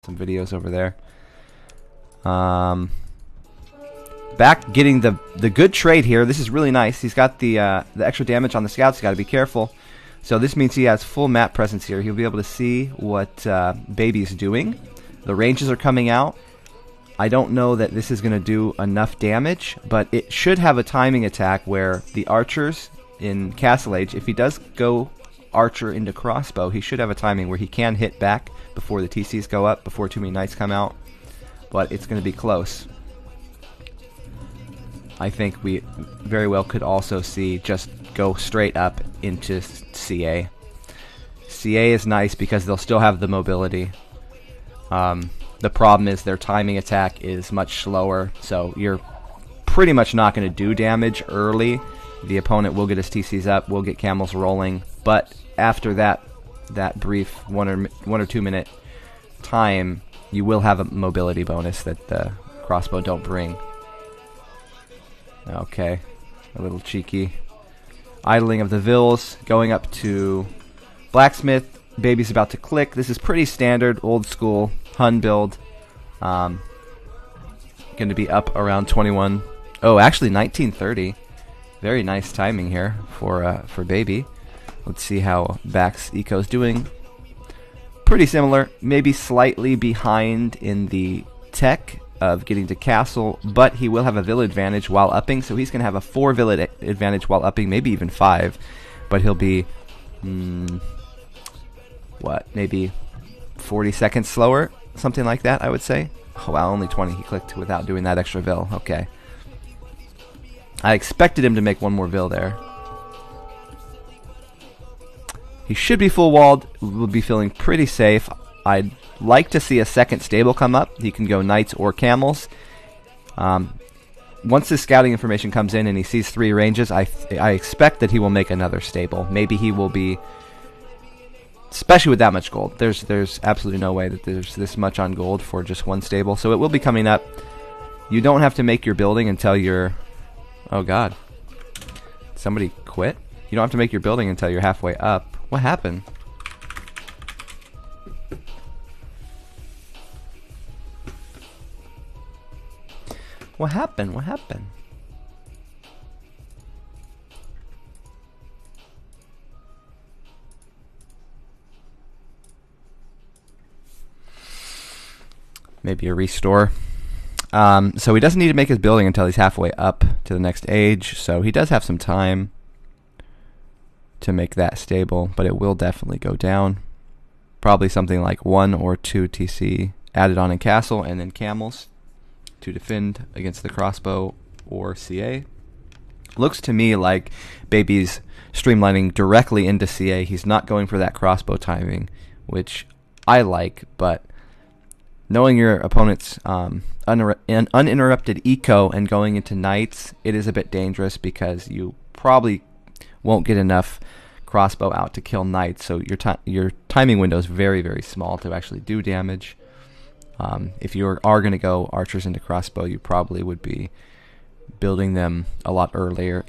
some videos over there. Back getting the good trade here. This is really nice. He's got the extra damage on the scouts. He's got to be careful. So this means he has full map presence here. He'll be able to see what Baby's doing. The ranges are coming out. I don't know that this is going to do enough damage, but it should have a timing attack where the archers in Castle Age, if he does go archer into crossbow, he should have a timing where he can hit back before the TCs go up, before too many knights come out. But it's going to be close. I think we very well could also see just go straight up into CA. CA is nice because they'll still have the mobility. The problem is their timing attack is much slower, so you're pretty much not going to do damage early. The opponent will get his TCs up, will get camels rolling, but after that brief 1 or 2 minute time, you will have a mobility bonus that the crossbow don't bring. Okay, a little cheeky. Idling of the Vills, going up to Blacksmith. Baby's about to click. This is pretty standard, old school Hun build. Going to be up around 21. Oh, actually 1930. Very nice timing here for Baby. Let's see how Back's eco's doing. Pretty similar, maybe slightly behind in the tech of getting to castle, but he will have a vill advantage while upping, so he's going to have a 4 vill advantage while upping, maybe even 5, but he'll be maybe 40 seconds slower, something like that, I would say. Oh wow, only 20. He clicked without doing that extra vill. Okay. I expected him to make 1 more vill there. He should be full walled. We'll be feeling pretty safe. I'd like to see a second stable come up. He can go knights or camels. Once this scouting information comes in and he sees 3 ranges, I expect that he will make another stable. Maybe he will be, especially with that much gold. There's absolutely no way that there's this much on gold for just 1 stable. So it will be coming up. You don't have to make your building until you're... Oh god. Somebody quit? You don't have to make your building until you're halfway up. What happened? What happened? What happened? Maybe a restore. So he doesn't need to make his building until he's halfway up to the next age, so he does have some time to make that stable, but it will definitely go down. Probably something like 1 or 2 TC added on in castle, and then camels to defend against the crossbow or CA. Looks to me like Baby's streamlining directly into CA. He's not going for that crossbow timing, which I like, but knowing your opponent's uninterrupted eco and going into knights, it is a bit dangerous because you probably won't get enough crossbow out to kill knights, so your timing window is very, very small to actually do damage. If you are going to go archers into crossbow, you probably would be building them a lot earlier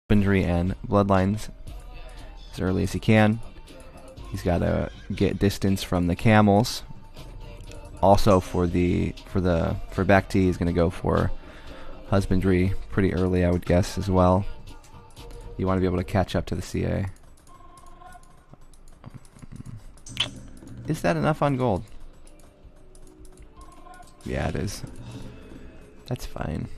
husbandry and bloodlines as early as he can. He's got to get distance from the camels. Also for back T, he's going to go for husbandry pretty early, I would guess, as well. You want to be able to catch up to the CA. Is that enough on gold? Yeah, it is. That's fine.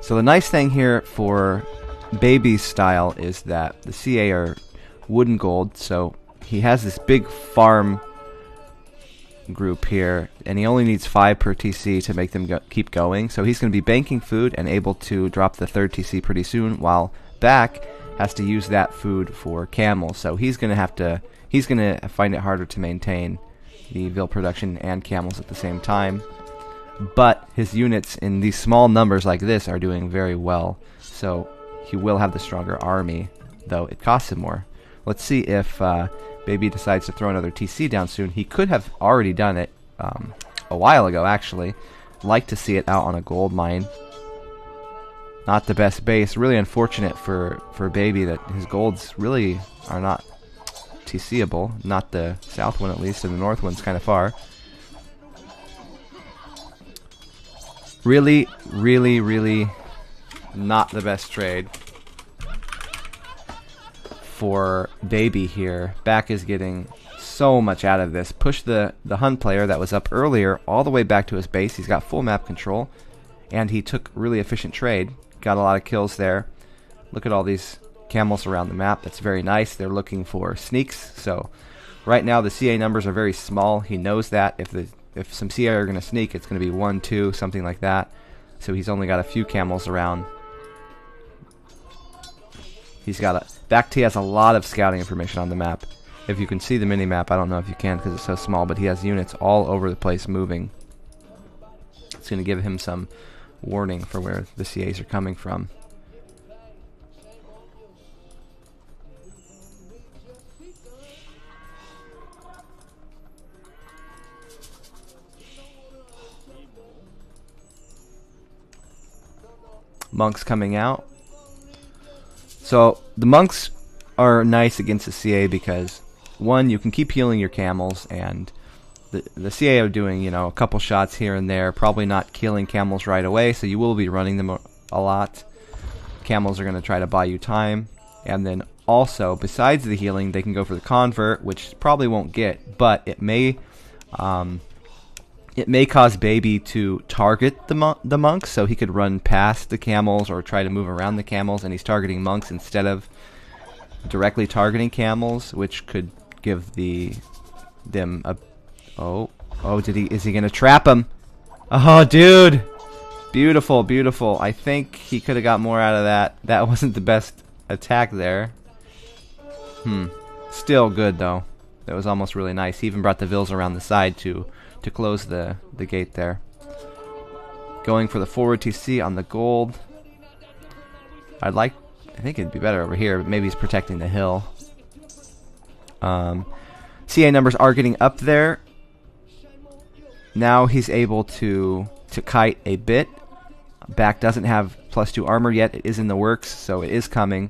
So the nice thing here for Baby's style is that the CA are wooden gold, so he has this big farm group here, and he only needs 5 per TC to make them keep going. So he's going to be banking food and able to drop the 3rd TC pretty soon, while Back has to use that food for camels. So he's going to find it harder to maintain the veal production and camels at the same time. But his units in these small numbers like this are doing very well, so he will have the stronger army, though it costs him more. Let's see if Baby decides to throw another TC down soon. He could have already done it a while ago, actually. Like to see it out on a gold mine. Not the best base. Really unfortunate for Baby that his golds really are not TCable. Not the south one, at least, and the north one's kind of far. Really, really, really not the best trade for Baby here. Back is getting so much out of this. Push the Hun player that was up earlier all the way back to his base. He's got full map control, and he took really efficient trade. Got a lot of kills there. Look at all these camels around the map. That's very nice. They're looking for sneaks. So right now the CA numbers are very small. He knows that if some CA are going to sneak, it's going to be 1, 2, something like that. So he's only got a few camels around. Back T has a lot of scouting information on the map. If you can see the mini-map, I don't know if you can because it's so small, but he has units all over the place moving. It's going to give him some warning for where the CAs are coming from. Monks coming out. So the monks are nice against the CA because, one, you can keep healing your camels, and the CA are doing, a couple shots here and there, probably not killing camels right away, so you will be running them a lot. Camels are going to try to buy you time, and then also, besides the healing, they can go for the convert, which probably won't get, but it may cause Baby to target the monks, so he could run past the camels or try to move around the camels, and he's targeting monks instead of directly targeting camels, which could give them a... is he gonna trap him? Oh, dude! Beautiful, beautiful. I think he could have got more out of that. That wasn't the best attack there. Still good, though. That was almost really nice. He even brought the Vils around the side to close the gate there. Going for the forward TC on the gold. I think it'd be better over here, but maybe he's protecting the hill. CA numbers are getting up there. Now he's able to kite a bit. Back doesn't have +2 armor yet. It is in the works, so it is coming.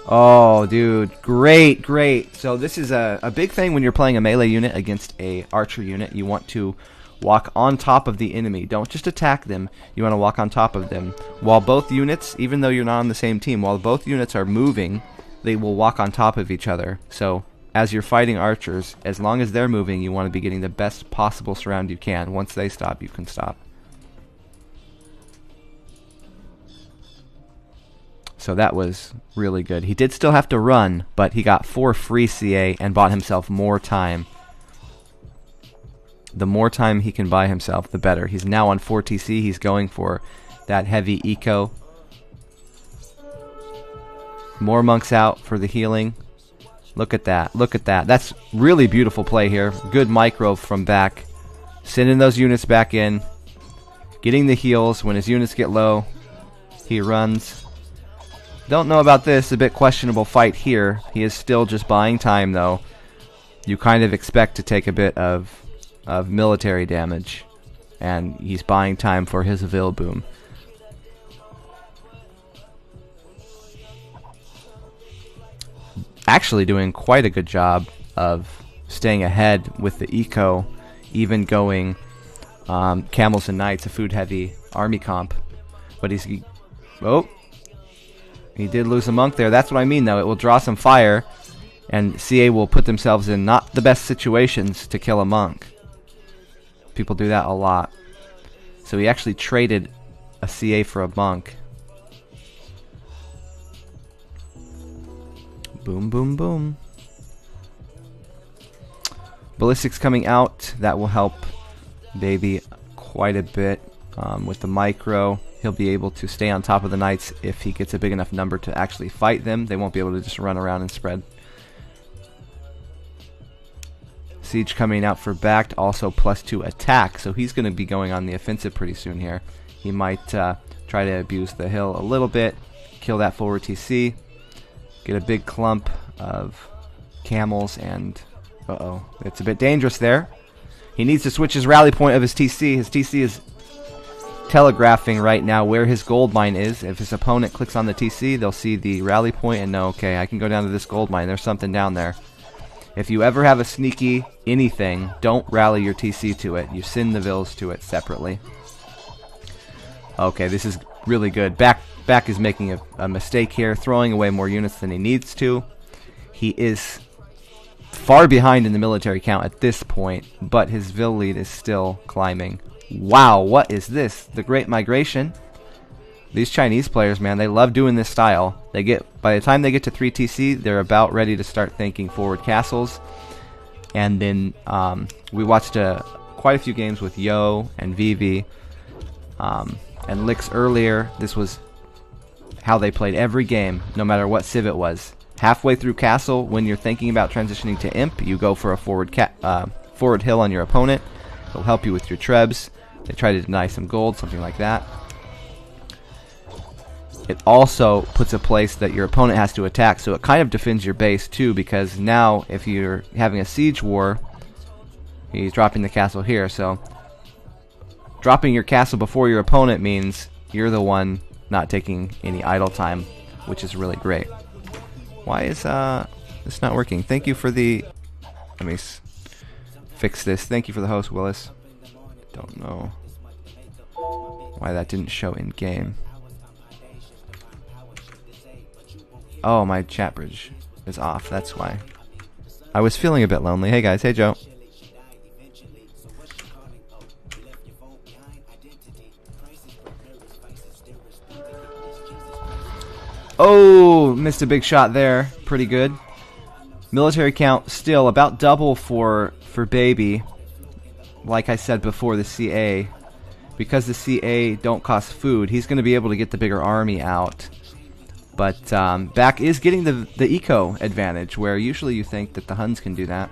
Oh, dude. Great, great. So this is a big thing when you're playing a melee unit against a archer unit. You want to walk on top of the enemy. Don't just attack them. You want to walk on top of them. While both units, even though you're not on the same team, while both units are moving, they will walk on top of each other. So as you're fighting archers, as long as they're moving, you want to be getting the best possible surround you can. Once they stop, you can stop. So that was really good. He did still have to run, but he got 4 free CA and bought himself more time. The more time he can buy himself, the better. He's now on 4 TC. He's going for that heavy eco. More monks out for the healing. Look at that. Look at that. That's really beautiful play here. Good micro from Back. Sending those units back in. Getting the heals. When his units get low, he runs. Don't know about this. A bit questionable fight here. He is still just buying time, though. You kind of expect to take a bit of military damage. And he's buying time for his Vil boom. actually doing quite a good job of staying ahead with the eco, even going camels and knights, a food-heavy army comp. But he did lose a monk there. That's what I mean, though. It will draw some fire, and CA will put themselves in not the best situations to kill a monk. People do that a lot. So he actually traded a CA for a monk. Boom, boom, boom. Ballistics coming out. That will help Baby quite a bit. With the micro, he'll be able to stay on top of the knights if he gets a big enough number to actually fight them. They won't be able to just run around and spread. Siege coming out for backed, also +2 attack, so he's going to be going on the offensive pretty soon here. He might try to abuse the hill a little bit, kill that forward TC, get a big clump of camels, and it's a bit dangerous there. He needs to switch his rally point of his TC. His TC is telegraphing right now where his gold mine is. If his opponent clicks on the TC, they'll see the rally point and know, okay, I can go down to this gold mine. There's something down there. If you ever have a sneaky anything, don't rally your TC to it. You send the vills to it separately. Okay, this is really good. Back is making a mistake here, throwing away more units than he needs to. He is far behind in the military count at this point, but his vill lead is still climbing. Wow, what is this? The Great Migration? These Chinese players, man, they love doing this style. By the time they get to 3 TC, they're about ready to start thinking forward castles. And then we watched quite a few games with Yo and Vivi and Lix earlier. This was how they played every game, no matter what civ it was. Halfway through castle, when you're thinking about transitioning to imp, you go for a forward hill on your opponent. It'll help you with your trebs. They try to deny some gold, something like that. It also puts a place that your opponent has to attack, so it kind of defends your base too, because now if you're having a siege war, he's dropping the castle here, so dropping your castle before your opponent means you're the one not taking any idle time, which is really great. Why is this not working? Thank you for the... Let me fix this. Thank you for the host, Willis. Don't know why that didn't show in game. Oh, my chat bridge is off. That's why. I was feeling a bit lonely. Hey guys. Hey Joe. Oh, missed a big shot there. Pretty good. Military count still about double for Baby. Like I said before, the CA. Because the CA don't cost food, he's going to be able to get the bigger army out. But Back is getting the eco advantage, where usually you think that the Huns can do that.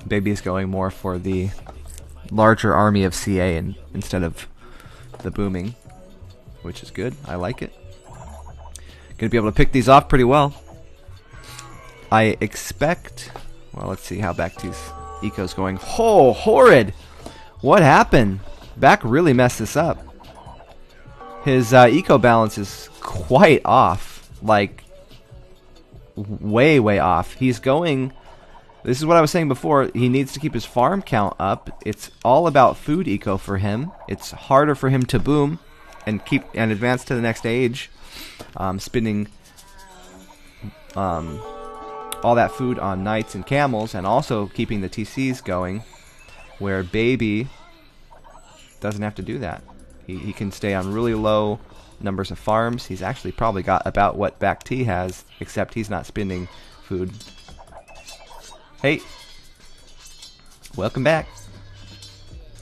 Baby is going more for the larger army of CA instead of the booming, which is good. I like it. Gonna be able to pick these off pretty well. I expect... Well, let's see how Back's eco's going. Oh, horrid! What happened? Back really messed this up. His eco balance is quite off. Like, way, way off. He's going... This is what I was saying before. He needs to keep his farm count up. It's all about food eco for him. It's harder for him to boom and advance to the next age. Spending all that food on knights and camels, and also keeping the TCs going, where Baby doesn't have to do that. He can stay on really low numbers of farms. He's actually probably got about what Back T has, except he's not spending food. Hey, welcome back.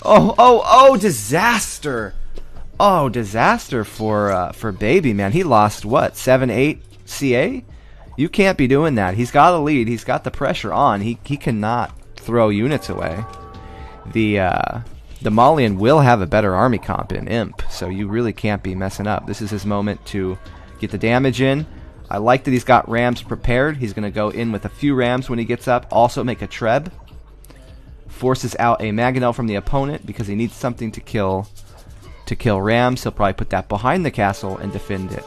Oh, disaster! Oh, disaster for Baby, man. He lost what, 7-8 CA? You can't be doing that. He's got a lead. He's got the pressure on. He cannot throw units away. The Malian will have a better army comp in Imp, so you really can't be messing up. This is his moment to get the damage in. I like that he's got rams prepared. He's going to go in with a few rams when he gets up. Also make a treb. Forces out a mangonel from the opponent because he needs something to kill rams. He'll probably put that behind the castle and defend it.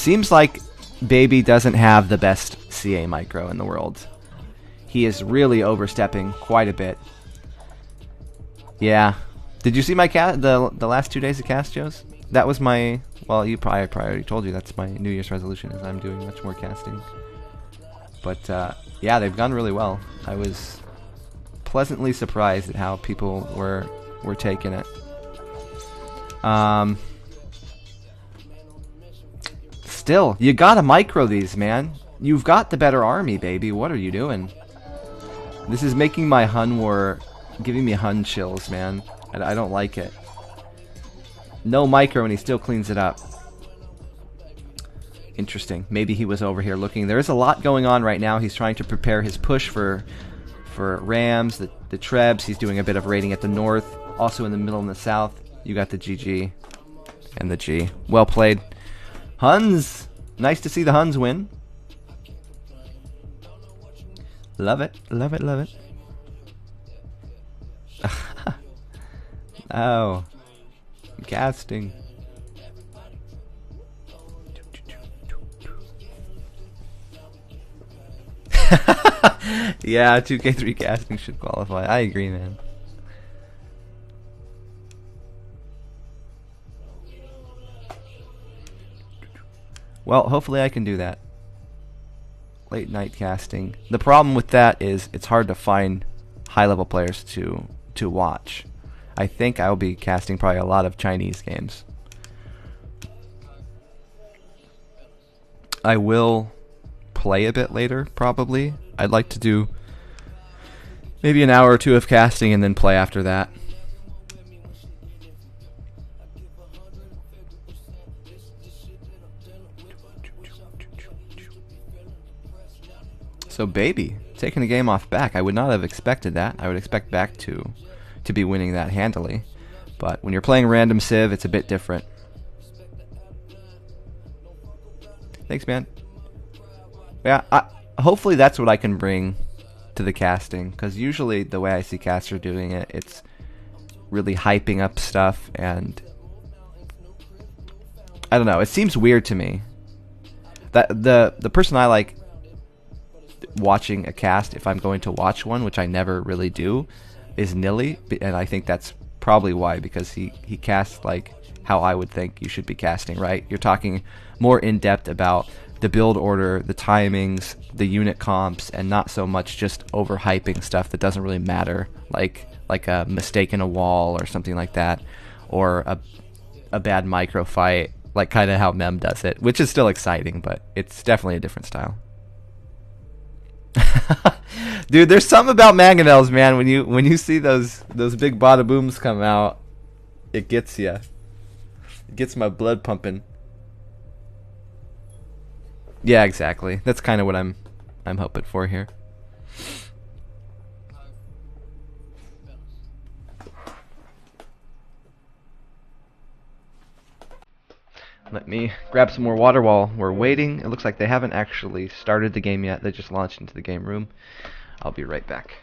Seems like Baby doesn't have the best CA micro in the world. He is really overstepping quite a bit. Yeah. Did you see my the last 2 days of cast, Joes? That was my... Well, I probably already told you that's my New Year's resolution, is I'm doing much more casting. But, yeah, they've gone really well. I was pleasantly surprised at how people were taking it. Still, you gotta micro these, man. You've got the better army, baby. What are you doing? This is making my Hun war... giving me Hun chills, man. I don't like it. No micro and he still cleans it up. Interesting. Maybe he was over here looking. There is a lot going on right now. He's trying to prepare his push for Rams, the Trebs. He's doing a bit of raiding at the north. Also in the middle and the south. You got the GG and the G. Well played. Huns! Nice to see the Huns win. Love it. Love it. Love it. Oh. I'm casting. Yeah, 2K3 casting should qualify. I agree, man. Well, hopefully I can do that. Late night casting. The problem with that is it's hard to find high-level players to watch. I think I'll be casting probably a lot of Chinese games. I will play a bit later, probably. I'd like to do maybe an hour or two of casting and then play after that. So Baby taking the game off back. I would not have expected that. I would expect back to be winning that handily. But when you're playing random Civ, it's a bit different. Thanks, man. Yeah, hopefully that's what I can bring to the casting, because usually the way I see casters doing it, it's really hyping up stuff, and I don't know, it seems weird to me. That the person I like watching a cast, if I'm going to watch one, which I never really do, is Nilly, and I think that's probably why, because he casts like how I would think you should be casting, right? You're talking more in depth about the build order, the timings, the unit comps, and not so much just overhyping stuff that doesn't really matter, like a mistake in a wall or something like that, or a bad micro fight, like kind of how Mem does it, which is still exciting, but it's definitely a different style. Dude, there's something about mangonels, man. When you see those big bada booms come out, it gets ya. It gets my blood pumping. Yeah, exactly. That's kind of what I'm hoping for here. Let me grab some more water while we're waiting. It looks like they haven't actually started the game yet. They just launched into the game room. I'll be right back.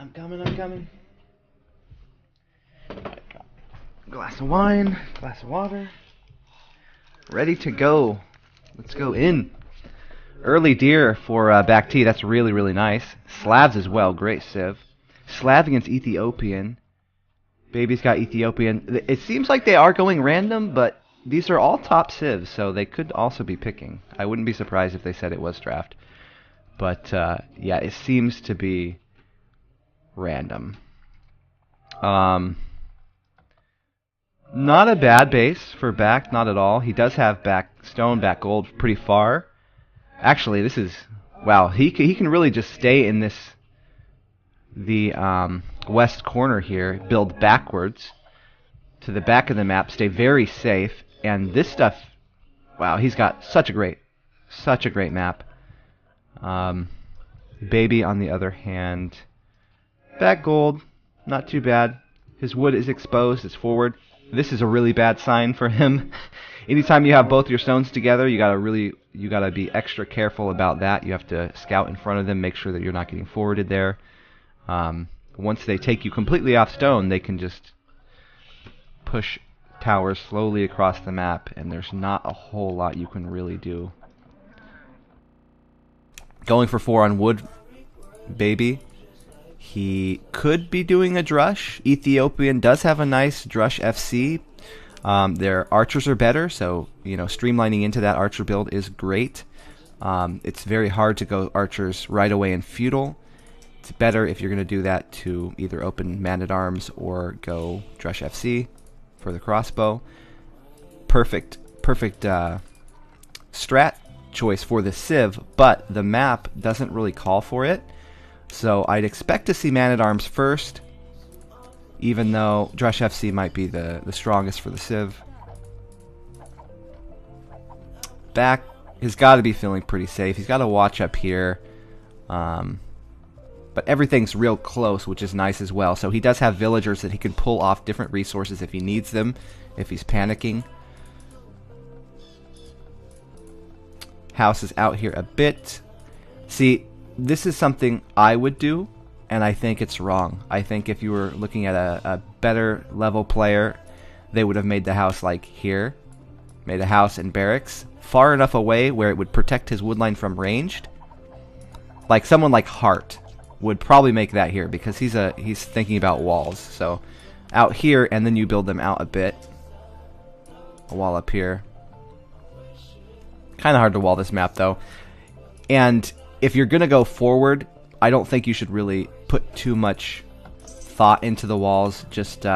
I'm coming. Glass of wine, glass of water. Ready to go. Let's go in. Early deer for back T. That's really, really nice. Slavs as well. Great civ. Slav against Ethiopian. Baby's got Ethiopian. It seems like they are going random, but these are all top civs, so they could also be picking. I wouldn't be surprised if they said it was draft. But, yeah, it seems to be random. Not a bad base for back, not at all. He does have back stone, back gold pretty far. Actually, this is... Wow, he can really just stay in the west corner here, build backwards to the back of the map, stay very safe, and this stuff... Wow, he's got such a great map. Baby, on the other hand, back gold, not too bad. His wood is exposed, it's forward. This is a really bad sign for him. Anytime you have both your stones together, you gotta be extra careful about that. You have to scout in front of them, make sure that you're not getting forwarded there. Once they take you completely off stone, they can just push towers slowly across the map, and there's not a whole lot you can really do. Going for 4 on wood, baby. He could be doing a Drush. Ethiopian does have a nice Drush FC. Their archers are better, so streamlining into that archer build is great. It's very hard to go archers right away in feudal. It's better if you're going to do that to either open man-at-arms or go Drush FC for the crossbow. Perfect strat choice for the civ, but the map doesn't really call for it. So I'd expect to see man-at-arms first, even though Drush FC might be the strongest for the civ. Back has got to be feeling pretty safe. He's got to watch up here. But everything's real close, which is nice as well. So he does have villagers that he can pull off different resources if he needs them, if he's panicking. House is out here a bit. See, this is something I would do, and I think it's wrong. I think if you were looking at a better level player, they would have made the house like here. Made a house and barracks far enough away where it would protect his woodline from ranged. Like someone like Hart would probably make that here because he's thinking about walls. So out here, and then you build them out a bit. A wall up here. Kind of hard to wall this map though. And if you're going to go forward, I don't think you should really put too much thought into the walls. Just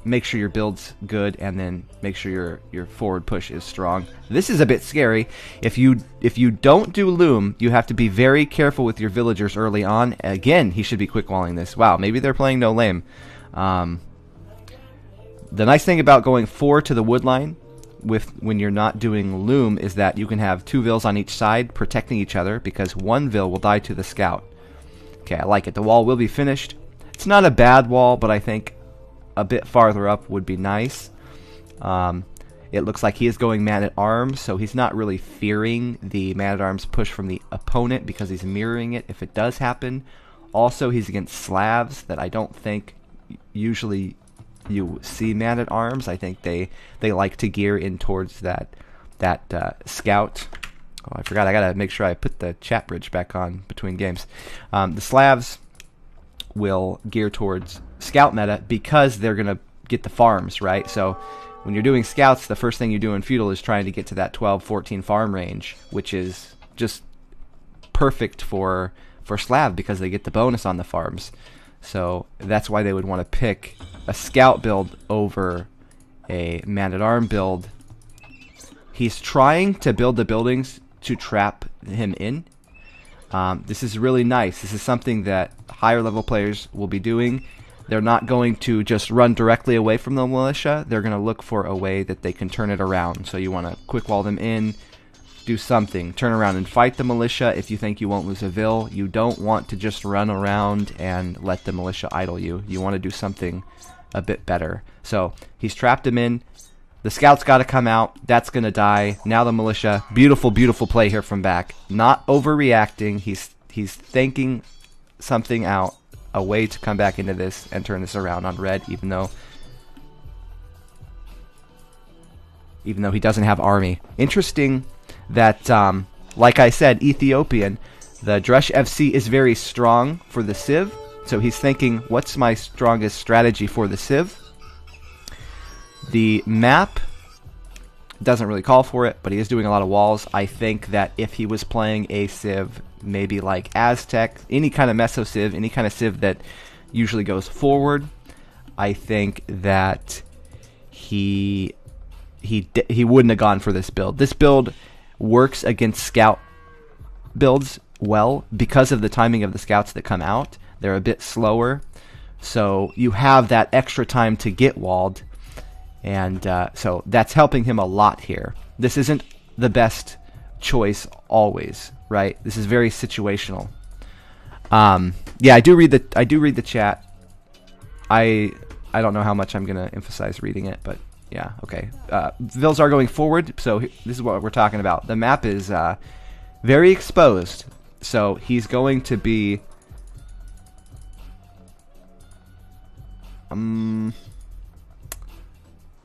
make sure your build's good, and then make sure your forward push is strong. This is a bit scary. If you don't do loom, you have to be very careful with your villagers early on. Again, he should be quick walling this. Wow, maybe they're playing no lame. The nice thing about going 4 to the wood line when you're not doing loom is that you can have 2 vills on each side protecting each other, because 1 vill will die to the scout. Okay, I like it. The wall will be finished. It's not a bad wall, but I think a bit farther up would be nice. It looks like he is going man-at-arms, so he's not really fearing the man-at-arms push from the opponent because he's mirroring it if it does happen. Also, he's against Slavs that I don't think usually you see man-at-arms. I think they like to gear in towards that scout. Oh, I forgot. I gotta make sure I put the chat bridge back on between games. The Slavs will gear towards scout meta because they're gonna get the farms, right? So when you're doing scouts, the first thing you do in feudal is trying to get to that 12-14 farm range, which is just perfect for Slav because they get the bonus on the farms. So that's why they would want to pick a scout build over a man-at-arm build. He's trying to build the buildings to trap him in. This is really nice. This is something that higher level players will be doing. They're not going to just run directly away from the militia. They're going to look for a way that they can turn it around. So you want to quick wall them in, do something, turn around and fight the militia if you think you won't lose a vill. You don't want to just run around and let the militia idle you. You want to do something a bit better. So he's trapped him in. The scout's got to come out. That's going to die. Now the militia. Beautiful, beautiful play here from back. Not overreacting. He's thinking something out. a way to come back into this and turn this around on red, even though he doesn't have army. Interesting that, like I said, Ethiopian, the Drush FC is very strong for the Civ, so he's thinking, what's my strongest strategy for the Civ? The map doesn't really call for it, but he is doing a lot of walls. I think that if he was playing a Civ, maybe like Aztec, any kind of Meso Civ, any kind of Civ that usually goes forward, I think that he wouldn't have gone for this build. This build works against scout builds well because of the timing of the scouts that come out. They're a bit slower, so you have that extra time to get walled, and so that's helping him a lot here. This isn't the best choice always, right? This is very situational. Yeah, I do read the chat. I don't know how much I'm gonna emphasize reading it, but yeah, okay. Vils are going forward, so this is what we're talking about. The map is very exposed, so he's going to be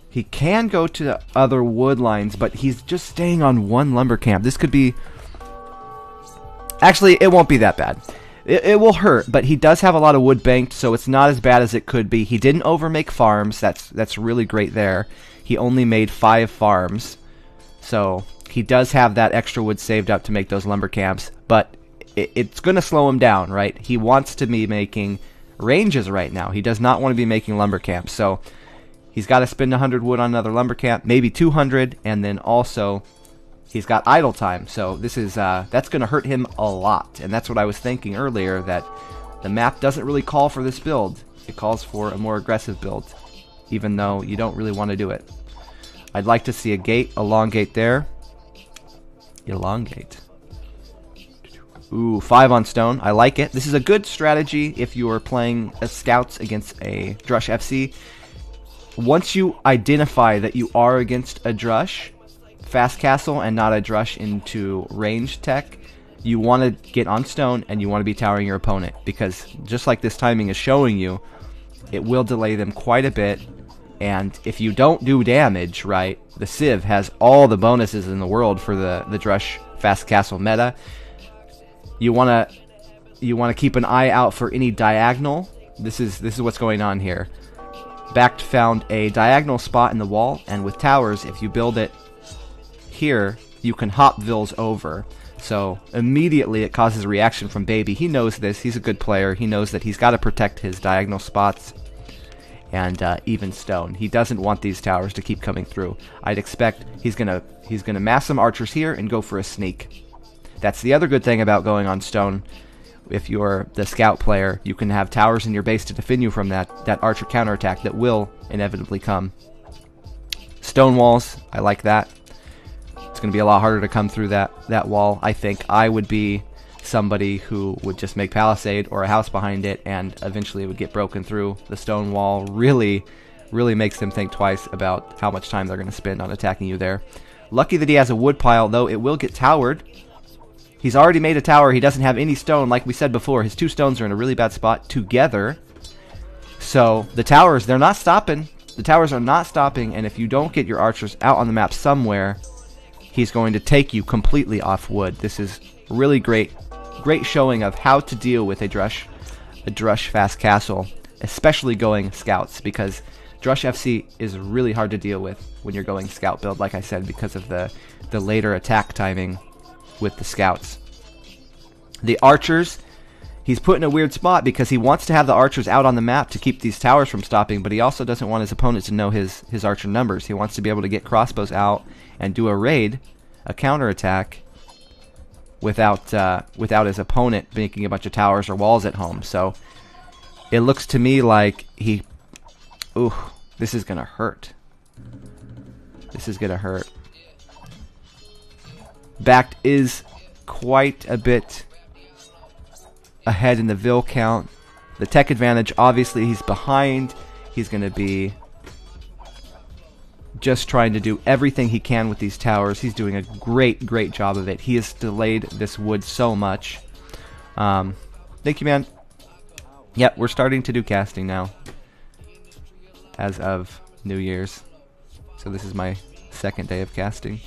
he can go to the other wood lines, but he's just staying on one lumber camp. This could be... Actually, it won't be that bad. It will hurt, but he does have a lot of wood banked, so it's not as bad as it could be. He didn't overmake farms. That's really great there. He only made 5 farms, so he does have that extra wood saved up to make those lumber camps, but it's going to slow him down, right? He wants to be making ranges right now. He does not want to be making lumber camps, so he's got to spend 100 wood on another lumber camp, maybe 200, and then also he's got idle time, so this is that's going to hurt him a lot, and that's what I was thinking earlier, that the map doesn't really call for this build. It calls for a more aggressive build, even though you don't really want to do it. I'd like to see a gate, a long gate there. Elongate. Ooh, 5 on stone. I like it. This is a good strategy if you are playing as scouts against a Drush FC. Once you identify that you are against a Drush fast castle and not a Drush into range tech, you want to get on stone and you want to be towering your opponent, because just like this timing is showing you, it will delay them quite a bit, and if you don't do damage, right, the Civ has all the bonuses in the world for the Drush fast castle meta. You want to keep an eye out for any diagonal. This is what's going on here. Backed found a diagonal spot in the wall, and with towers, if you build it here, you can hop Vils over. So immediately it causes a reaction from Baby. He knows this. He's a good player. He knows that he's got to protect his diagonal spots and even stone. He doesn't want these towers to keep coming through. I'd expect he's gonna mass some archers here and go for a sneak. That's the other good thing about going on stone. If you're the scout player, you can have towers in your base to defend you from that archer counterattack that will inevitably come. Stone walls, I like that. It's going to be a lot harder to come through that wall. I think I would be somebody who would just make palisade or a house behind it, and eventually it would get broken through. The stone wall really makes them think twice about how much time they're going to spend on attacking you there. Lucky that he has a wood pile, though. It will get towered. He's already made a tower. He doesn't have any stone. Like we said before, his 2 stones are in a really bad spot together. So the towers, they're not stopping. The towers are not stopping, and if you don't get your archers out on the map somewhere, he's going to take you completely off wood. This is really great showing of how to deal with a Drush fast castle, especially going scouts, because Drush FC is really hard to deal with when you're going scout build, like I said, because of the later attack timing with the scouts. The archers, he's put in a weird spot because he wants to have the archers out on the map to keep these towers from stopping, but he also doesn't want his opponent to know his archer numbers. He wants to be able to get crossbows out and do a raid, a counterattack, without his opponent making a bunch of towers or walls at home. So it looks to me like this is gonna hurt. This is gonna hurt. Backed is quite a bit ahead in the Vil count. The tech advantage, obviously he's behind. He's going to be just trying to do everything he can with these towers. He's doing a great job of it. He has delayed this wood so much. Thank you, man. Yep, we're starting to do casting now. As of New Year's. So this is my second day of casting.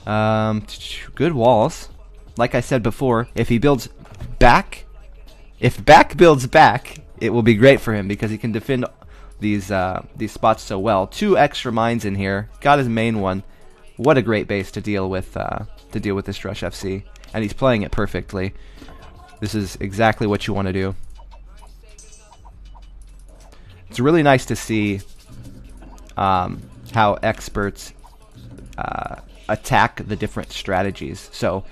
Good walls. Like I said before, if he builds back, if back builds back, it will be great for him because he can defend these spots so well. 2 extra mines in here. Got his main one. What a great base to deal with this Drush FC, and he's playing it perfectly. This is exactly what you want to do. It's really nice to see how experts attack the different strategies. So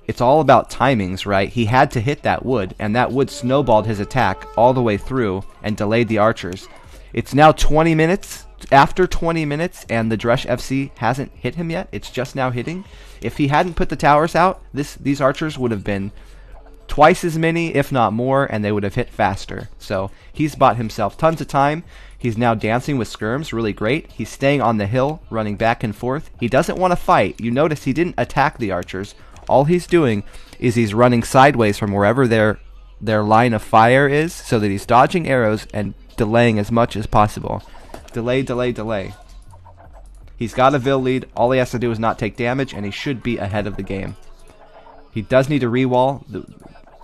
it's all about timings, right? He had to hit that wood, and that wood snowballed his attack all the way through and delayed the archers. It's now 20 minutes. After 20 minutes, and the Drush FC hasn't hit him yet. It's just now hitting. If he hadn't put the towers out, these archers would have been twice as many, if not more, and they would have hit faster. So he's bought himself tons of time. He's now dancing with skirms, really great. He's staying on the hill, running back and forth. He doesn't want to fight. You notice he didn't attack the archers. All he's doing is he's running sideways from wherever their line of fire is, so that he's dodging arrows and delaying as much as possible. Delay, delay, delay. He's got a Vil lead. All he has to do is not take damage, and he should be ahead of the game. He does need a re-wall.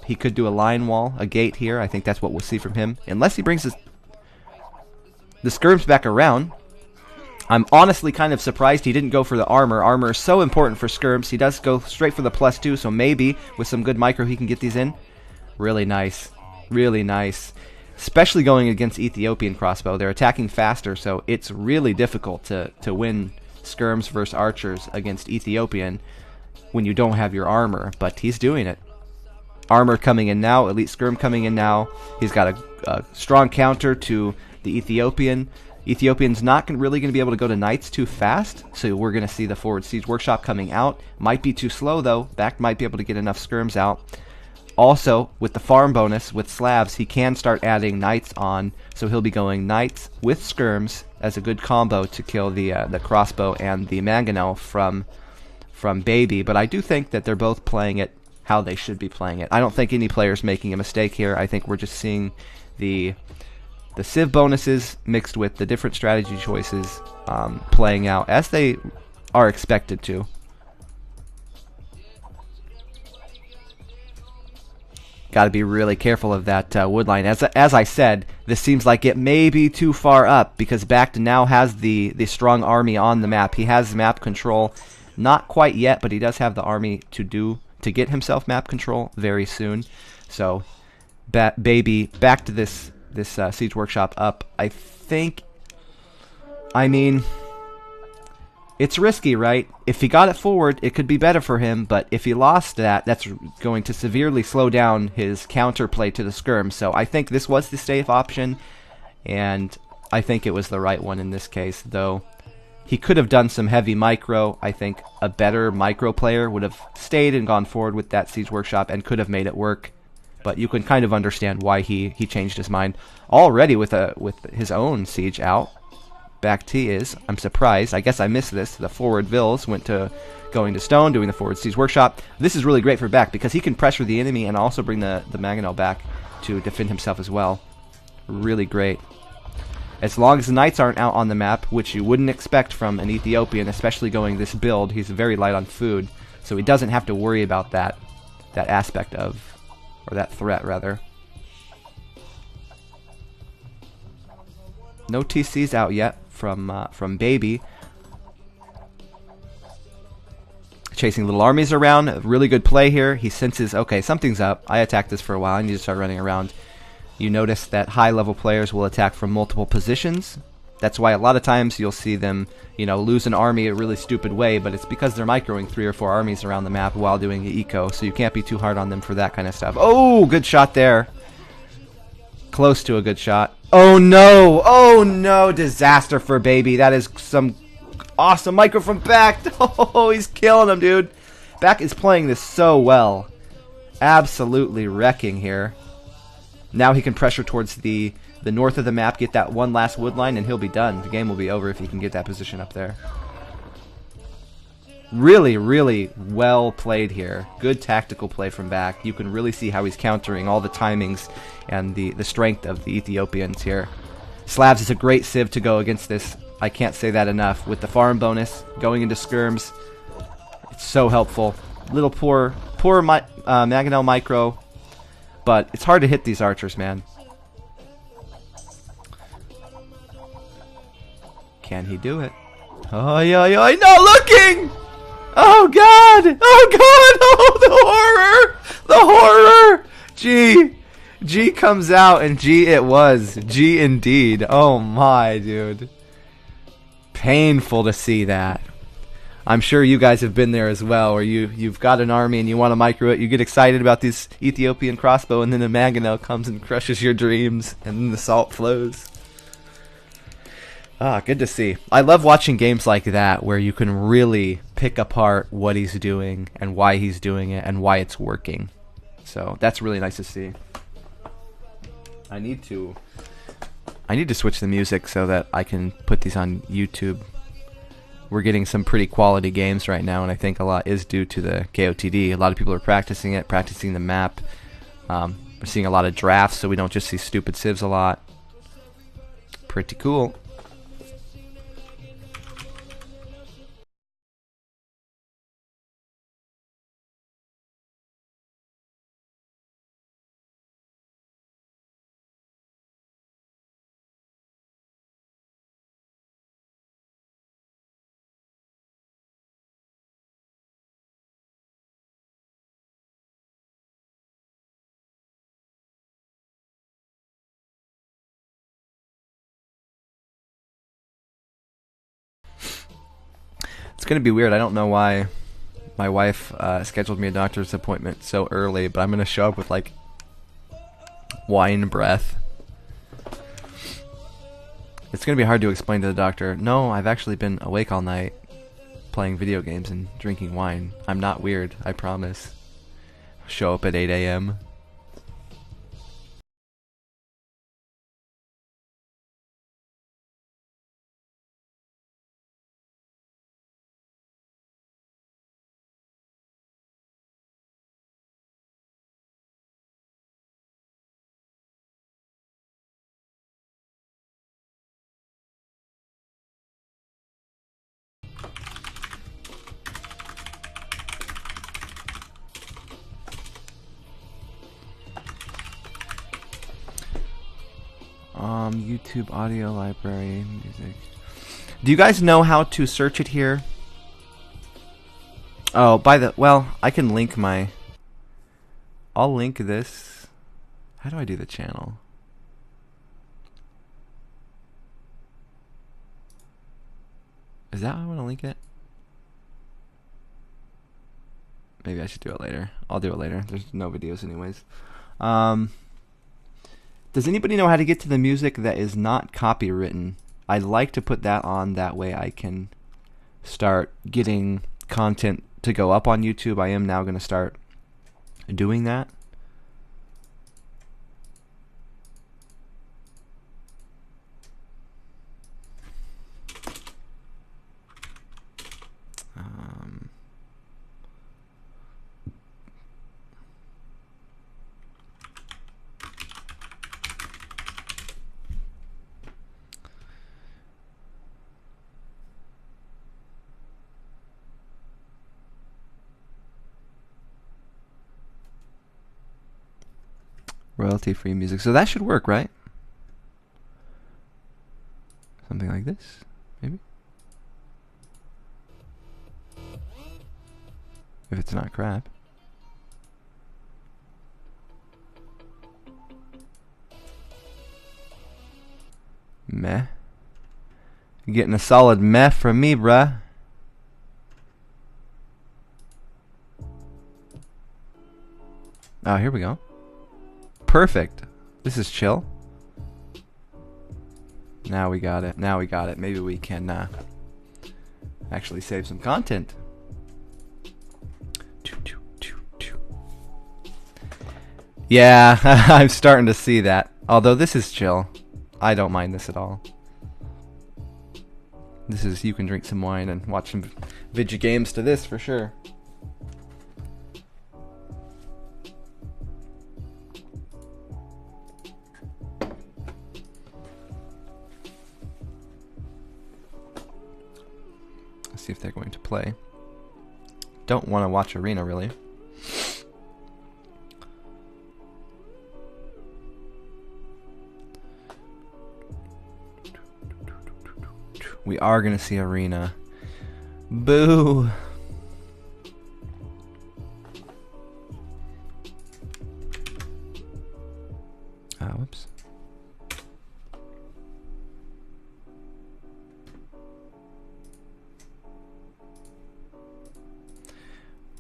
He could do a line wall, a gate here. I think that's what we'll see from him. Unless he brings the skirms back around. I'm honestly kind of surprised he didn't go for the armor. Armor is so important for skirms. He does go straight for the +2, so maybe with some good micro he can get these in. Really nice. Really nice. Especially going against Ethiopian crossbow. They're attacking faster, so it's really difficult to win skirms versus archers against Ethiopian when you don't have your armor, but he's doing it. Armor coming in now, elite skirm coming in now. He's got a strong counter to the Ethiopian. Ethiopian's not really going to be able to go to knights too fast, so we're going to see the forward siege workshop coming out. Might be too slow though. Back might be able to get enough skirms out. Also, with the farm bonus, with Slavs, he can start adding knights on, so he'll be going knights with skirms as a good combo to kill the crossbow and the mangonel from Baby. But I do think that they're both playing it how they should be playing it. I don't think any player's making a mistake here. I think we're just seeing the Civ bonuses mixed with the different strategy choices playing out as they are expected to. Got to be really careful of that wood line. As I said, this seems like it may be too far up because Bakht now has the strong army on the map. He has map control, not quite yet, but he does have the army to get himself map control very soon. So, Baby, back to this siege workshop up. I think, I mean, it's risky, right? If he got it forward, it could be better for him, but if he lost that, that's going to severely slow down his counterplay to the skirm. So I think this was the safe option, and I think it was the right one in this case, though he could have done some heavy micro. I think a better micro player would have stayed and gone forward with that siege workshop and could have made it work. But you can kind of understand why he changed his mind already with his own siege out. Bakht T is, I'm surprised, I guess I missed this, the forward Vils went to going to stone, doing the forward siege workshop. This is really great for Bakht because he can pressure the enemy and also bring the mangonel back to defend himself as well. Really great. As long as the knights aren't out on the map, which you wouldn't expect from an Ethiopian, especially going this build, he's very light on food, so he doesn't have to worry about that aspect of, or that threat rather. No TCs out yet from Baby. Chasing little armies around. Really good play here. He senses, okay, something's up. I attacked this for a while. I need to start running around. You notice that high-level players will attack from multiple positions. That's why a lot of times you'll see them, lose an army a really stupid way, but it's because they're microing 3 or 4 armies around the map while doing the eco, so you can't be too hard on them for that kind of stuff. Oh, good shot there. Close to a good shot. Oh no! Oh no! Disaster for Baby. That is some awesome micro from Bakht. Oh, he's killing him, dude. Bakht is playing this so well. Absolutely wrecking here. Now he can pressure towards the north of the map, get that one last wood line, and he'll be done. The game will be over if he can get that position up there. Really, really well played here. Good tactical play from back. You can really see how he's countering all the timings and the strength of the Ethiopians here. Slavs is a great civ to go against this. I can't say that enough. With the farm bonus, going into skirms, it's so helpful. Little poor Mangonel micro, but it's hard to hit these archers, man. Can he do it? Oh, yeah, yeah, not looking! Oh, God! Oh, God! Oh, the horror! The horror! G comes out, and G it was. G indeed. Oh, my, dude. Painful to see that. I'm sure you guys have been there as well, where you've got an army and you want to micro it. You get excited about this Ethiopian crossbow, and then the Mangonel comes and crushes your dreams, and then the salt flows. Ah, good to see. I love watching games like that where you can really pick apart what he's doing and why he's doing it and why it's working. So that's really nice to see. I need to switch the music so that I can put these on YouTube. We're getting some pretty quality games right now, and I think a lot is due to the KOTD. A lot of people are practicing it, practicing the map. We're seeing a lot of drafts, so we don't just see stupid civs a lot. Pretty cool. It's going to be weird. I don't know why my wife scheduled me a doctor's appointment so early, but I'm going to show up with, like, wine breath. It's going to be hard to explain to the doctor, no, I've actually been awake all night playing video games and drinking wine. I'm not weird, I promise. Show up at 8 a.m. YouTube audio library music. Do you guys know how to search it here? Oh, well, I can link I'll link this. How do I do the channel? Is that how I want to link it? Maybe I should do it later. I'll do it later. There's no videos anyways. Does anybody know how to get to the music that is not copywritten? I'd like to put that on, that way I can start getting content to go up on YouTube. I am now going to start doing that. Royalty-free music. So that should work, right? Something like this, maybe? If it's not crap. Meh. You're getting a solid meh from me, bruh. Oh, here we go. Perfect. This is chill. Now we got it. Now we got it. Maybe we can actually save some content. Yeah, I'm starting to see that. Although this is chill. I don't mind this at all. This is, you can drink some wine and watch some video games to this for sure. Let's see if they're going to play. Don't want to watch Arena, really. We are going to see Arena. Boo! Whoops.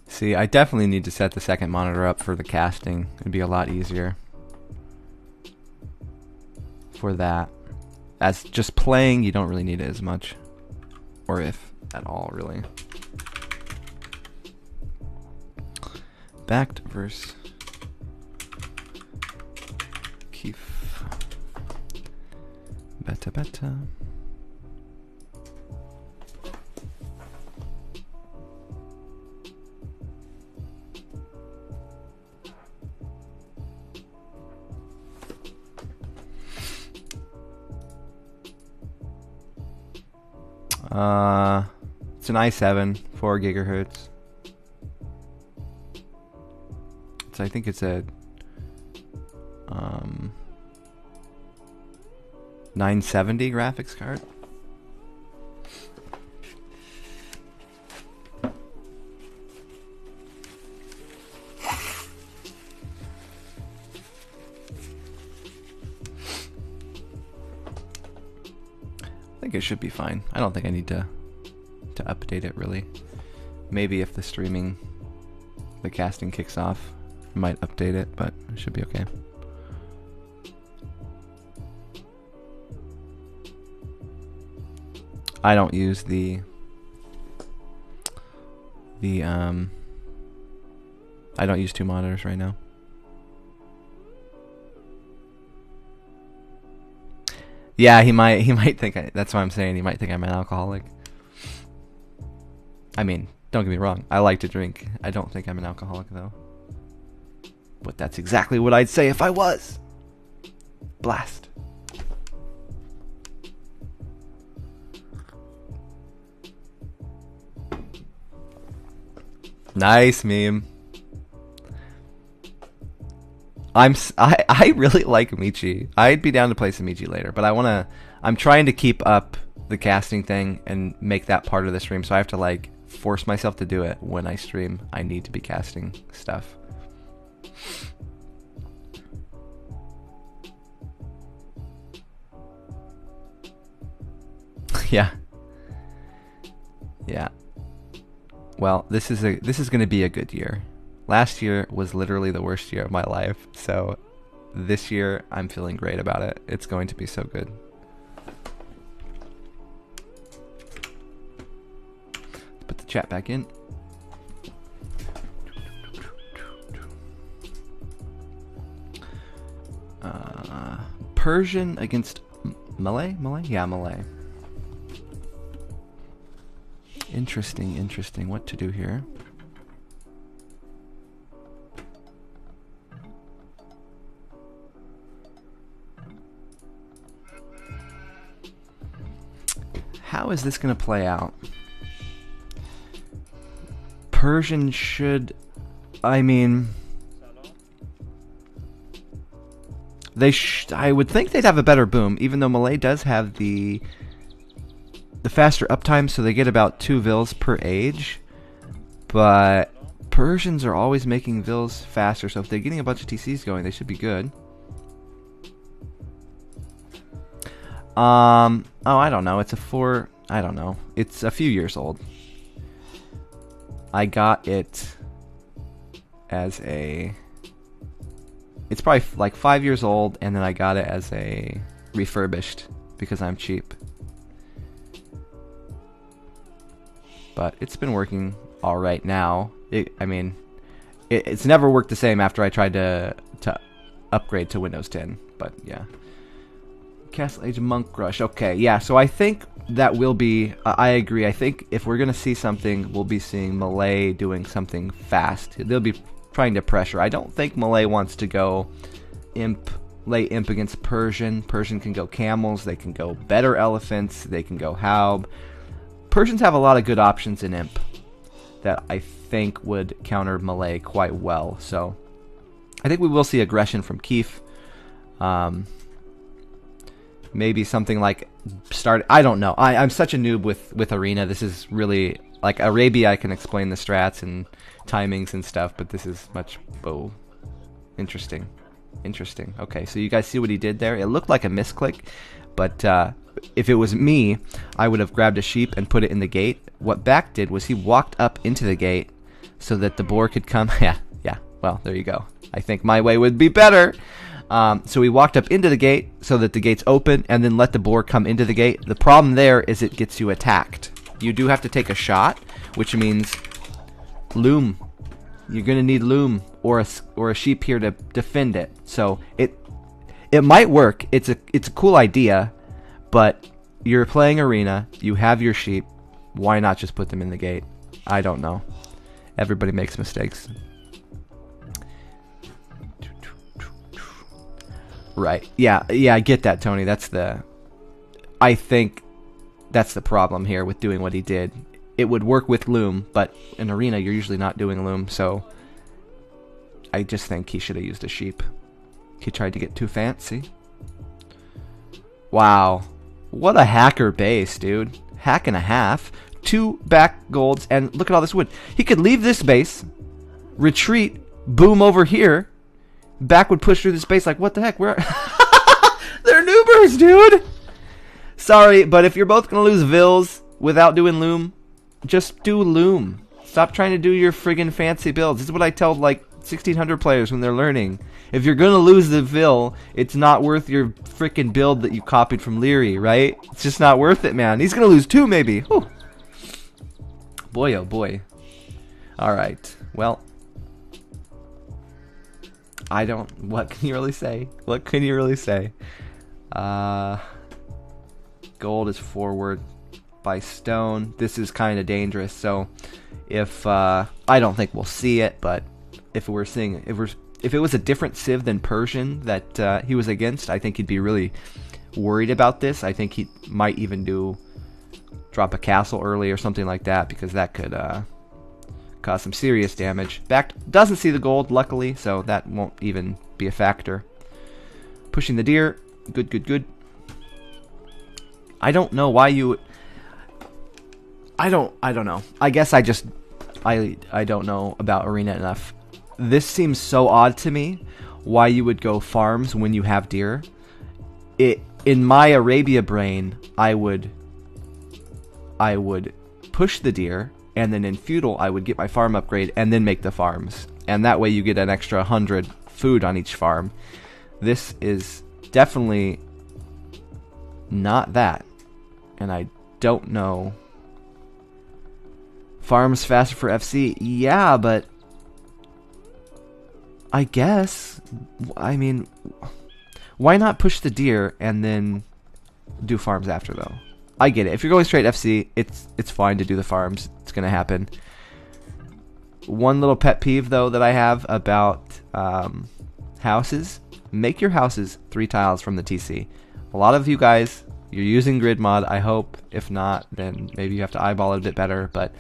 See, I definitely need to set the second monitor up for the casting. It'd be a lot easier for that. As just playing, you don't really need it as much. Or if at all, really. Backed versus Keef. Beta. It's an i7, 4 gigahertz. So I think it's a 970 graphics card. I think it should be fine. I don't think I need to update it really. Maybe if the casting kicks off, I might update it, but it should be okay. I don't use I don't use 2 monitors right now. Yeah, he might think that's what I'm saying. He might think I'm an alcoholic. I mean, don't get me wrong. I like to drink. I don't think I'm an alcoholic though. But that's exactly what I'd say if I was. Blast. Nice meme. I really like Michi. I'd be down to play some Michi later, but I'm trying to keep up the casting thing and make that part of the stream, so I have to like force myself to do it when I stream. I need to be casting stuff. Yeah. Well, this is going to be a good year. Last year was literally the worst year of my life, so this year I'm feeling great about it. It's going to be so good. Let's put the chat back in. Persian against Malay? Yeah, Malay. Interesting. What to do here? How is this going to play out? Persian should... I mean... I would think they'd have a better boom, even though Malay does have the faster uptime, so they get about 2 vils per age. But Persians are always making vils faster, so if they're getting a bunch of TCs going, they should be good. Oh, I don't know. It's I don't know. It's a few years old. I got it as it's probably like 5 years old, and then I got it as a refurbished because I'm cheap. But it's been working all right now. It's never worked the same after I tried to upgrade to Windows 10. But yeah. Castle Age Monk Rush. Okay, yeah, so I think that will be... I agree. I think if we're going to see something, we'll be seeing Malay doing something fast. They'll be trying to pressure. I don't think Malay wants to go lay imp against Persian. Persian can go camels. They can go better elephants. They can go Haub. Persians have a lot of good options in imp that I think would counter Malay quite well. So I think we will see aggression from Keef. Maybe something like start... I don't know. I'm such a noob with Arena. This is really... Like Arabia, I can explain the strats and timings and stuff, but this is much... Oh. Interesting. Interesting. Okay, so you guys see what he did there? It looked like a misclick, but if it was me, I would have grabbed a sheep and put it in the gate. What Back did was he walked up into the gate so that the boar could come... Yeah, well, there you go. I think my way would be better. So he walked up into the gate so that the gate's open and then let the boar come into the gate. The problem there is it gets you attacked. You do have to take a shot, which means loom. You're going to need loom or a sheep here to defend it. So it might work. It's a cool idea, but you're playing Arena. You have your sheep. Why not just put them in the gate? I don't know. Everybody makes mistakes. Right. Yeah, I get that, Tony. I think that's the problem here with doing what he did. It would work with loom, but in Arena you're usually not doing loom, so I just think he should have used a sheep. He tried to get too fancy. Wow. What a hacker base, dude. Hack and a half. 2 back golds, and look at all this wood. He could leave this base, retreat, boom over here. Back would push through the space like, what the heck? Where? They're noobers, dude! Sorry, but if you're both going to lose Vills without doing loom, just do loom. Stop trying to do your friggin' fancy builds. This is what I tell, like, 1600 players when they're learning. If you're going to lose the Vill, it's not worth your frickin' build that you copied from Leary, right? It's just not worth it, man. He's going to lose 2, maybe. Whew. Boy, oh boy. Alright, well... what can you really say? What can you really say? Gold is forward by stone. This is kind of dangerous, so if I don't think we'll see it, but if it was a different civ than Persian that he was against, I think he'd be really worried about this. I think he might even drop a castle early or something like that, because that could cause some serious damage. Back doesn't see the gold, luckily, so that won't even be a factor. Pushing the deer. Good. I don't know why you... I don't know. I guess I don't know about Arena enough. This seems so odd to me, why you would go farms when you have deer. In my Arabia brain, I would push the deer, and then in feudal I would get my farm upgrade and then make the farms, and that way you get an extra 100 food on each farm. This is definitely not that, and I don't know. Farms faster for FC, yeah, but I guess, I mean, why not push the deer and then do farms after, though? I get it. If you're going straight FC, it's fine to do the farms. It's going to happen. One little pet peeve, though, that I have about houses. Make your houses 3 tiles from the TC. A lot of you guys, you're using grid mod, I hope. If not, then maybe you have to eyeball it a bit better. But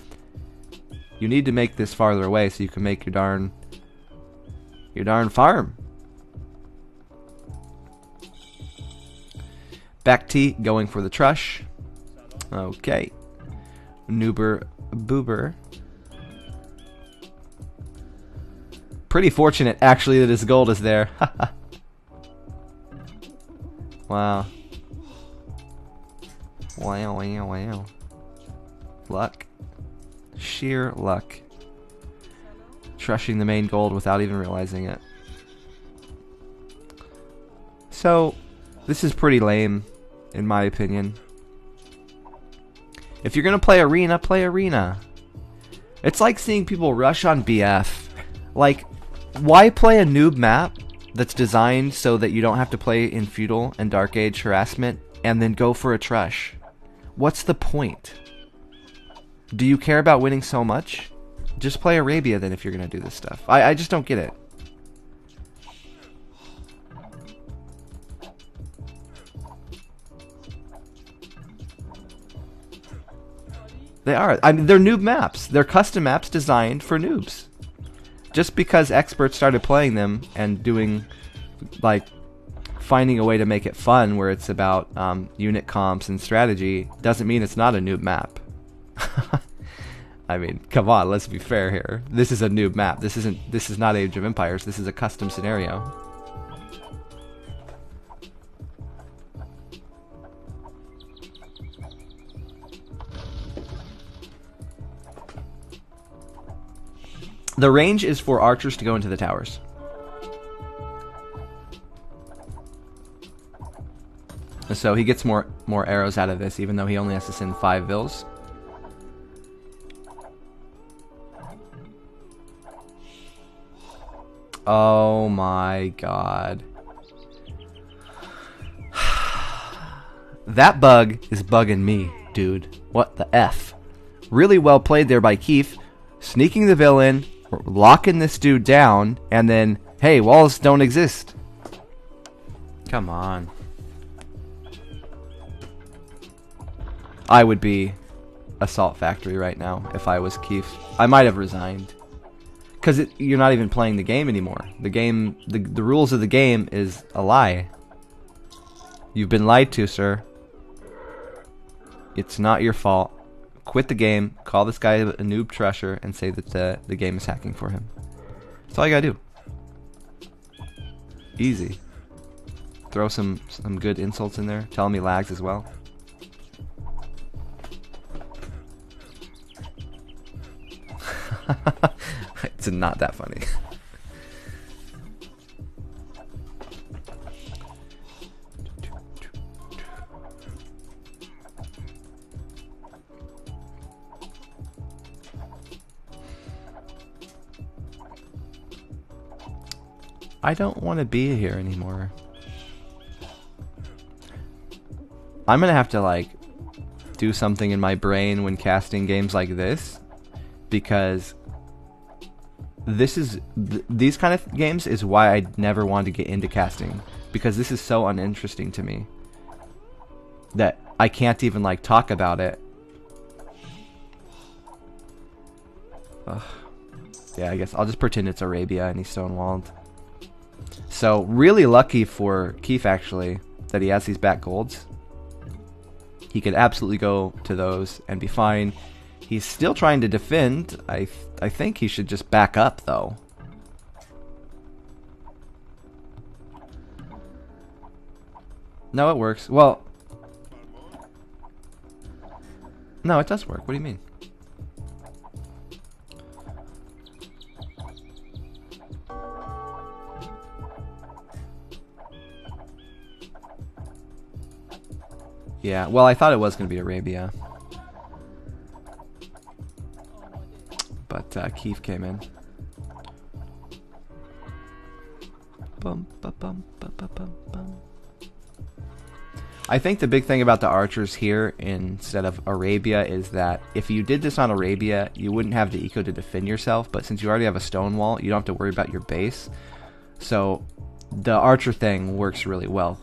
you need to make this farther away so you can make your darn farm. Back T going for the trush. Okay. Noober Boober. Pretty fortunate, actually, that his gold is there. Wow. Wow. Luck. Sheer luck. Trushing the main gold without even realizing it. So, this is pretty lame, in my opinion. If you're going to play Arena, play Arena. It's like seeing people rush on BF. Like, why play a noob map that's designed so that you don't have to play in Feudal and Dark Age harassment and then go for a Trush. What's the point? Do you care about winning so much? Just play Arabia then if you're going to do this stuff. I just don't get it. They are. I mean, they're noob maps. They're custom maps designed for noobs. Just because experts started playing them and doing, like, finding a way to make it fun where it's about unit comps and strategy doesn't mean it's not a noob map. I mean, come on, let's be fair here. This is a noob map. This is not Age of Empires. This is a custom scenario. The range is for archers to go into the towers. So he gets more arrows out of this, even though he only has to send 5 vills. Oh my god. That bug is bugging me, dude. What the F? Really well played there by Keith. Sneaking the villain, locking this dude down, and then, hey, walls don't exist. Come on. I would be Assault Factory right now if I was Keith. I might have resigned. Because you're not even playing the game anymore. The game, the rules of the game is a lie. You've been lied to, sir. It's not your fault. Quit the game, call this guy a noob trusher, and say that the game is hacking for him. That's all you gotta do. Easy. Throw some good insults in there. Tell him he lags as well. It's not that funny. I don't want to be here anymore. I'm gonna have to like do something in my brain when casting games like this, because these kind of games is why I never wanted to get into casting, because this is so uninteresting to me that I can't even like talk about it. Ugh. Yeah, I guess I'll just pretend it's Arabia and he's stonewalled. So really lucky for Keith actually that he has these back golds. He could absolutely go to those and be fine. He's still trying to defend. I think he should just back up though. No, it works. Well, no, it does work. What do you mean? Yeah, well, I thought it was going to be Arabia. But Keith came in. Bum, ba, bum, ba, ba, bum, bum. I think the big thing about the archers here instead of Arabia is that if you did this on Arabia, you wouldn't have the eco to defend yourself, but since you already have a stone wall, you don't have to worry about your base. So the archer thing works really well.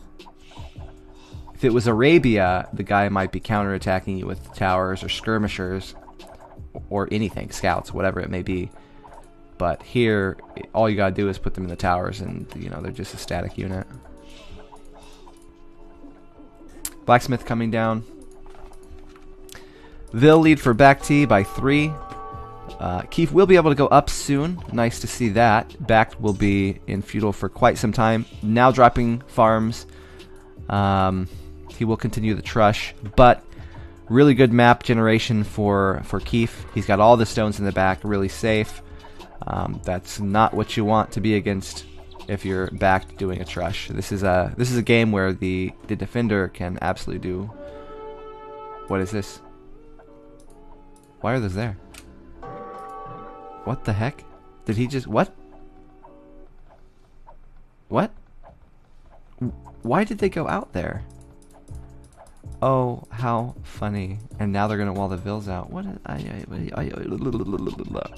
If it was Arabia, the guy might be counterattacking you with towers or skirmishers or anything, scouts, whatever it may be. But here, all you gotta do is put them in the towers and, you know, they're just a static unit. Blacksmith coming down. Vil lead for back T by 3. Keith will be able to go up soon. Nice to see that. Back will be in feudal for quite some time. Now dropping farms. He will continue the Trush, but really good map generation for Keith. He's got all the stones in the back, really safe. That's not what you want to be against if you're back doing a Trush. This is a game where the defender can absolutely do. What is this? Why are those there? What the heck? Did he just what? What? Why did they go out there? Oh, how funny. And now they're going to wall the vills out. What?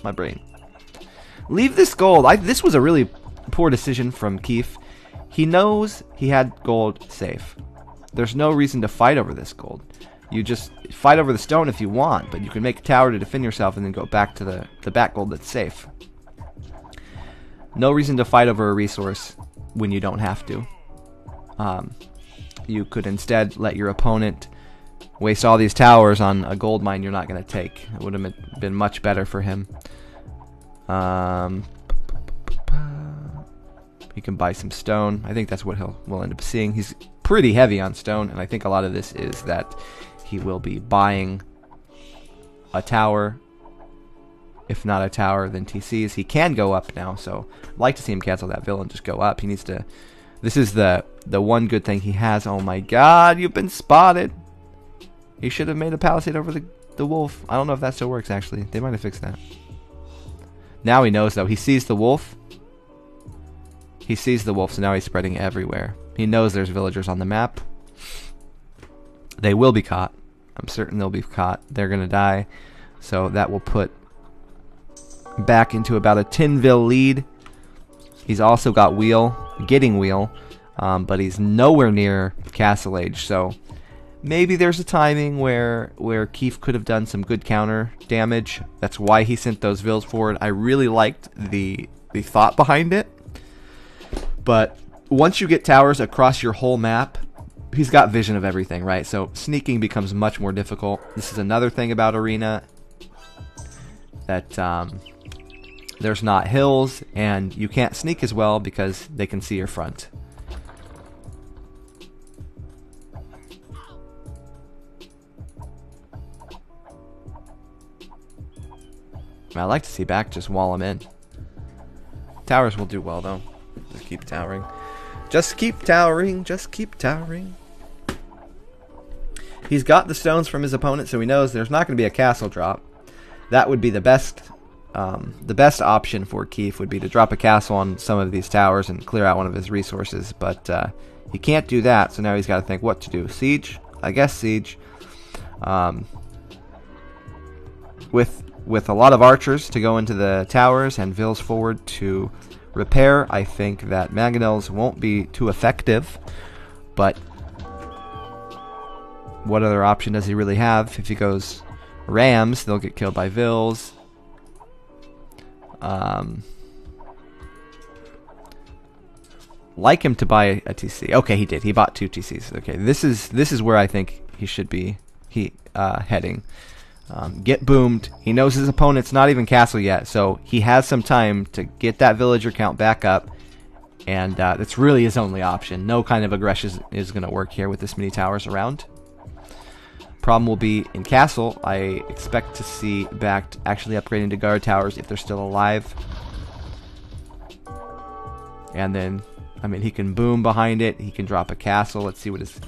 My brain. Leave this gold. This was a really poor decision from Keefe. He knows he had gold safe. There's no reason to fight over this gold. You just fight over the stone if you want, but you can make a tower to defend yourself and then go back to the back gold that's safe. No reason to fight over a resource when you don't have to. You could instead let your opponent waste all these towers on a gold mine you're not going to take. It would have been much better for him. He can buy some stone. I think that's what we'll end up seeing. He's pretty heavy on stone, and I think a lot of this is that he will be buying a tower. If not a tower, then TCs. He can go up now, so I'd like to see him cancel that vill and just go up. He needs to... This is the one good thing he has. Oh my god, you've been spotted. He should have made a palisade over the wolf. I don't know if that still works, actually. They might have fixed that. Now he knows, though. He sees the wolf. He sees the wolf, so now he's spreading everywhere. He knows there's villagers on the map. They will be caught. I'm certain they'll be caught. They're going to die. So that will put back into about a 10 lead. He's also got getting wheel, but he's nowhere near castle age. So maybe there's a timing where Keefe could have done some good counter damage. That's why he sent those vills forward. I really liked the thought behind it. But once you get towers across your whole map, he's got vision of everything, right? So sneaking becomes much more difficult. This is another thing about Arena, that there's not hills, and you can't sneak as well because they can see your front. I like to see back just wall them in. Towers will do well, though. Just keep towering. Just keep towering. Just keep towering. He's got the stones from his opponent, so he knows there's not going to be a castle drop. That would be the best option for Keefe, would be to drop a castle on some of these towers and clear out one of his resources. But he can't do that, so now he's got to think what to do. Siege? I guess siege. With a lot of archers to go into the towers and vills forward to repair, I think that mangonels won't be too effective. But what other option does he really have? If he goes rams, they'll get killed by vills. Like him to buy a TC. Okay, he did. He bought 2 TCs. Okay, this is where I think he should be heading. Get boomed. He knows his opponent's not even castle yet, so he has some time to get that villager count back up, and that's really his only option. No kind of aggression is going to work here with this many towers around. Problem will be in castle. I expect to see Backed actually upgrading to guard towers if they're still alive. And then, I mean, he can boom behind it. He can drop a castle. Let's see what his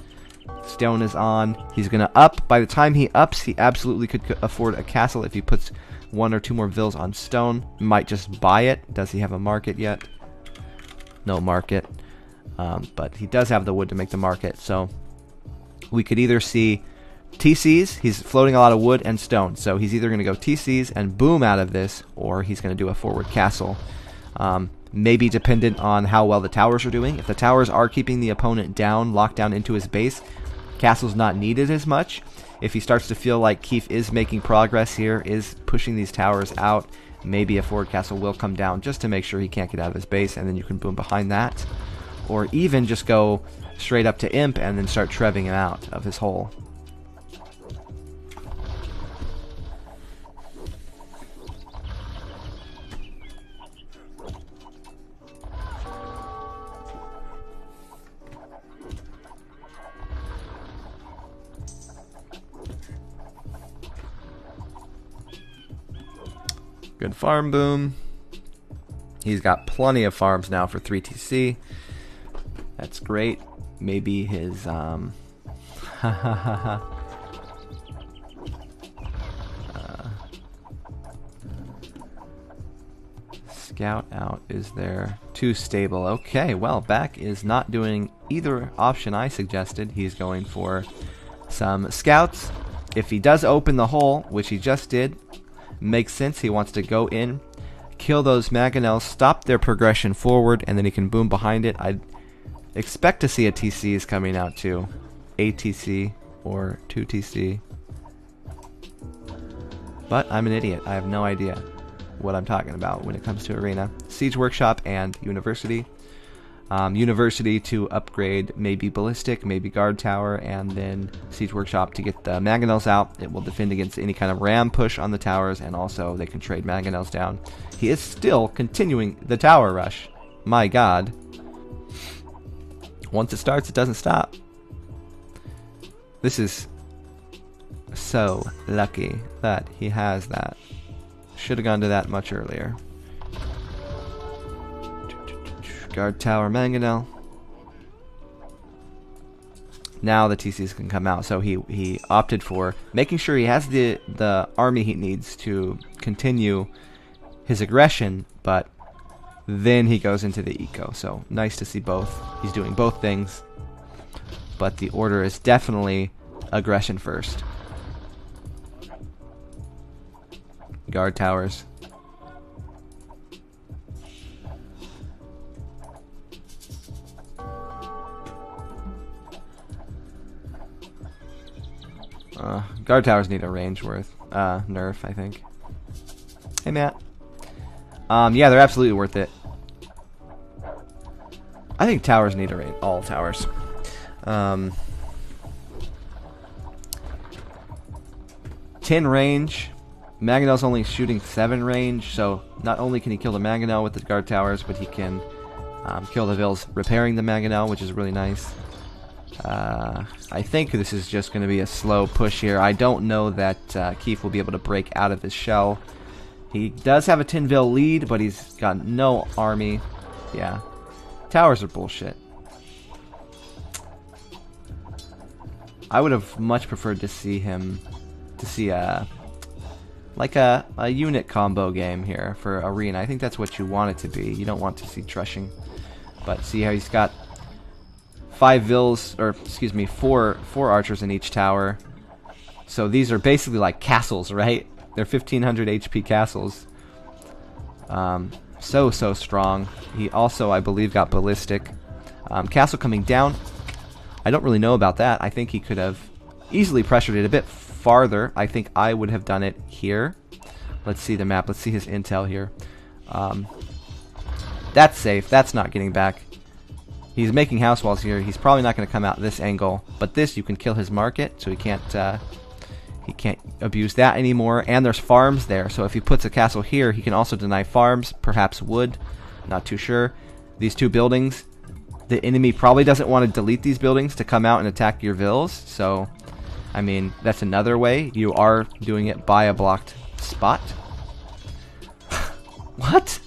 stone is on. He's going to up. By the time he ups, he absolutely could afford a castle if he puts 1 or 2 more vills on stone. Might just buy it. Does he have a market yet? No market. But he does have the wood to make the market. So we could either see TCs. He's floating a lot of wood and stone. So he's either going to go TCs and boom out of this, or he's going to do a forward castle. Maybe dependent on how well the towers are doing. If the towers are keeping the opponent down, locked down into his base, castle's not needed as much. If he starts to feel like Keefe is making progress here, is pushing these towers out, maybe a forward castle will come down just to make sure he can't get out of his base, and then you can boom behind that. Or even just go straight up to Imp and then start trebbing him out of his hole. Good farm boom. He's got plenty of farms now for 3 TC. That's great. Maybe his Scout out is there. Too stable. Okay, well, Back is not doing either option I suggested. He's going for some scouts. If he does open the hole, which he just did, makes sense. He wants to go in, kill those mangonels, stop their progression forward, and then he can boom behind it. I'd expect to see a TCs coming out too. A TC or 2 TC. But I'm an idiot. I have no idea what I'm talking about when it comes to Arena. Siege Workshop and University. University to upgrade maybe Ballistic, maybe Guard Tower, and then Siege Workshop to get the Mangonels out. It will defend against any kind of ram push on the towers, and also they can trade Mangonels down. He is still continuing the tower rush. My god. Once it starts, it doesn't stop. This is so lucky that he has that. Should have gone to that much earlier. Guard Tower Mangonel. Now the TCs can come out. So he opted for making sure he has the army he needs to continue his aggression, but then he goes into the eco. So nice to see both. He's doing both things. But the order is definitely aggression first. Guard towers. Guard towers need a range nerf, I think. Hey, Matt. Yeah, they're absolutely worth it. I think towers need a range. All towers. 10 range. Mangonel's only shooting 7 range, so not only can he kill the Mangonel with the guard towers, but he can kill the Vills repairing the Mangonel, which is really nice. I think this is just going to be a slow push here. I don't know that Keith will be able to break out of his shell. He does have a 10 Vil lead, but he's got no army. Yeah. Towers are bullshit. I would have much preferred to see him, like a unit combo game here for Arena. I think that's what you want it to be. You don't want to see trushing. But see how he's got 5 Vils, or excuse me, 4 archers in each tower. So these are basically like castles, right? They're 1500 HP castles. So strong. He also, I believe, got ballistic. Castle coming down. I don't really know about that. I think he could have easily pressured it a bit farther. I think I would have done it here. Let's see the map. Let's see his intel here. That's safe. That's not getting back. He's making house walls here. He's probably not going to come out this angle. But this, you can kill his market, so he can't abuse that anymore. And there's farms there, so if he puts a castle here, he can also deny farms, perhaps wood. Not too sure. These 2 buildings, the enemy probably doesn't want to delete these buildings to come out and attack your vills. So, I mean, that's another way. You are doing it by a blocked spot. What?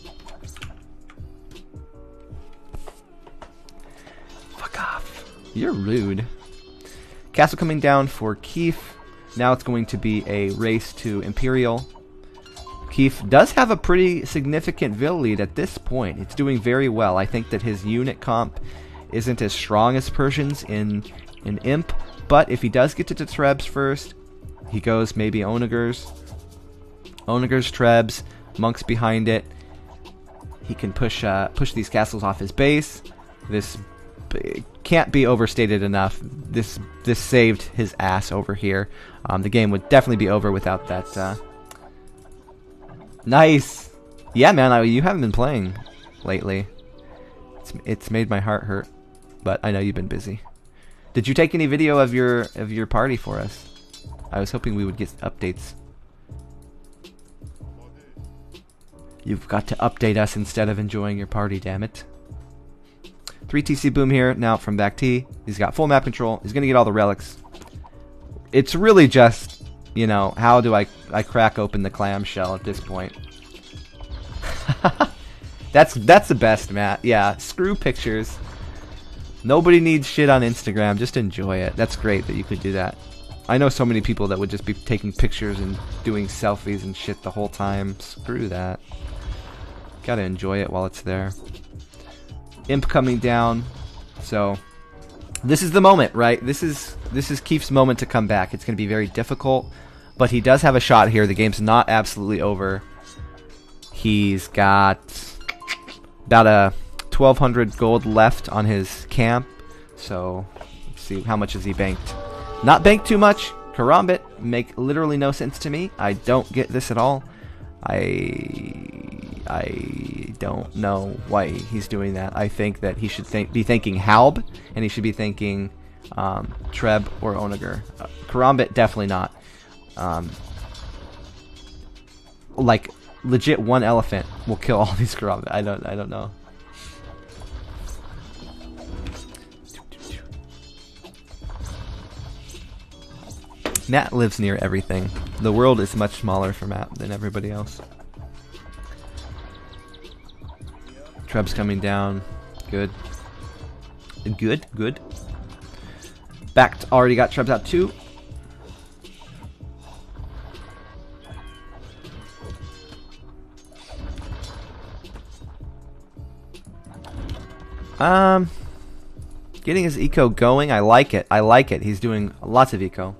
Fuck off. You're rude. Castle coming down for Keith. Now it's going to be a race to Imperial. Keith does have a pretty significant Vil lead at this point. It's doing very well. I think that his unit comp isn't as strong as Persian's in Imp, but if he does get to Trebs first, he goes maybe Onagers, Trebs, monks behind it. He can push these castles off his base. This can't be overstated enough. This saved his ass over here. The game would definitely be over without that. Nice. Yeah, man. You haven't been playing lately. It's made my heart hurt. But I know you've been busy. Did you take any video of your party for us? I was hoping we would get updates. You've got to update us instead of enjoying your party, damn it. 3 TC boom here now from Back T. He's got full map control. He's gonna get all the relics. It's really just, you know, how do I crack open the clamshell at this point? That's the best, Matt. Yeah, screw pictures. Nobody needs shit on Instagram. Just enjoy it. That's great that you could do that. I know so many people that would just be taking pictures and doing selfies and shit the whole time. Screw that. Gotta enjoy it while it's there. Imp coming down. So this is the moment, right? This is Keefe's moment to come back. It's gonna be very difficult, but he does have a shot here. The game's not absolutely over. He's got about a 1,200 gold left on his camp. So let's see, how much has he banked? Not banked too much. Karambit make literally no sense to me. I don't get this at all. I don't know why he's doing that. I think that he should be thinking Halb, and he should be thinking Treb or Onager. Karambit, definitely not. Like, legit, one elephant will kill all these Karambit. I don't know. Matt lives near everything. The world is much smaller for Matt than everybody else. Treb's coming down. Good. Good. Backed, already got Trebs out too. Getting his eco going. I like it. He's doing lots of eco.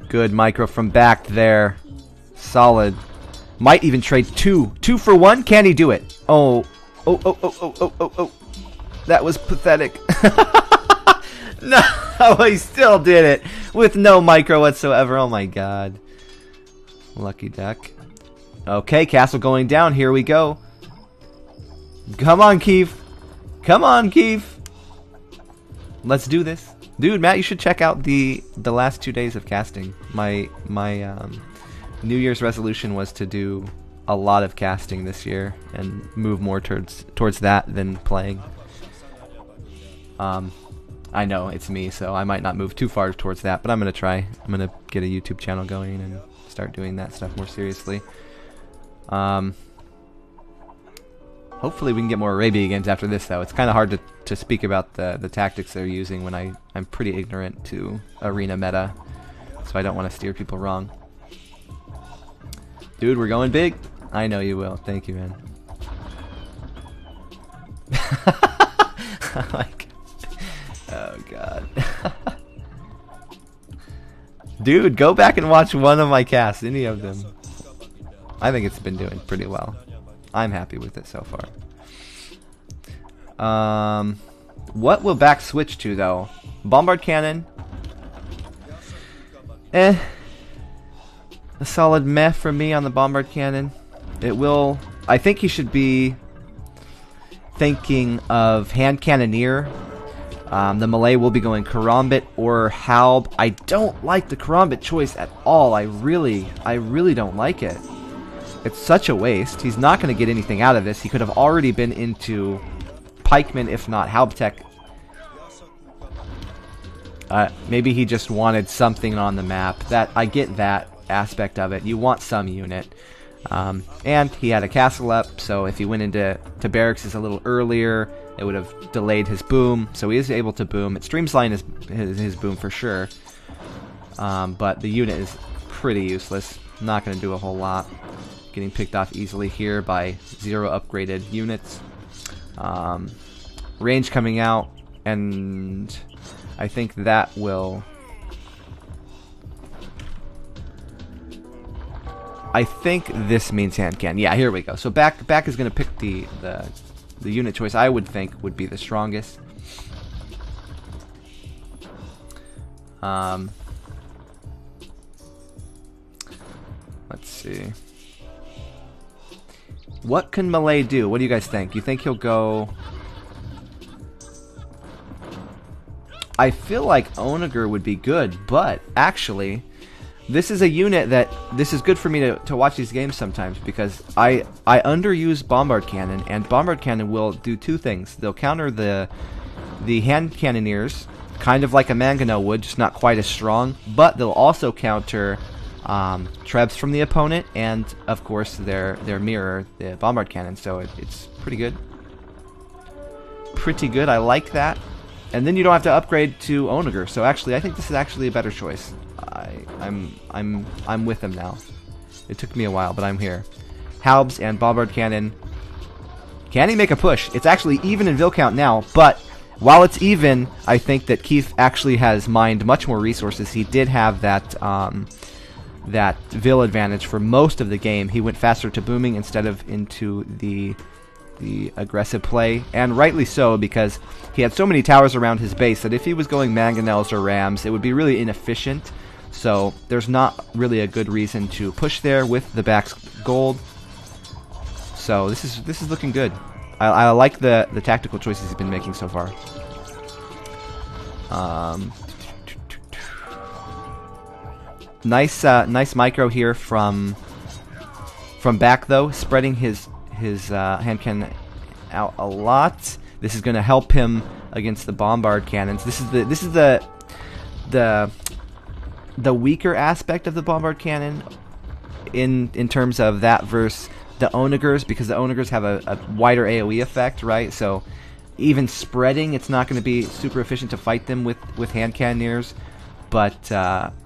Good micro from back there. Solid. Might even trade two. 2 for 1? Can he do it? Oh. That was pathetic. No, he still did it. With no micro whatsoever. Oh my god. Lucky duck. Okay, castle going down. Here we go. Come on, Keefe. Come on, Keefe. Let's do this. Dude, Matt, you should check out the last 2 days of casting. My New Year's resolution was to do a lot of casting this year and move more towards that than playing. I know it's me, so I might not move too far towards that, but I'm gonna try. I'm gonna get a YouTube channel going and start doing that stuff more seriously. Hopefully we can get more Arabia games after this, though. It's kind of hard to speak about the tactics they're using when I'm pretty ignorant to arena meta, so I don't want to steer people wrong. Dude, we're going big. I know you will. Thank you, man. Like, oh god. Dude, go back and watch one of my casts, any of them. I think it's been doing pretty well. I'm happy with it so far. What will back switch to, though? Bombard cannon. A solid meh for me on the bombard cannon. It will. I think he should be thinking of hand cannoneer. The Malay will be going Karambit or Halb. I don't like the Karambit choice at all. I really don't like it. It's such a waste. He's not going to get anything out of this. He could have already been into Pikeman, if not Halbtech. Maybe he just wanted something on the map. That I get that aspect of it. You want some unit. And he had a castle up, so if he went into barracks a little earlier, it would have delayed his boom. So he is able to boom. It streamline his boom for sure. But the unit is pretty useless. Not going to do a whole lot. Getting picked off easily here by 0 upgraded units. Range coming out, and I think that will... I think this means hand can. Yeah, here we go. So back is going to pick the unit choice I would think would be the strongest. Let's see. What can Malay do? What do you guys think? You think he'll go... I feel like Onager would be good, but actually, this is a unit that... This is good for me to watch these games sometimes, because I underuse Bombard Cannon, and Bombard Cannon will do 2 things. They'll counter the hand cannoneers, kind of like a Mangano would, just not quite as strong, but they'll also counter... Trebs from the opponent, and of course their mirror, the bombard cannon. So it's pretty good. Pretty good. I like that. And then you don't have to upgrade to Onager. So actually, I think this is actually a better choice. I'm with him now. It took me a while, but I'm here. Halbs and Bombard Cannon. Can he make a push? It's actually even in Vil count now, but while it's even, I think that Keith actually has mined much more resources. He did have that that Vil advantage for most of the game. He went faster to booming instead of into the aggressive play, and rightly so, because he had so many towers around his base that if he was going mangonels or rams, it would be really inefficient. So there's not really a good reason to push there with the back's gold. So this is looking good. I like the tactical choices he's been making so far. Nice micro here from back though, spreading his hand cannon out a lot. This is going to help him against the bombard cannons. This is the weaker aspect of the bombard cannon in terms of that versus the Onagers, because the Onagers have a wider AoE effect, right? So even spreading, it's not going to be super efficient to fight them with hand cannoneers, but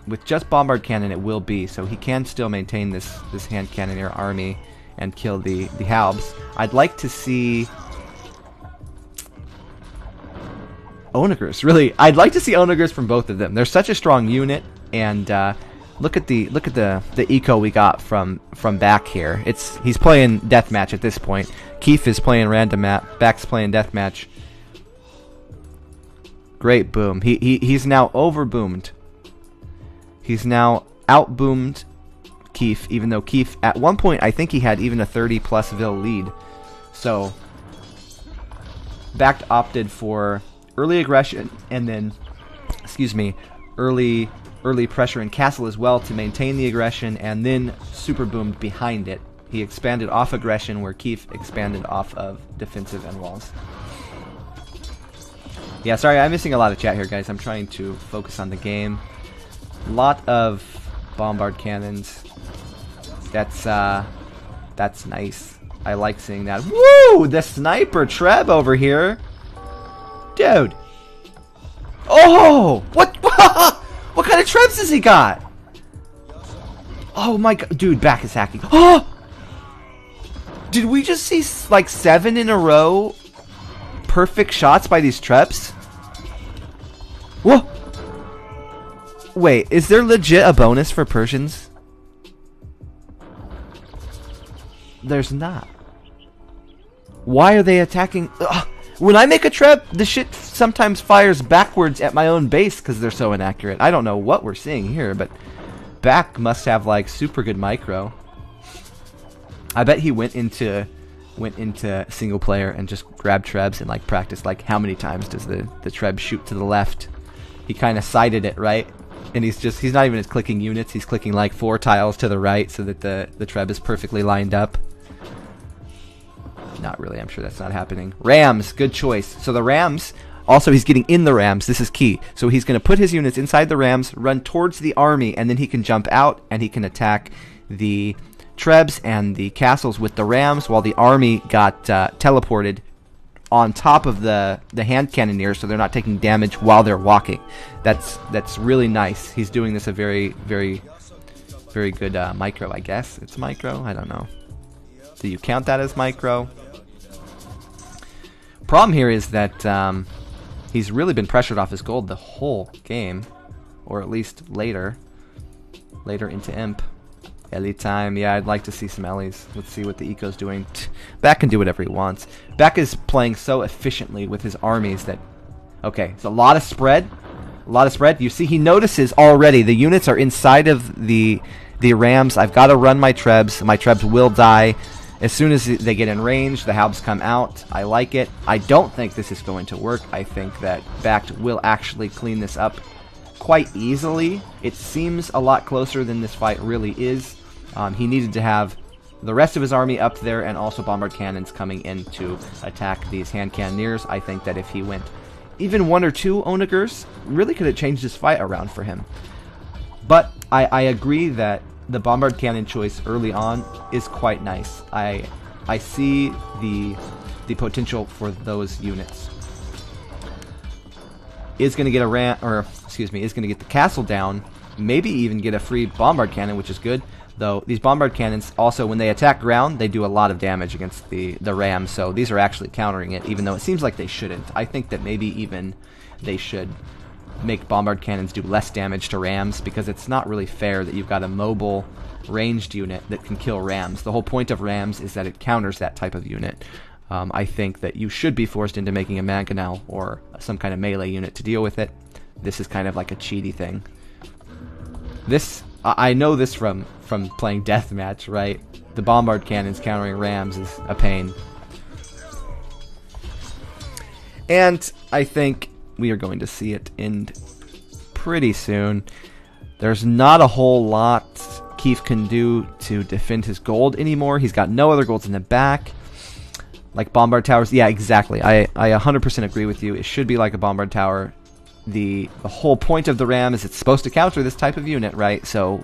with just bombard cannon it will be. So he can still maintain this hand cannoneer army and kill the Halbs. I'd like to see Onagers. Really, I'd like to see Onagers from both of them. They're such a strong unit, and look at the eco we got from back here. He's playing deathmatch at this point. Keith is playing random map. Back's playing deathmatch. Great boom. He's now over boomed. He's now out boomed Keith, even though Keith at one point I think he had even a 30+ Vil lead. So Back opted for early aggression and then, early pressure and castle as well to maintain the aggression, and then super boomed behind it. He expanded off aggression where Keith expanded off of defensive and walls. Yeah, sorry, I'm missing a lot of chat here, guys. I'm trying to focus on the game. Lot of bombard cannons. That's nice. I like seeing that. Woo! The sniper Treb over here. Dude. Oh! What? What kind of Trebs has he got? Oh my god. Dude, Back is hacking. Oh! Did we just see like 7 in a row perfect shots by these Trebs? Whoa! Wait, is there legit a bonus for Persians? There's not. Why are they attacking? Ugh. When I make a trap, the shit sometimes fires backwards at my own base because they're so inaccurate. I don't know what we're seeing here, but Back must have like super good micro. I bet he went into single player and just grabbed Trebs and like practiced like how many times does the Treb shoot to the left. He kind of sighted it, right? And he's not even clicking units, he's clicking like 4 tiles to the right so that the Treb is perfectly lined up. Not really, I'm sure that's not happening. Rams, good choice. So the Rams, also he's getting in the Rams, this is key. So he's going to put his units inside the Rams, run towards the army, and then he can jump out and he can attack the Trebs and the castles with the Rams while the army got teleported on top of the hand cannoneers so they're not taking damage while they're walking. That's really nice. He's doing this a very, very, very good micro, I guess. It's micro? I don't know. Do you count that as micro? Problem here is that he's really been pressured off his gold the whole game, or at least later into Imp. Ellie time, yeah, I'd like to see some Ellies. Let's see what the Eco's doing. Back can do whatever he wants. Back is playing so efficiently with his armies that... Okay, it's a lot of spread. A lot of spread. You see, he notices already the units are inside of the Rams. I've got to run my Trebs. My Trebs will die. As soon as they get in range, the Halbs come out. I like it. I don't think this is going to work. I think that Backed will actually clean this up quite easily. It seems a lot closer than this fight really is. He needed to have the rest of his army up there and also bombard cannons coming in to attack these hand cannoneers. I think that if he went even 1 or 2 Onagers, really could have changed this fight around for him. But I agree that the bombard cannon choice early on is quite nice. I see the potential for those units. is going to get a ram, or excuse me, is going to get the castle down. Maybe even get a free bombard cannon, which is good. Though these bombard cannons also, when they attack ground, they do a lot of damage against the rams. So these are actually countering it, even though it seems like they shouldn't. I think that maybe even they should make bombard cannons do less damage to rams, because it's not really fair that you've got a mobile ranged unit that can kill rams. The whole point of rams is that it counters that type of unit. I think that you should be forced into making a mangonel or some kind of melee unit to deal with it. This is kind of like a cheaty thing. This, I know this from playing deathmatch, right? The bombard cannons countering rams is a pain. And I think we are going to see it end pretty soon. There's not a whole lot Keith can do to defend his gold anymore. He's got no other golds in the back. Like bombard towers. Yeah, exactly. I 100% agree with you. It should be like a bombard tower. The whole point of the ram is it's supposed to counter this type of unit, right? So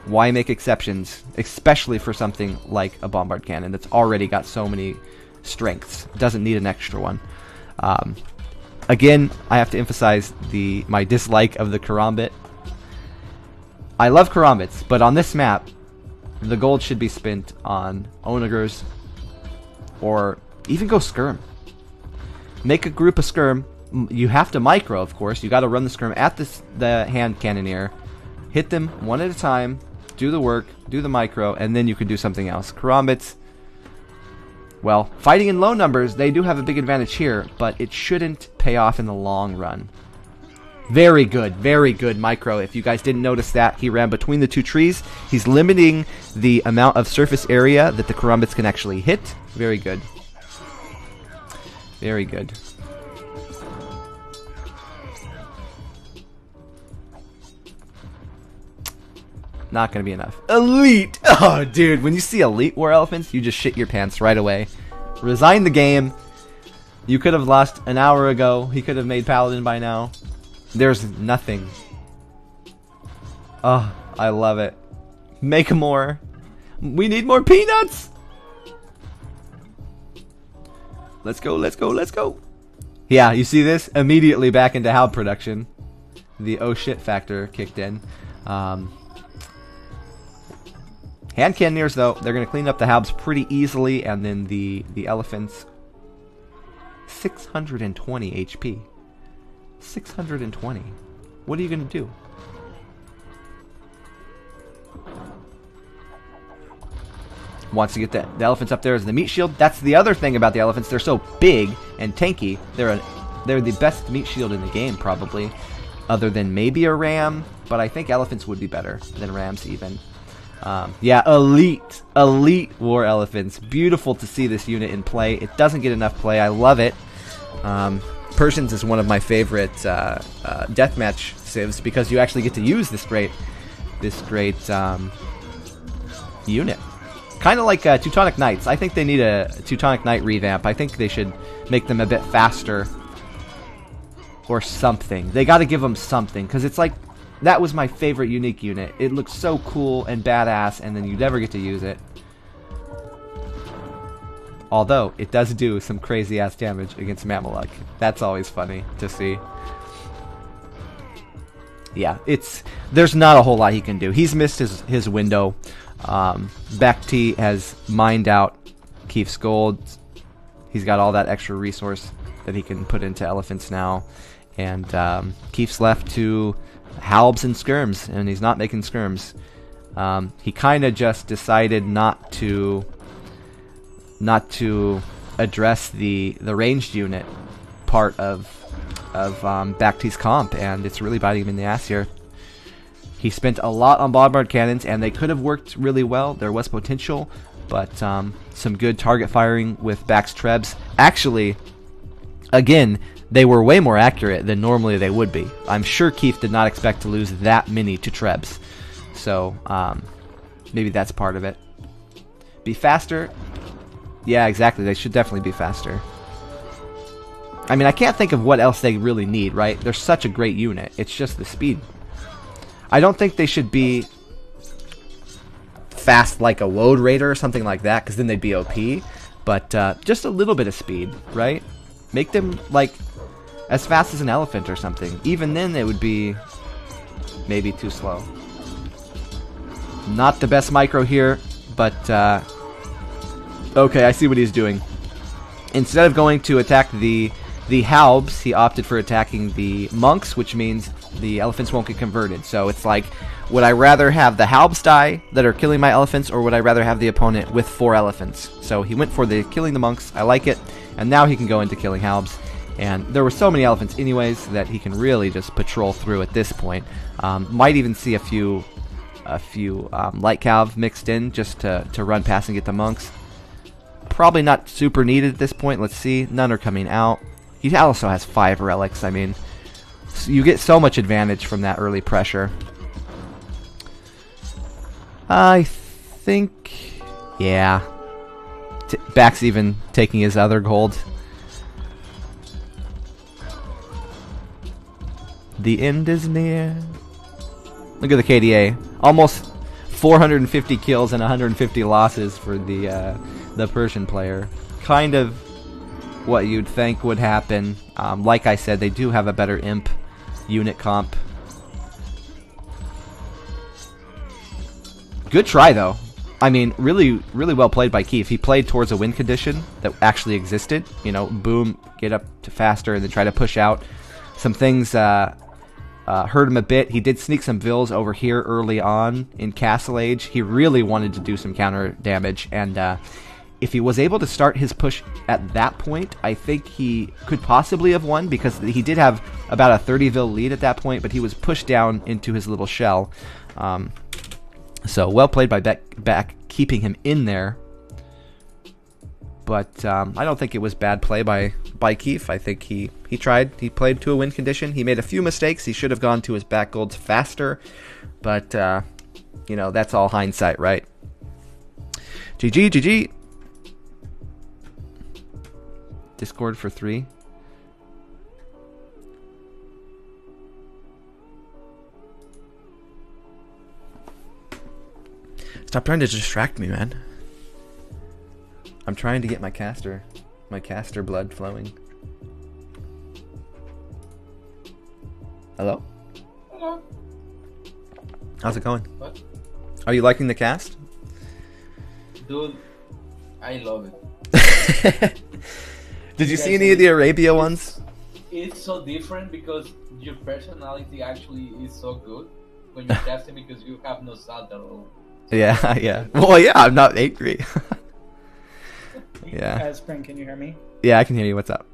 why make exceptions, especially for something like a bombard cannon that's already got so many strengths? Doesn't need an extra one. Again, I have to emphasize my dislike of the karambit. I love karambits, but on this map, the gold should be spent on onagers, or even go skirm. Make a group of skirm. You have to micro, of course. You got to run the skirm at the hand cannoneer, hit them one at a time, do the work, do the micro, and then you can do something else. Karambits, well, fighting in low numbers, they do have a big advantage here, but it shouldn't pay off in the long run. Very good micro. If you guys didn't notice that, he ran between the two trees. He's limiting the amount of surface area that the karambits can actually hit. Very good. Very good. Not going to be enough. Elite! Oh, dude, when you see elite war elephants, you just shit your pants right away. Resign the game. You could have lost an hour ago. He could have made paladin by now. There's nothing. Oh, I love it. Make more. We need more peanuts! Let's go, let's go, let's go. Yeah, you see this? Immediately back into Halb production. The oh shit factor kicked in. Hand cannoneers, though, they're going to clean up the Halbs pretty easily, and then the elephants, 620 HP. 620. What are you going to do? Wants to get the elephants up there as the meat shield. That's the other thing about the elephants. They're so big and tanky. They're the best meat shield in the game, probably, other than maybe a ram. But I think elephants would be better than rams even. Yeah, elite war elephants. Beautiful to see this unit in play. It doesn't get enough play. I love it. Persians is one of my favorite deathmatch civs because you actually get to use this great unit. Kind of like Teutonic Knights. I think they need a Teutonic Knight revamp. I think they should make them a bit faster or something. They got to give them something, because it's like, that was my favorite unique unit. It looks so cool and badass, and then you never get to use it. Although, it does do some crazy-ass damage against Mameluk. That's always funny to see. Yeah, there's not a whole lot he can do. He's missed his window. Bakti has mined out Keith's gold. He's got all that extra resource that he can put into elephants now. And Keith's left to Halbs and skirms, and he's not making skirms. He kind of just decided not to address the ranged unit part of Bakti's comp, and it's really biting him in the ass here. He spent a lot on bombard cannons, and they could have worked really well. There was potential, but some good target firing with Bak's trebs. Actually, again, they were way more accurate than normally they would be. I'm sure Keith did not expect to lose that many to trebs. So, maybe that's part of it. Be faster? Yeah, exactly. They should definitely be faster. I mean, I can't think of what else they really need, right? They're such a great unit. It's just the speed. I don't think they should be fast like a Woad Raider or something like that, because then they'd be OP. But just a little bit of speed, right? Make them, like, as fast as an elephant or something. Even then, it would be maybe too slow. Not the best micro here, but okay, I see what he's doing. Instead of going to attack the halbs, he opted for attacking the monks, which means the elephants won't get converted. So it's like, would I rather have the halbs die that are killing my elephants, or would I rather have the opponent with 4 elephants? So he went for the killing the monks. I like it. And now he can go into killing halbs. And there were so many elephants anyways that he can really just patrol through at this point. Might even see a few light cav mixed in just to run past and get the monks. Probably not super needed at this point. Let's see. None are coming out. He also has 5 relics. I mean, so you get so much advantage from that early pressure. I think, yeah. Back's even taking his other gold. The end is near. Look at the KDA. Almost 450 kills and 150 losses for the Persian player. Kind of what you'd think would happen. Like I said, they do have a better imp unit comp. Good try, though. I mean, really well played by Keith. He played towards a win condition that actually existed. You know, boom, get up to faster, and then try to push out. Some things hurt him a bit. He did sneak some vills over here early on in Castle Age. He really wanted to do some counter damage, and if he was able to start his push at that point, I think he could possibly have won, because he did have about a 30 vill lead at that point, but he was pushed down into his little shell. So well played by Beck keeping him in there. But I don't think it was bad play by Keith. I think he tried. He played to a win condition. He made a few mistakes. He should have gone to his back golds faster. But, you know, that's all hindsight, right? GG, GG. Discord for 3. Stop trying to distract me, man. I'm trying to get my caster blood flowing. Hello? Hello. How's it going? What? Are you liking the cast? Dude, I love it. Did you see any of the Arabia ones? It's so different because your personality actually is so good when you're casting, because you have no salt at all. Yeah, yeah. Well, yeah, I'm not angry. Yeah. Spring, can you hear me? Yeah, I can hear you. What's up?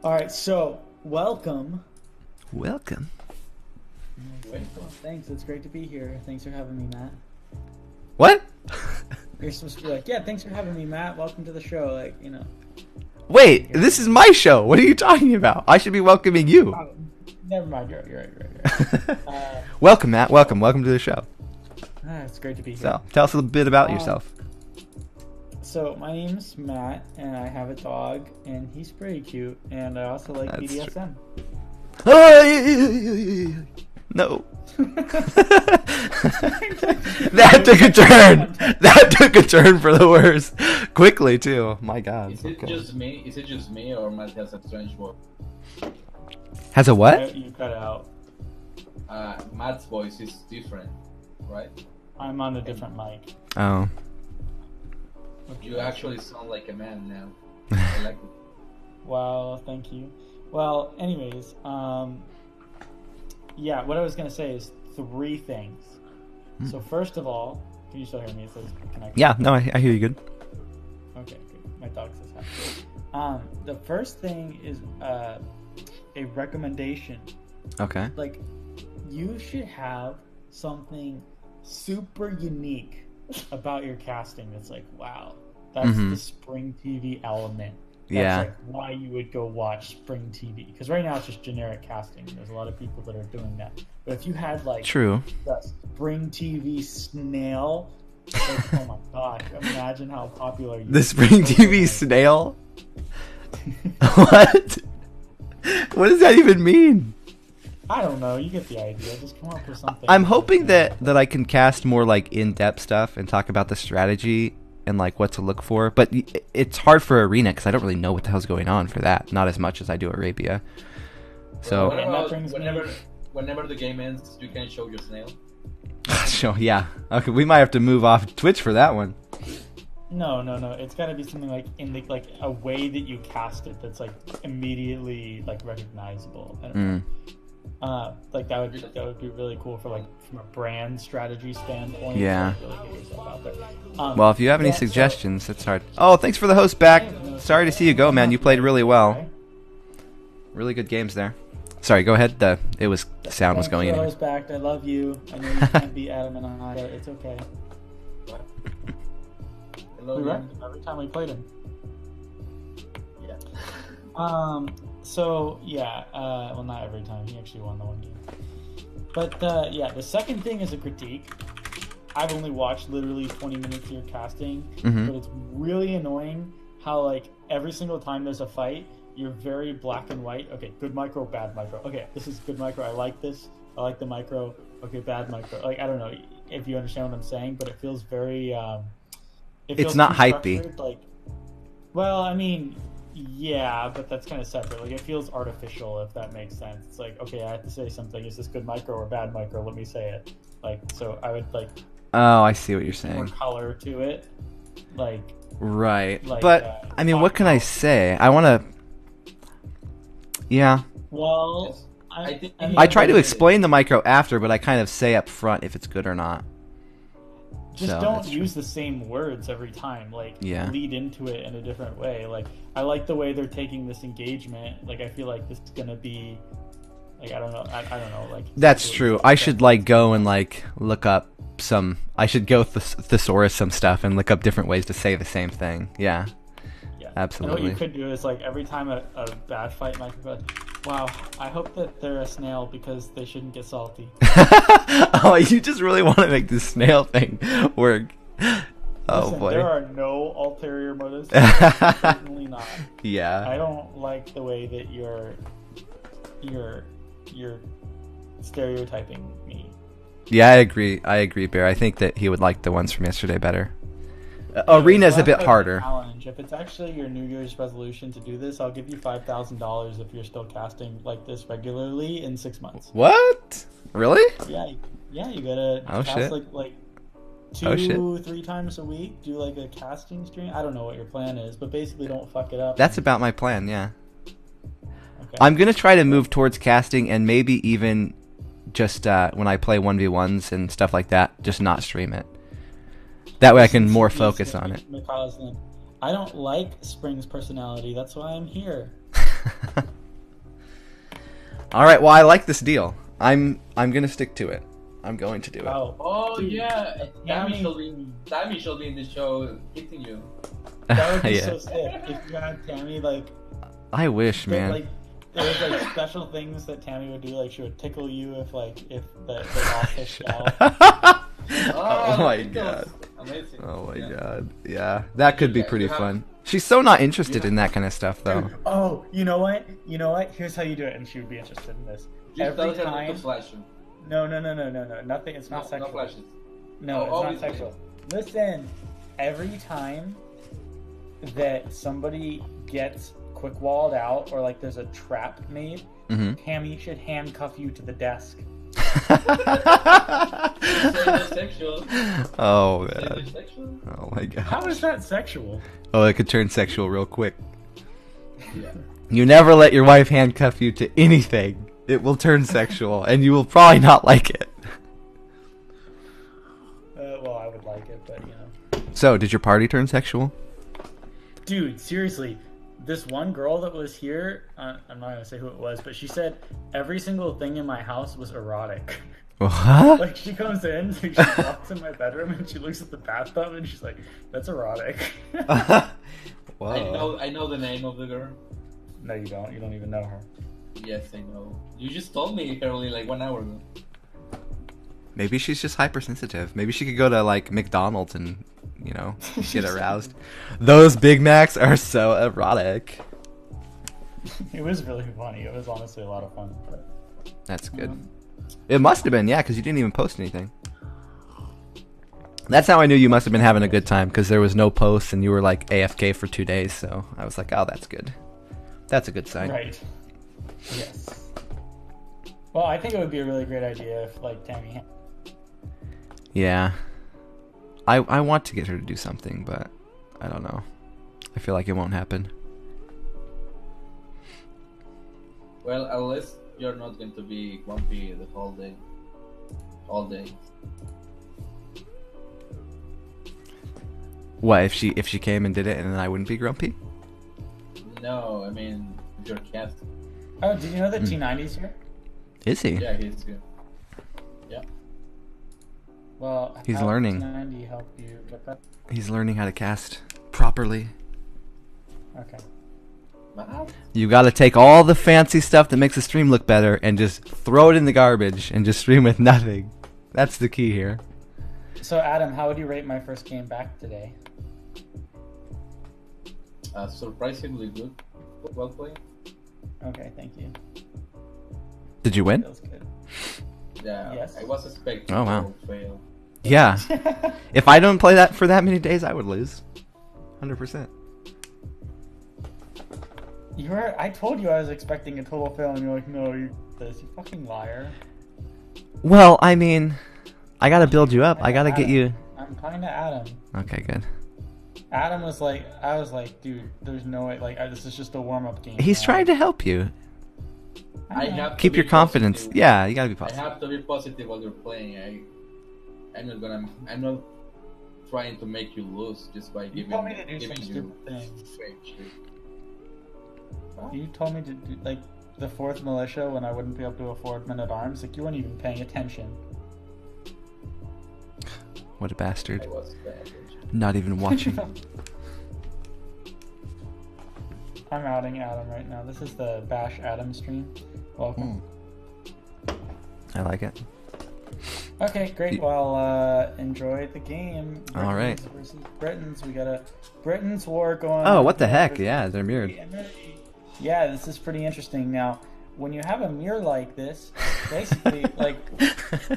All right, so welcome. Welcome. Thanks, it's great to be here. Thanks for having me, Matt. What? You're supposed to be like, yeah, thanks for having me, Matt. Welcome to the show. Like, you know. Wait, this is my show. What are you talking about? I should be welcoming you. Oh, never mind. You're right. Welcome, Matt. Welcome to the show. It's great to be here. So, tell us a little bit about yourself. So, my name's Matt, and I have a dog, and he's pretty cute, and I also like BDSM. No. That took a turn. That took a turn for the worse. Quickly, too. My God. Is it just me? Is it just me, or Matt has a strange voice? Has a what? You cut out. Matt's voice is different, right? I'm on a different mic. Oh. You actually sound like a man now. I like it. Wow, thank you. Well, anyways, yeah, what I was going to say is 3 things. So first of all, can you still hear me? It says connect. Yeah, no, I hear you good. Okay, good. My dog says hi. The first thing is a recommendation. Okay. Like, you should have something super unique about your casting that's like, wow, that's the Spring TV element. That's like why you would go watch Spring TV. Because right now it's just generic casting. There's a lot of people that are doing that. But if you had like True. the Spring TV snail, like, oh my god, imagine how popular you The Spring TV snail? What? What does that even mean? I don't know. You get the idea. Just come up with something. I'm hoping that I can cast more like in-depth stuff and talk about the strategy and like what to look for. But it's hard for Arena because I don't really know what the hell's going on for that. Not as much as I do Arabia. So What And that about brings me- whenever the game ends, you can show your snail? so yeah, okay, we might have to move off Twitch for that one. No. It's got to be something like in the like a way that you cast it that's like immediately like recognizable. I don't know. Like that would be really cool for like from a brand strategy standpoint. Yeah. To really get yourself out there. Well, if you have any suggestions, it's hard. Oh, thanks for the host back. Sorry to see you go, man. You played really well. Really good games there. Sorry, go ahead. Sound was Thanks going for in. the host back. I love you. I know you can't be Adam and I, but it's okay. Hello, We Ian. wrecked him every time we played him. Yeah. So yeah, well, not every time. He actually won the one game. But yeah, the second thing is a critique. I've only watched literally 20 minutes of your casting, Mhm. but it's really annoying how like every single time there's a fight, you're very black and white. Okay, good micro, bad micro. Okay, this is good micro. I like this. I like the micro. Okay, bad micro. Like I don't know if you understand what I'm saying, but it feels very. It It's feels not too hypey. structured, like, well, I mean, yeah, but that's kind of separate. Like, it feels artificial, if that makes sense. It's like, okay, I have to say something. Is this good micro or bad micro? Let me say it. Like, so I would like Oh, I see what you're more saying. color to it. Like, Right. Like, But, I mean, what can I say? I want to... Yeah. well, Yes. I think- mean, I try to explain the micro after, but I kind of say up front if it's good or not. just So, don't that's true. use the same words every time. Like, Yeah. lead into it in a different way. Like, I like the way they're taking this engagement. Like, I feel like this is gonna be, like, I don't know. I don't know. Like, That's true. I should, like, go and, like, look up some... I should go thesaurus some stuff and look up different ways to say the same thing. Yeah. Yeah. Absolutely. And what you could do is like every time a bad fight might be like, wow, I hope that they're a snail because they shouldn't get salty. Oh, you just really want to make this snail thing work. Oh, Listen, boy. there are no ulterior motives. Certainly not. Yeah. I don't like the way that you're stereotyping me. Yeah, I agree, Bear. I think that he would like the ones from yesterday better. Arena's So a bit that's harder. challenge. If it's actually your New Year's resolution to do this, I'll give you $5,000 if you're still casting like this regularly in 6 months. What? Really? Yeah, you gotta Oh, cast shit. like Oh, shit. 2-3 times a week. Do like a casting stream. I don't know what your plan is, but basically don't fuck it up. That's about my plan, yeah. Okay. I'm going to try to move towards casting and maybe even just when I play 1v1s and stuff like that, just not stream it. That way I can more focus on it. I don't like Spring's personality. That's why I'm here. All right, well, I like this deal. I'm going to stick to it. I'm going to do it. Oh dude, yeah, Tammy- Tammy shall be in the show hitting you. That would be Yeah. so sick if you had Tammy like. I wish, man. Like, there was like special things that Tammy would do. Like she would tickle you if the office fell. Oh my that god. was Amazing. Oh my Yeah. god. Yeah, that could be Yeah, pretty you have- fun. She's so not interested in that kind of stuff, though. Oh, you know what? Here's how you do it, and she would be interested in this. Just Every tell her time. to flash you. No. Nothing. It's not No sexual. flashes. No, Oh, it's not obviously. sexual. Listen, every time that somebody gets quick walled out or like there's a trap made, Mm-hmm. Tammy should handcuff you to the desk. Sexual. Oh man. Sexual. Oh my How god. is that sexual? Oh, it could turn sexual real quick. Yeah. You never let your wife handcuff you to anything. It will turn sexual, and you will probably not like it. Well, I would like it, but you know. So, did your party turn sexual? Dude, seriously, this one girl that was here, I'm not gonna say who it was, but she said every single thing in my house was erotic. What? Like she comes in, she walks in my bedroom, and she looks at the bathtub, and she's like, "That's erotic." Whoa. I know the name of the girl. No, you don't. You don't even know her. Yes, I know. You just told me only like 1 hour ago. Maybe she's just hypersensitive. Maybe she could go to like McDonald's and, you know, get aroused. Those Big Macs are so erotic. It was really funny. It was honestly a lot of fun. But, That's good. It must have been, yeah, because you didn't even post anything. That's how I knew you must have been having a good time, because there was no posts and you were like AFK for 2 days. So I was like, oh, that's good. That's a good sign. right. Yes. Well, I think it would be a really great idea if, like, Tammy. Yeah. I want to get her to do something, but I don't know. I feel like it won't happen. Well, unless you're not going to be grumpy the whole day. All day. What if she came and did it and then I wouldn't be grumpy? No, I mean, your cat. Oh, did you know that T90's here? Is he? Yeah, he's good. Yeah. Well, He's how learning. Does T90 help you get that? He's learning how to cast properly. Okay. Wow. You gotta take all the fancy stuff that makes the stream look better and just throw it in the garbage and just stream with nothing. That's the key here. So, Adam, how would you rate my first game back today? Surprisingly good. Well played. Okay, thank you. Did you win? Feels good. Yeah, Yes. I was expecting Oh, wow. to fail. Yeah. If I don't play that for that many days, I would lose. 100%. I told you I was expecting a total fail, and you're like, no, you fucking liar. Well, I mean, I gotta build you up. I gotta get you. I'm kind of Adam. Okay, good. Adam was like, I was like, dude, there's no way, like, this is just a warm-up game. He's trying to help you. I have to Keep be your confidence. positive. Yeah, you gotta be I positive. have to be positive while you're playing. I'm not trying to make you lose just by You giving told me to do giving some you stupid thing. fake shit. You told me to do, like, the 4th militia when I wouldn't be able to afford men-at-arms. Like, you weren't even paying attention. What a bastard. I was bad. Not even watching. I'm outing Adam right now. This is the Bash Adam stream. Welcome. I like it. Okay, great. Well, enjoy the game. All right. Britons versus Britons. We got a Britons war going. Oh, what the on heck? versus Yeah, they're mirrored. Yeah, this is pretty interesting. Now, when you have a mirror like this, basically, like,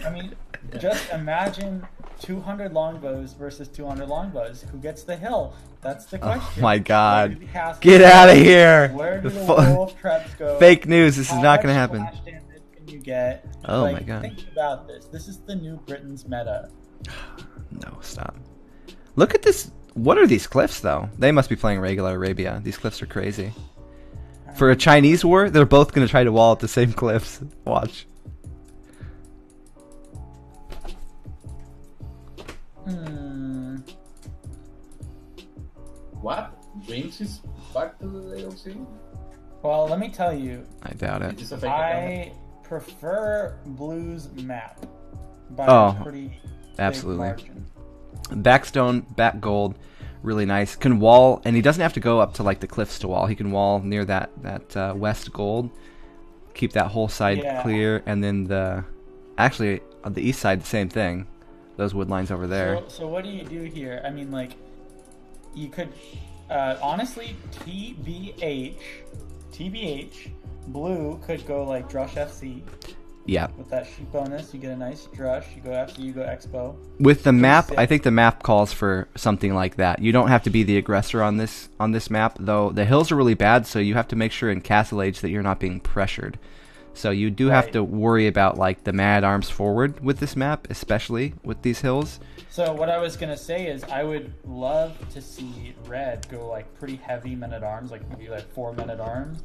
I mean, just imagine 200 longbows versus 200 longbows. Who gets the hill? That's the question. Oh my God. Where do the castles Get go? out of here. Where do The the fu- wolf traps go? Fake news. This is How not gonna much happen. splash damage can you get? Oh Like, my God. Think about this. This is the new Britain's meta. No, stop. Look at this. What are these cliffs, though? They must be playing regular Arabia. These cliffs are crazy. For a Chinese war, they're both going to try to wall at the same cliffs. Watch. What? Dreams is back to the DLC? Well, let me tell you, I doubt It it. is a fake account. I prefer Blue's map by Oh, a pretty big absolutely. margin. Backstone, back gold, really nice. Can wall, and he doesn't have to go up to like the cliffs to wall. He can wall near that west gold. Keep that whole side Yeah. clear, and then actually on the east side the same thing. Those wood lines over there. So what do you do here? I mean, like, you could honestly TBH Blue could go like Drush FC Yeah. with that sheep bonus. You get a nice Drush. You go FC. You go Expo. With the map, sick. I think the map calls for something like that. You don't have to be the aggressor on this map, though. The hills are really bad, so you have to make sure in Castle Age that you're not being pressured. So you do have Right. to worry about like the mad arms forward with this map, especially with these hills. So what I was gonna say is I would love to see Red go like pretty heavy men-at-arms, like maybe like 4 men-at-arms,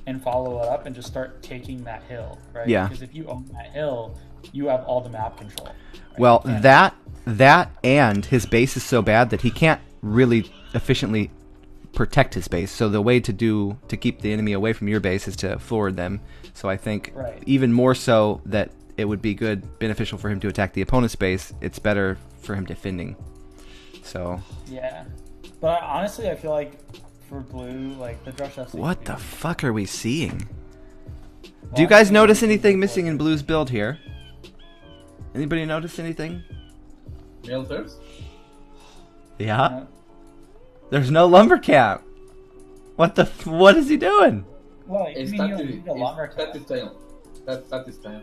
and follow it up and just start taking that hill, right? Yeah. Because if you own that hill, you have all the map control. right? Well, You can't- that and his base is so bad that he can't really efficiently protect his base. So the way to keep the enemy away from your base is to forward them. So I think Right. even more so that it would be beneficial for him to attack the opponent's base. It's better for him defending. So Yeah. But honestly, I feel like for Blue, like the Drush FC. what the fuck are we seeing? Well, Do you guys I'm notice thinking anything before- missing in Blue's build here? Anybody notice anything? Milters? Yeah. There's no lumber camp. What is he doing? Well, you It's mean you don't need a lumber camp? That is time.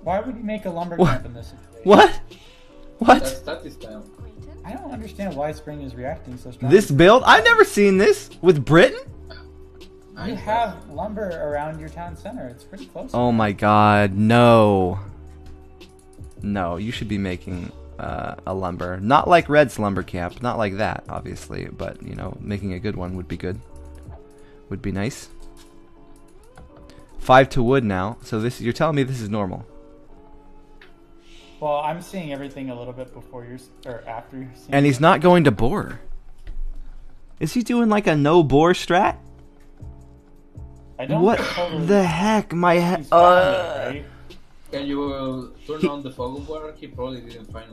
Why would you make a lumber What? camp in this situation? What? What? That is time. I don't understand why Spring is reacting so strongly. This build? I've never seen this with Britain. You have lumber around your town center. It's pretty close. Oh my god, no. No, you should be making a lumber. Not like Red's lumber camp. Not like that, obviously. But, you know, making a good one would be good. Would be nice. 5 to wood now. So this, you're telling me this is normal. Well, I'm seeing everything a little bit before you're, or after you're seeing. And he's not going to bore. Is he doing like a no bore strat? I don't What totally the heck? My head. right? Can you turn on the fog bar? He probably didn't find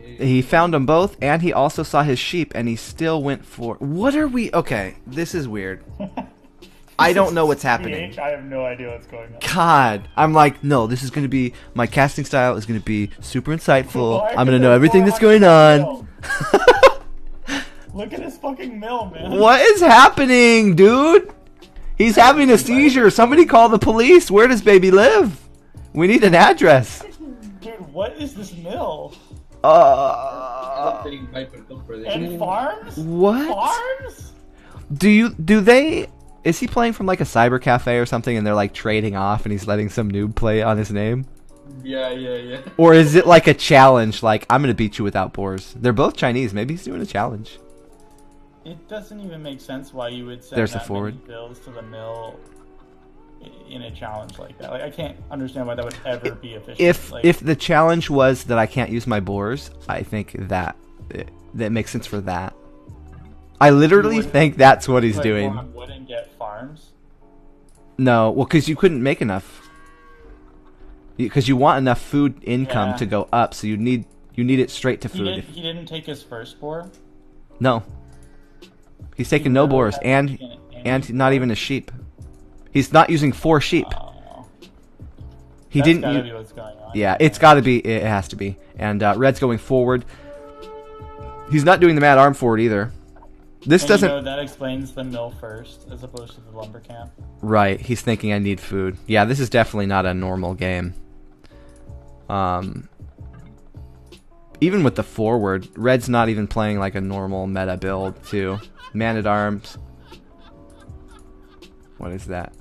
it. He found them both, and he also saw his sheep, and he still went for. What are we? Okay, this is weird. I don't know what's happening. I have no idea what's going on. God, I'm like, no, this is going to be, my casting style is going to be super insightful. Why I'm going is to know there everything that's 400 going on. mill? Look at his fucking mill, man. What is happening, dude? He's having a seizure. Somebody call the police. Where does baby live? We need an address. Dude, what is this mill? And farms? What? Farms? Do they, is he playing from like a cyber cafe or something and they're like trading off and he's letting some noob play on his name? Yeah. Or is it like a challenge, like, I'm going to beat you without boars? They're both Chinese. Maybe he's doing a challenge. It doesn't even make sense why you would send There's the that forward. many bills to the mill in a challenge like that. Like, I can't understand why that would ever be efficient. If the challenge was that I can't use my boars, I think that makes sense for that. I literally think that's what he's doing. Wouldn't get farms. No, well, because you couldn't make enough. Because you want enough food income to go up, so you need it straight to food. He didn't take his first boar. No, he's taking no boars and not even a sheep. He's not using 4 sheep. He That's didn't. Gotta be what's going on. Yeah, it's got to be. It has to be. And Red's going forward. He's not doing the mad arm forward either. This and doesn't. You know, that explains the mill first, as opposed to the lumber camp. Right. He's thinking I need food. Yeah, this is definitely not a normal game. Even with the forward, Red's not even playing like a normal meta build too. Man at arms. What is that?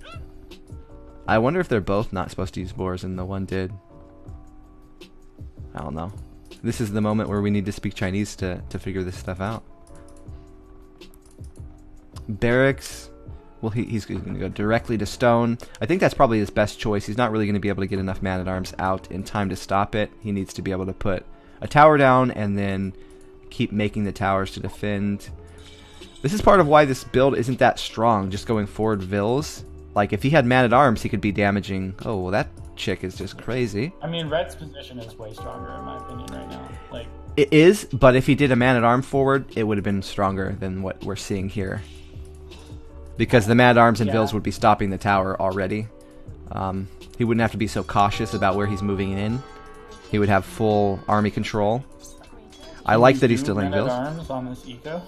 I wonder if they're both not supposed to use boars and the one did. I don't know. This is the moment where we need to speak Chinese to figure this stuff out. Barracks. Well, he's going to go directly to stone. I think that's probably his best choice. He's not really going to be able to get enough man-at-arms out in time to stop it. He needs to be able to put a tower down and then keep making the towers to defend. This is part of why this build isn't that strong, just going forward Vils. Like, if he had man-at-arms, he could be damaging... Oh, well, that chick is just crazy. I mean, Red's position is way stronger, in my opinion, right now. Like, it is, but if he did a man-at-arm forward, it would have been stronger than what we're seeing here. Because the man-at-arms and Vils would be stopping the tower already. He wouldn't have to be so cautious about where he's moving in. He would have full army control. I like that he's still in Vils. Man-at-arms on this eco?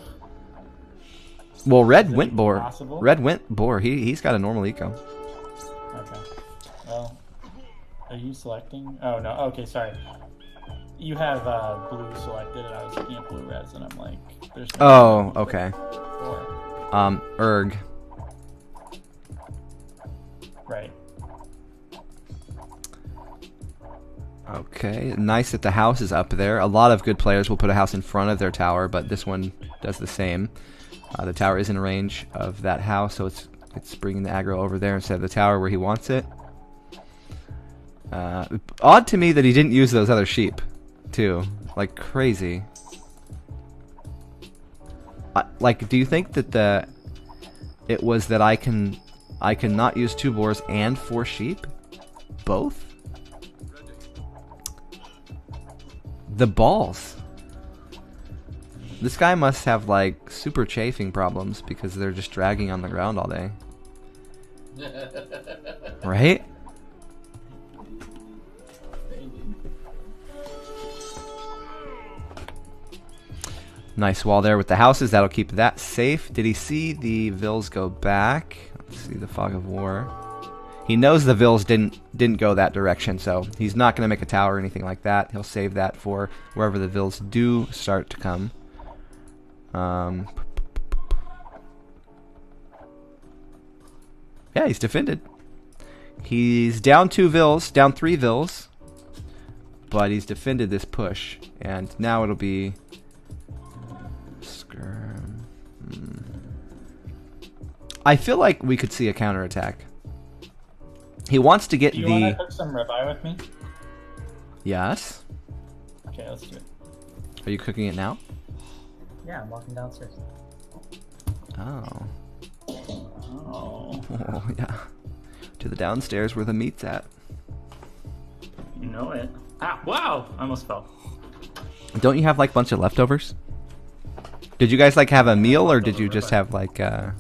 Well, Red went boar. Possible? Red went boar. He's got a normal eco. Okay. Well, are you selecting? Oh, no. Okay, sorry. You have blue selected, and I was looking at blue reds, and I'm like, there's no... Oh, okay. Or... Erg. Right. Okay, nice that the house is up there. A lot of good players will put a house in front of their tower, but this one does the same. The tower is in range of that house, so it's bringing the aggro over there instead of the tower where he wants it. Odd to me that he didn't use those other sheep, too. Like, crazy. Like, do you think that it was that I cannot use 2 boars and 4 sheep? Both? The balls. This guy must have like super chafing problems because they're just dragging on the ground all day. Right? Nice wall there with the houses. That'll keep that safe. Did he see the Vils go back? Let's see the fog of war. He knows the Vils didn't go that direction, so he's not going to make a tower or anything like that. He'll save that for wherever the Vils do start to come. Yeah, he's defended. He's down 2 vills, down 3 vills, but he's defended this push, and now it'll be skirm. I feel like we could see a counterattack. He wants to get Do you want to cook some ribeye with me? Yes. Okay, let's do it. Are you cooking it now? Yeah, I'm walking downstairs. Oh. Oh. Oh, yeah. To the downstairs where the meat's at. You know it. Ah, wow! I almost fell. Don't you have like a bunch of leftovers? Did you guys like have a meal, or did you just have like finger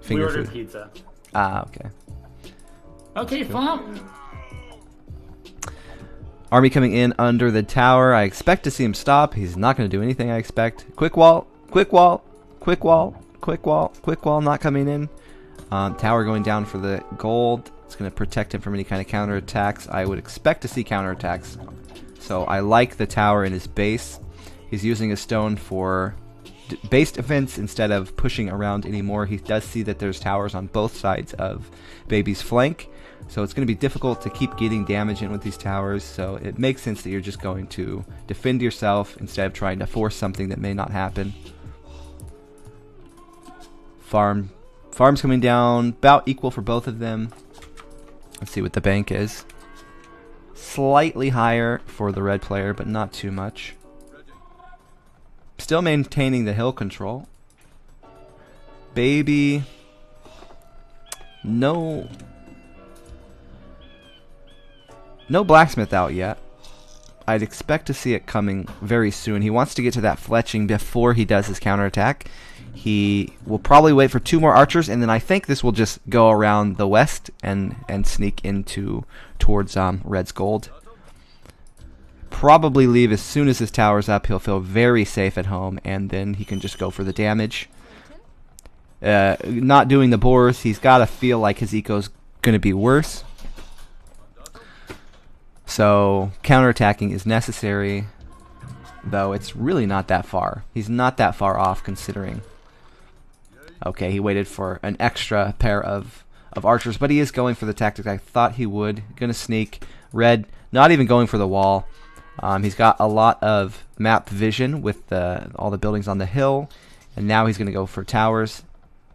We ordered food? pizza. Ah, okay. Okay, fine. Army coming in under the tower. I expect to see him stop. He's not going to do anything, I expect. Quick wall, quick wall, quick wall, quick wall, quick wall, not coming in. Tower going down for the gold. It's going to protect him from any kind of counterattacks. I would expect to see counterattacks. So I like the tower in his base. He's using a stone for base defense instead of pushing around anymore. He does see that there's towers on both sides of Baby's flank. So it's going to be difficult to keep getting damage in with these towers. So it makes sense that you're just going to defend yourself instead of trying to force something that may not happen. Farm's coming down, about equal for both of them. Let's see what the bank is. Slightly higher for the red player, but not too much. Still maintaining the hill control. Baby. No blacksmith out yet. I'd expect to see it coming very soon. He wants to get to that fletching before he does his counterattack. He will probably wait for 2 more archers, and then I think this will just go around the west and sneak into towards red's gold. Probably leave as soon as his tower's up. He'll feel very safe at home, and then he can just go for the damage. Not doing the boars, he's got to feel like his eco's going to be worse. So counterattacking is necessary, though it's really not that far. He's not that far off considering. Okay, he waited for an extra pair of archers, but he is going for the tactic I thought he would. Gonna sneak. Red, not even going for the wall. He's got a lot of map vision with all the buildings on the hill, and now he's gonna go for towers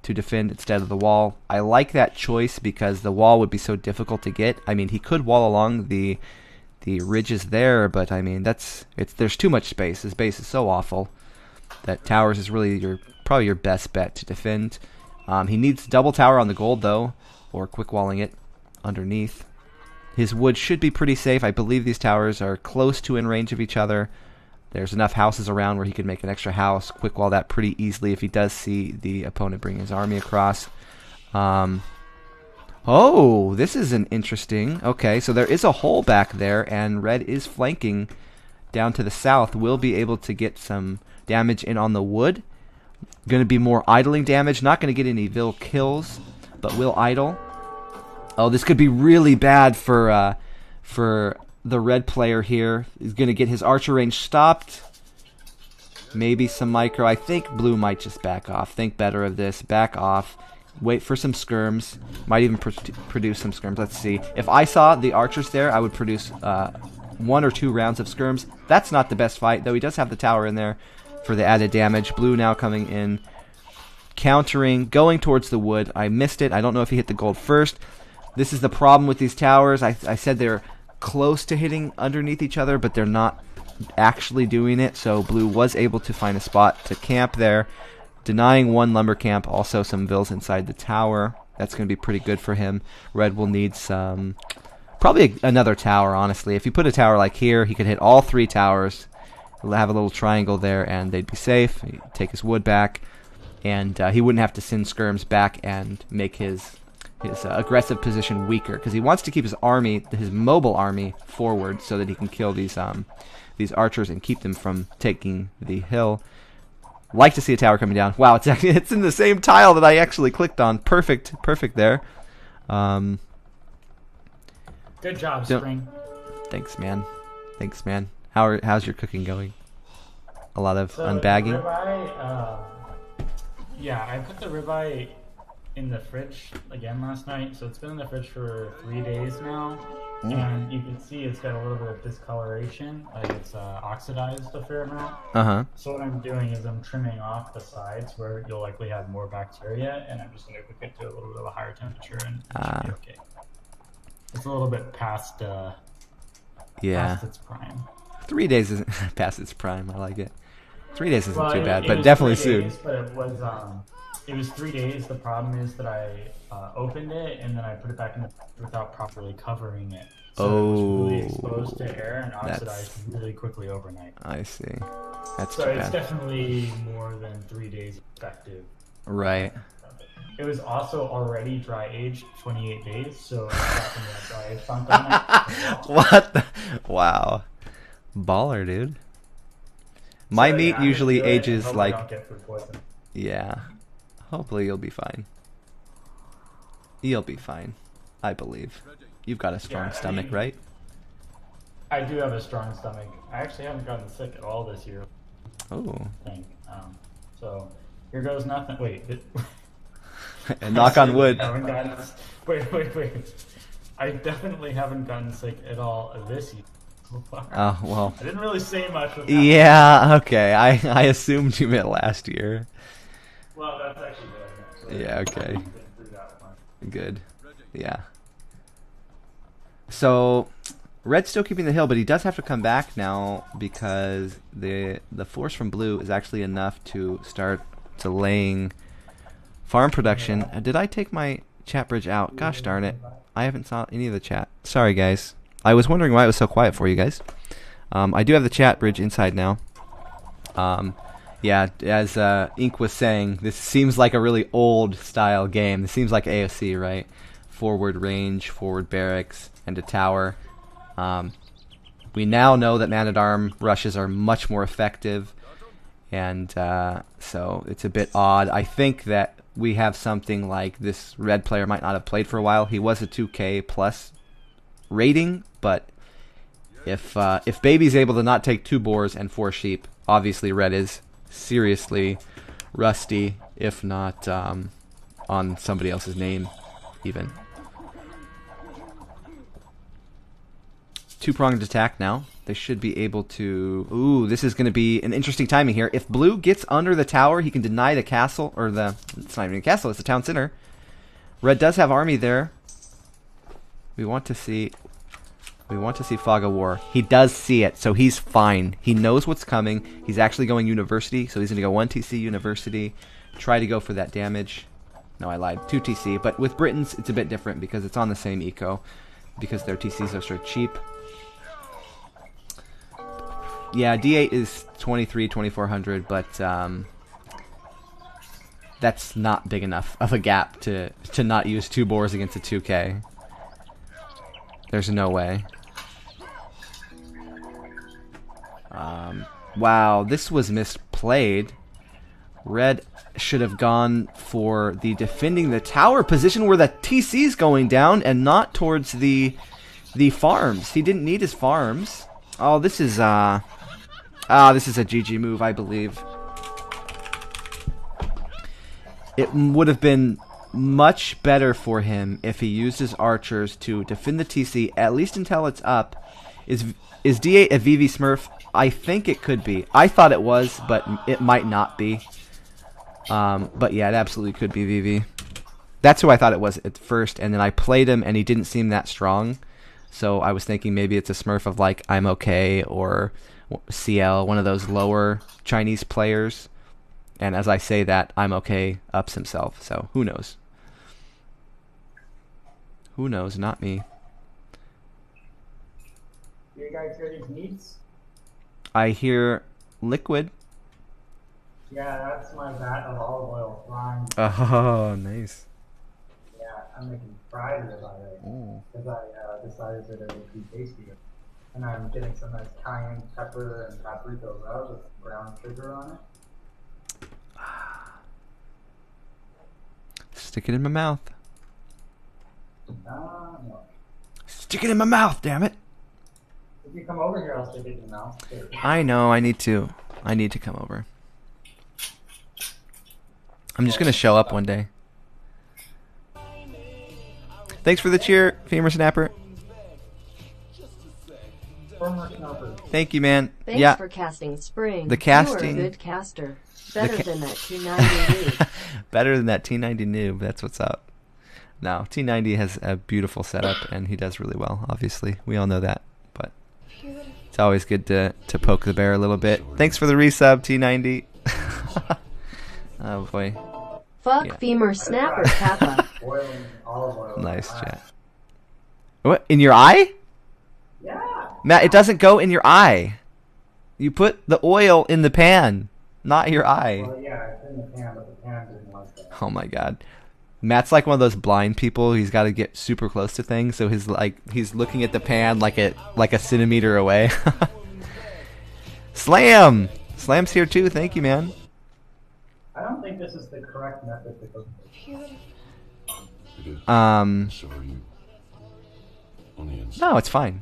to defend instead of the wall. I like that choice because the wall would be so difficult to get. I mean, he could wall along the ridges there, but I mean there's too much space. His base is so awful that towers is really probably your best bet to defend. He needs double tower on the gold though, or quick walling it underneath. His wood should be pretty safe. I believe these towers are close to in range of each other. There's enough houses around where he could make an extra house, quick wall that pretty easily if he does see the opponent bring his army across. Oh, this is an interesting. Okay, so there is a hole back there, and red is flanking down to the south. Will be able to get some damage in on the wood. Going to be more idling damage. Not going to get any Vil kills, but will idle. Oh, this could be really bad for the red player here. He's going to get his archer range stopped. Maybe some micro. I think blue might just back off. Think better of this. Back off. Wait for some skirms. Might even produce some skirms. Let's see. If I saw the archers there, I would produce 1 or 2 rounds of skirms. That's not the best fight, though he does have the tower in there for the added damage. Blue now coming in, countering, going towards the wood. I missed it. I don't know if he hit the gold first. This is the problem with these towers. I said they're close to hitting underneath each other, but they're not actually doing it. So blue was able to find a spot to camp there, denying 1 lumber camp, also some vills inside the tower. That's going to be pretty good for him. Red will need some, probably another tower, honestly. If you put a tower like here, he could hit all 3 towers. He'll have a little triangle there, and they'd be safe. He'd take his wood back, and he wouldn't have to send skirms back and make his aggressive position weaker, because he wants to keep his army, his mobile army, forward so that he can kill these archers and keep them from taking the hill. Like to see a tower coming down. Wow, it's in the same tile that I actually clicked on. Perfect there. Good job, Spring. Thanks, man. How's your cooking going? A lot of unbagging? Ribeye, yeah, I put the ribeye in the fridge again last night. So it's been in the fridge for 3 days now. And you can see it's got a little bit of discoloration, like it's oxidized a fair amount. So what I'm doing is I'm trimming off the sides where you'll likely have more bacteria, and I'm just going to cook it to a little bit of a higher temperature, and it should be okay. It's a little bit past its prime. 3 days isn't past its prime. I like it. 3 days isn't too bad, but definitely soon. But it was 3 days. The problem is that I opened it and then I put it back in the without properly covering it. So it was really exposed to air and oxidized really quickly overnight. I see. That's so too it's bad. Definitely more than 3 days effective. Right. It was also already dry aged 28 days, so it's got some of that dry age funk on it. What? Wow. Baller, dude. My meat usually ages like. Don't get food poison. Yeah. Hopefully you'll be fine. You'll be fine. I believe. You've got a strong stomach, right? I do have a strong stomach. I actually haven't gotten sick at all this year. Oh. I think. So here goes nothing. Wait. And knock on wood. Wait. I definitely haven't gotten sick at all this year so far. Oh, well. I didn't really say much. Yeah, okay. I assumed you meant last year. Well, that's actually good. Yeah, okay. Good. Yeah. So, Red's still keeping the hill, but he does have to come back now because the force from blue is actually enough to start delaying farm production. Did I take my chat bridge out? Gosh darn it. I haven't saw any of the chat. Sorry, guys. I was wondering why it was so quiet for you guys. I do have the chat bridge inside now. Yeah, as Ink was saying, this seems like a really old style game. This seems like AOC, right? Forward range, forward barracks, and a tower. We now know that man-at-arm rushes are much more effective, and so it's a bit odd. I think that we have something like this red player might not have played for a while. He was a 2K plus rating, but if Baby's able to not take 2 boars and 4 sheep, obviously red is seriously rusty, if not on somebody else's name even. 2-pronged attack now. They should be able to... Ooh, this is going to be an interesting timing here. If blue gets under the tower, he can deny the castle, or the... It's not even a castle, it's the town center. Red does have army there. We want to see Fog of War. He does see it, so he's fine. He knows what's coming. He's actually going University, so he's going to go 1 TC University. Try to go for that damage. No, I lied. 2 TC. But with Britons, it's a bit different because it's on the same eco. Because their TCs are so cheap. Yeah, D8 is 2400, but that's not big enough of a gap to not use 2 boars against a 2K. There's no way. Wow, this was misplayed. Red should have gone for the defending the tower position where the TC's going down and not towards the farms. He didn't need his farms. Oh, this is a GG move, I believe. It would have been much better for him if he used his archers to defend the TC, at least until it's up. Is D8 a VV Smurf? I think it could be. I thought it was, but it might not be. But yeah, it absolutely could be VV. That's who I thought it was at first, and then I played him, and he didn't seem that strong. So I was thinking maybe it's a Smurf of like I'm okay or CL, one of those lower Chinese players. And as I say that, I'm okay ups himself. So who knows? Who knows? Not me. You guys hear these meats? I hear liquid. Yeah, that's my vat of olive oil frying. Oh, nice. Yeah, I'm making fries about it because I decided that it would be tastier. And I'm getting some nice cayenne pepper and paprika rub with brown sugar on it. Stick it in my mouth. No. Stick it in my mouth, damn it. If you come over here, I'll stick it in your mouth. I know, I need to come over. I'm just gonna show up one day. Thanks for the cheer, Femur Snapper. Thank you, man. Thanks for casting Spring. The casting. You're a good caster. Better than that T90 noob. Better than that T90 noob. That's what's up. No, T90 has a beautiful setup, and he does really well, obviously. We all know that. But it's always good to poke the bear a little bit. Thanks for the resub, T90. Oh, boy. Fuck Femur Snapper Kappa. Nice chat. What? In your eye? Yeah. Matt, it doesn't go in your eye. You put the oil in the pan, not your eye. Well, yeah, it's in the pan, but the pan didn't like that. Oh my god. Matt's like one of those blind people. He's got to get super close to things, so he's looking at the pan like a centimeter away. Slam's here too. Thank you, man. I don't think this is the correct method to cook. No, it's fine.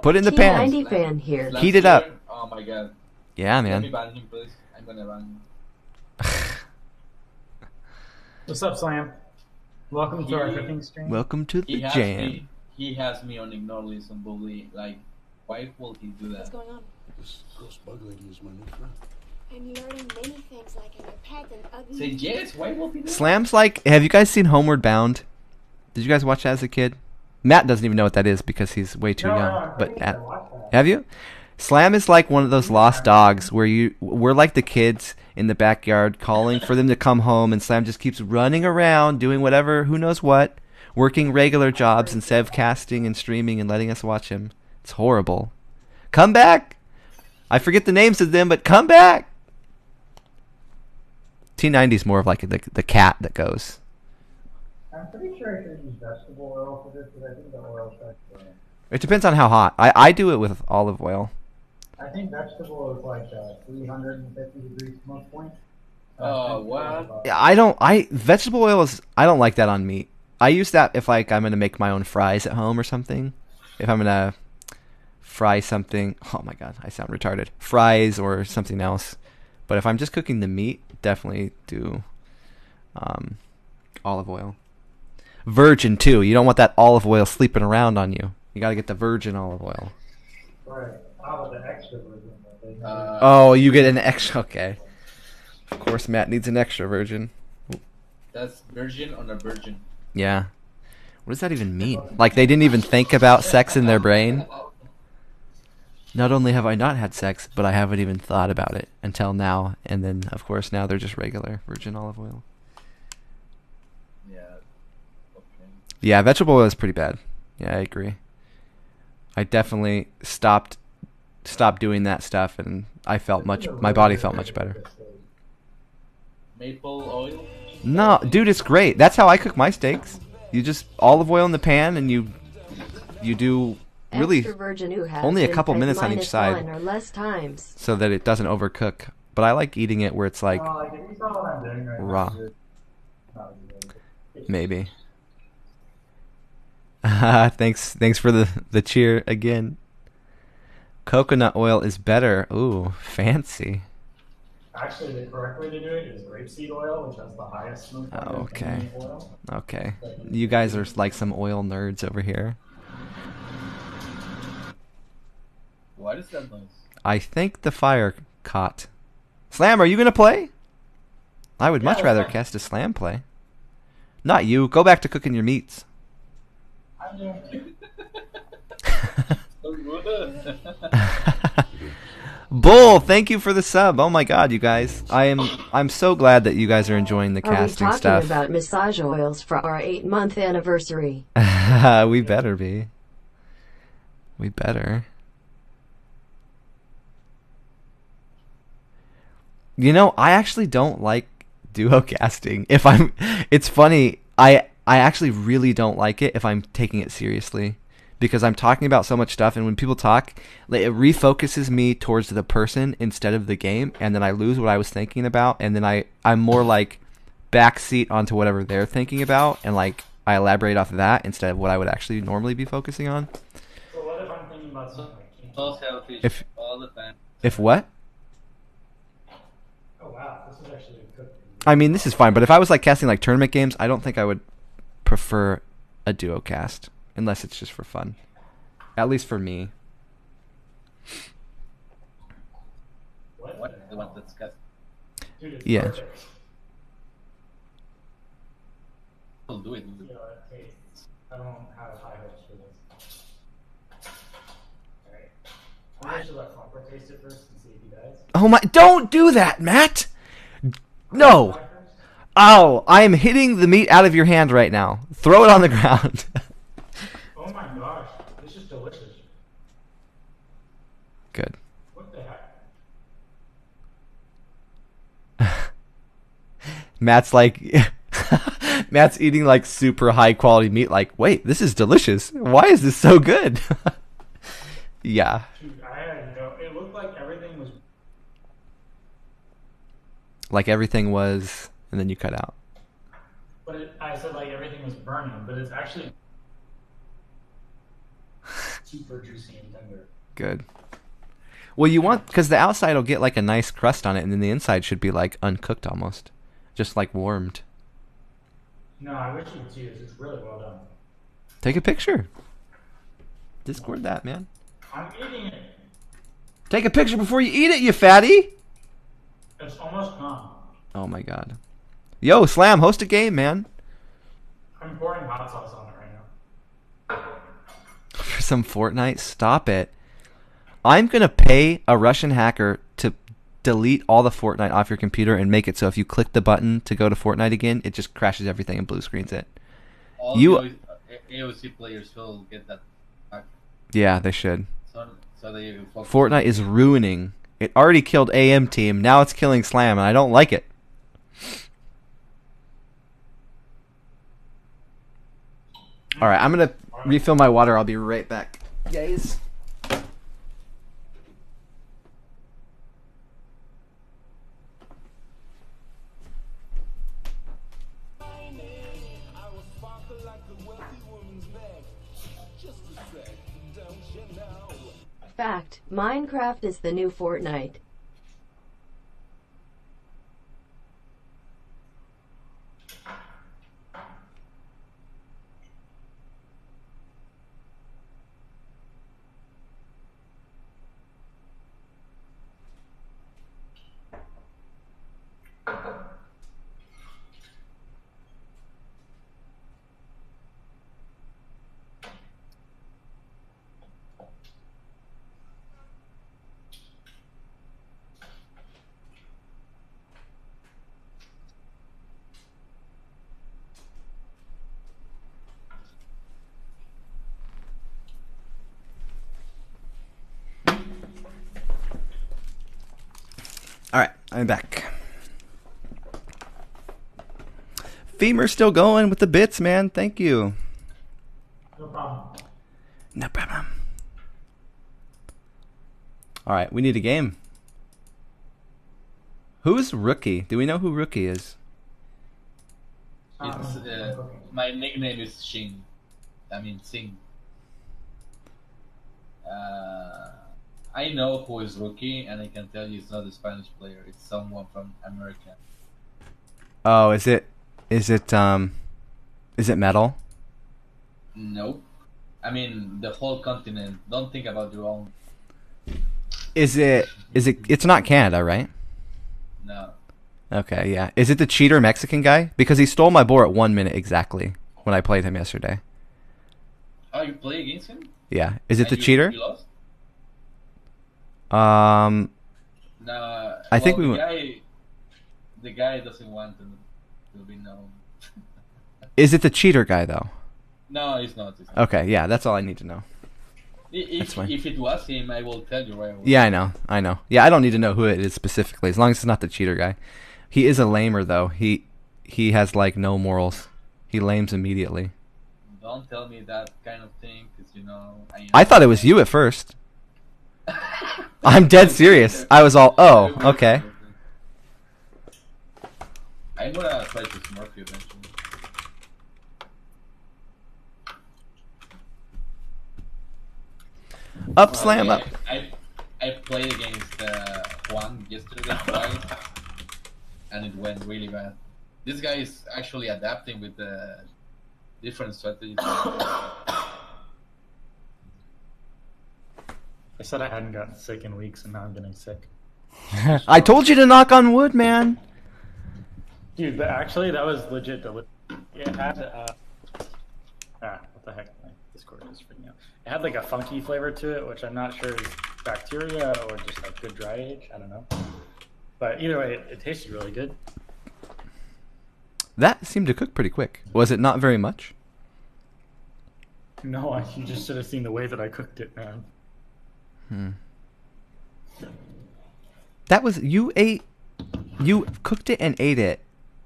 Put it in the pan. T90 fan here. Heat it up. Oh my god. Yeah, Let man. me ban him, please. I'm gonna ban him. What's up, Slam? Welcome to our cooking stream. Welcome to the He has jam. me. He has me on ignore list and bully. Like, why will he do that? What's going on? This ghost bug lady is my new friend. I'm learning many things like in your pet and ugly. Say yes. Why will he do that? Slam's like, have you guys seen Homeward Bound? Did you guys watch that as a kid? Matt doesn't even know what that is because he's way too young. But have you? Slam is like one of those lost dogs where we're like the kids in the backyard calling for them to come home, and Slam just keeps running around doing whatever, who knows what, working regular jobs instead of casting and streaming and letting us watch him. It's horrible. Come back! I forget the names of them, but come back! T90 is more of like the cat that goes. I'm pretty sure I should use vegetable oil for this, but I think the oil starts burning. It depends on how hot. I do it with olive oil. I think vegetable is like 350 degrees smoke point. Oh, what? Yeah, vegetable oil I don't like that on meat. I use that if like I'm gonna make my own fries at home or something. If I'm gonna fry something, oh my god, I sound retarded. Fries or something else. But if I'm just cooking the meat, definitely do olive oil. Virgin too. You don't want that olive oil sleeping around on you. You gotta get the virgin olive oil. Right. How about the extra version? Oh, you get an extra. Okay. Of course, Matt needs an extra virgin. That's virgin on a virgin. Yeah. What does that even mean? Like they didn't even think about sex in their brain? Not only have I not had sex, but I haven't even thought about it until now. And then, of course, now they're just regular virgin olive oil. Yeah. Okay. Yeah, vegetable oil is pretty bad. Yeah, I agree. I definitely stopped doing that stuff, and my body felt much better. Maple oil? No, dude, it's great. That's how I cook my steaks. You just olive oil in the pan, and you do really Extra virgin who has only a been couple fed minutes on each minus side. 1 or less times. So that it doesn't overcook. But I like eating it where it's like Like, if you saw what I'm doing right raw. now, you're not good. Maybe. Thanks for the cheer again. Coconut oil is better. Ooh, fancy. Actually, the correct way to do it is grapeseed oil, which has the highest smoke point of Okay. any oil. Okay. You guys are like some oil nerds over here. What is that noise? I think the fire caught. Slam, are you going to play? I would much rather cast a Slam play. Not you. Go back to cooking your meats. I'm doing So good. Bull, thank you for the sub. Oh my god, you guys. I'm so glad that you guys are enjoying the Are we casting talking stuff. about massage oils for our 8-month anniversary? We better be. We better. You know, I actually don't like duo casting. It's funny. I actually really don't like it if I'm taking it seriously, because I'm talking about so much stuff, and when people talk, like, it refocuses me towards the person instead of the game, and then I lose what I was thinking about, and then I'm more like backseat onto whatever they're thinking about, and like I elaborate off of that instead of what I would actually normally be focusing on. So what if I'm thinking about something? So selfish If- all the time. If what? Oh wow, this is actually a cook. I mean, this is fine, but if I was like casting like tournament games, I don't think I would prefer a duo cast unless it's just for fun. At least for me. What? The one that's got. Dude, it's Yeah. perfect. I'll do it. You know, it tastes. I don't have high hopes for this. Alright. I should let Flumper taste it first and see if he dies. Oh my! Don't do that, Matt. No. Oh, I am hitting the meat out of your hand right now. Throw it on the ground. Oh my gosh, this is delicious. Good. What the heck? Matt's like, Matt's eating like super high quality meat. Like, wait, this is delicious. Why is this so good? Yeah. Dude, I had no. It looked like everything was. Like everything was, and then you cut out. But I said like everything was burning, but it's actually super juicy and tender. Good. Well, you want, because the outside will get like a nice crust on it, and then the inside should be like uncooked almost, just like warmed. No, I wish you could see this. It's really well done. Take a picture. Discord that, man. I'm eating it. Take a picture before you eat it, you fatty. It's almost gone. Oh my god. Yo, Slam, host a game, man. I'm pouring hot sauce on it right now. For some Fortnite? Stop it. I'm gonna pay a Russian hacker to delete all the Fortnite off your computer and make it so if you click the button to go to Fortnite again, it just crashes everything and blue screens it. All You- AOC players will get that back. Yeah, they should. So they focus. Fortnite is ruining. It already killed AM Team. Now it's killing Slam, and I don't like it. All right, I'm gonna refill my water. I'll be right back, guys. Fact, Minecraft is the new Fortnite. All right, I'm back. Femur's still going with the bits, man. Thank you. No problem. No problem. All right, we need a game. Who's Rookie? Do we know who Rookie is? It's, my nickname is Shin. I mean Sing. I know who is Rookie, and I can tell you it's not a Spanish player. It's someone from America. Oh, is it metal? Nope. I mean the whole continent. Don't think about your own. It's not Canada, right? No. Okay, yeah. Is it the cheater Mexican guy? Because he stole my boar at 1 minute exactly when I played him yesterday. Oh, you play against him? Yeah. Is it And the cheater? You lost? Um, No. I think we the guy doesn't want to be known. Is it the cheater guy though? No, it's not. It's not. Okay, yeah, that's all I need to know. That's fine. If it was him, I will tell you right away. Yeah, I know. Yeah, I don't need to know who it is specifically, as long as it's not the cheater guy. He is a lamer though. He has like no morals. He lames immediately. Don't tell me that kind of thing, because you know. I thought it was you at first. I'm dead serious. I was all, oh, okay. I'm gonna try to smurf you eventually. Up, slam, up. I played against Juan yesterday twice, and it went really bad. This guy is actually adapting with the different strategies. I said I hadn't gotten sick in weeks, and now I'm getting sick. I told you to knock on wood, man. Dude, but actually, that was legit. It had what the heck? My Discord is freaking out. It had like a funky flavor to it, which I'm not sure is bacteria or just like good dry age. I don't know. But either way, it tasted really good. That seemed to cook pretty quick. Was it not very much? No, you just should have seen the way that I cooked it, man. That was you cooked it and ate it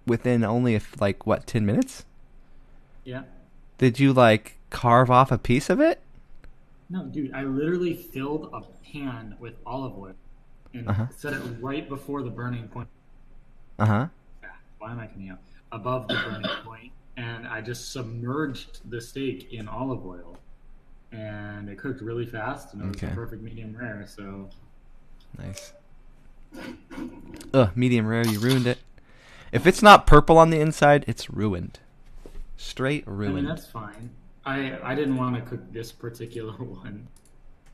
within only like what 10 minutes? Yeah. Did you like carve off a piece of it? No, dude, I literally filled a pan with olive oil and set it right before the burning point. Uh-huh. Why am I coming out? Above the burning point, and I just submerged the steak in olive oil, and it cooked really fast, and it was a perfect medium rare. So nice. Ugh, medium rare. You ruined it. If it's not purple on the inside, it's ruined. Straight ruined. I mean, that's fine. I didn't want to cook this particular one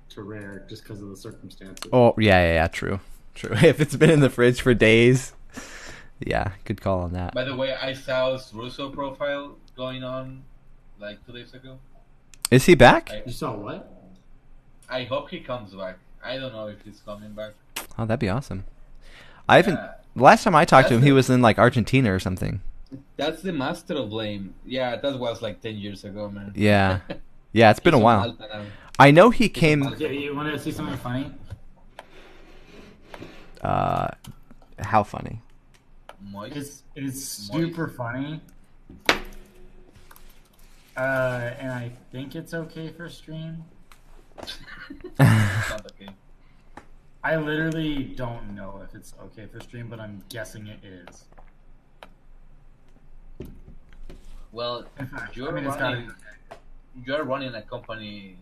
to rare just because of the circumstances. Oh yeah, true. If it's been in the fridge for days. Yeah, good call on that. By the way, I saw his Russo profile going on like 2 days ago. Is he back? You saw what? I hope he comes back. I don't know if he's coming back. Oh, that'd be awesome. I haven't. The last time I talked to him, he was in like Argentina or something. That's the master of blame. Yeah, that was like 10 years ago, man. Yeah, it's been a while. I know he came. Okay, you want to see something funny? How funny? It's super funny. And I think it's okay for stream. Not okay. I literally don't know if it's okay for stream, but I'm guessing it is. Well, In fact, you're running a company.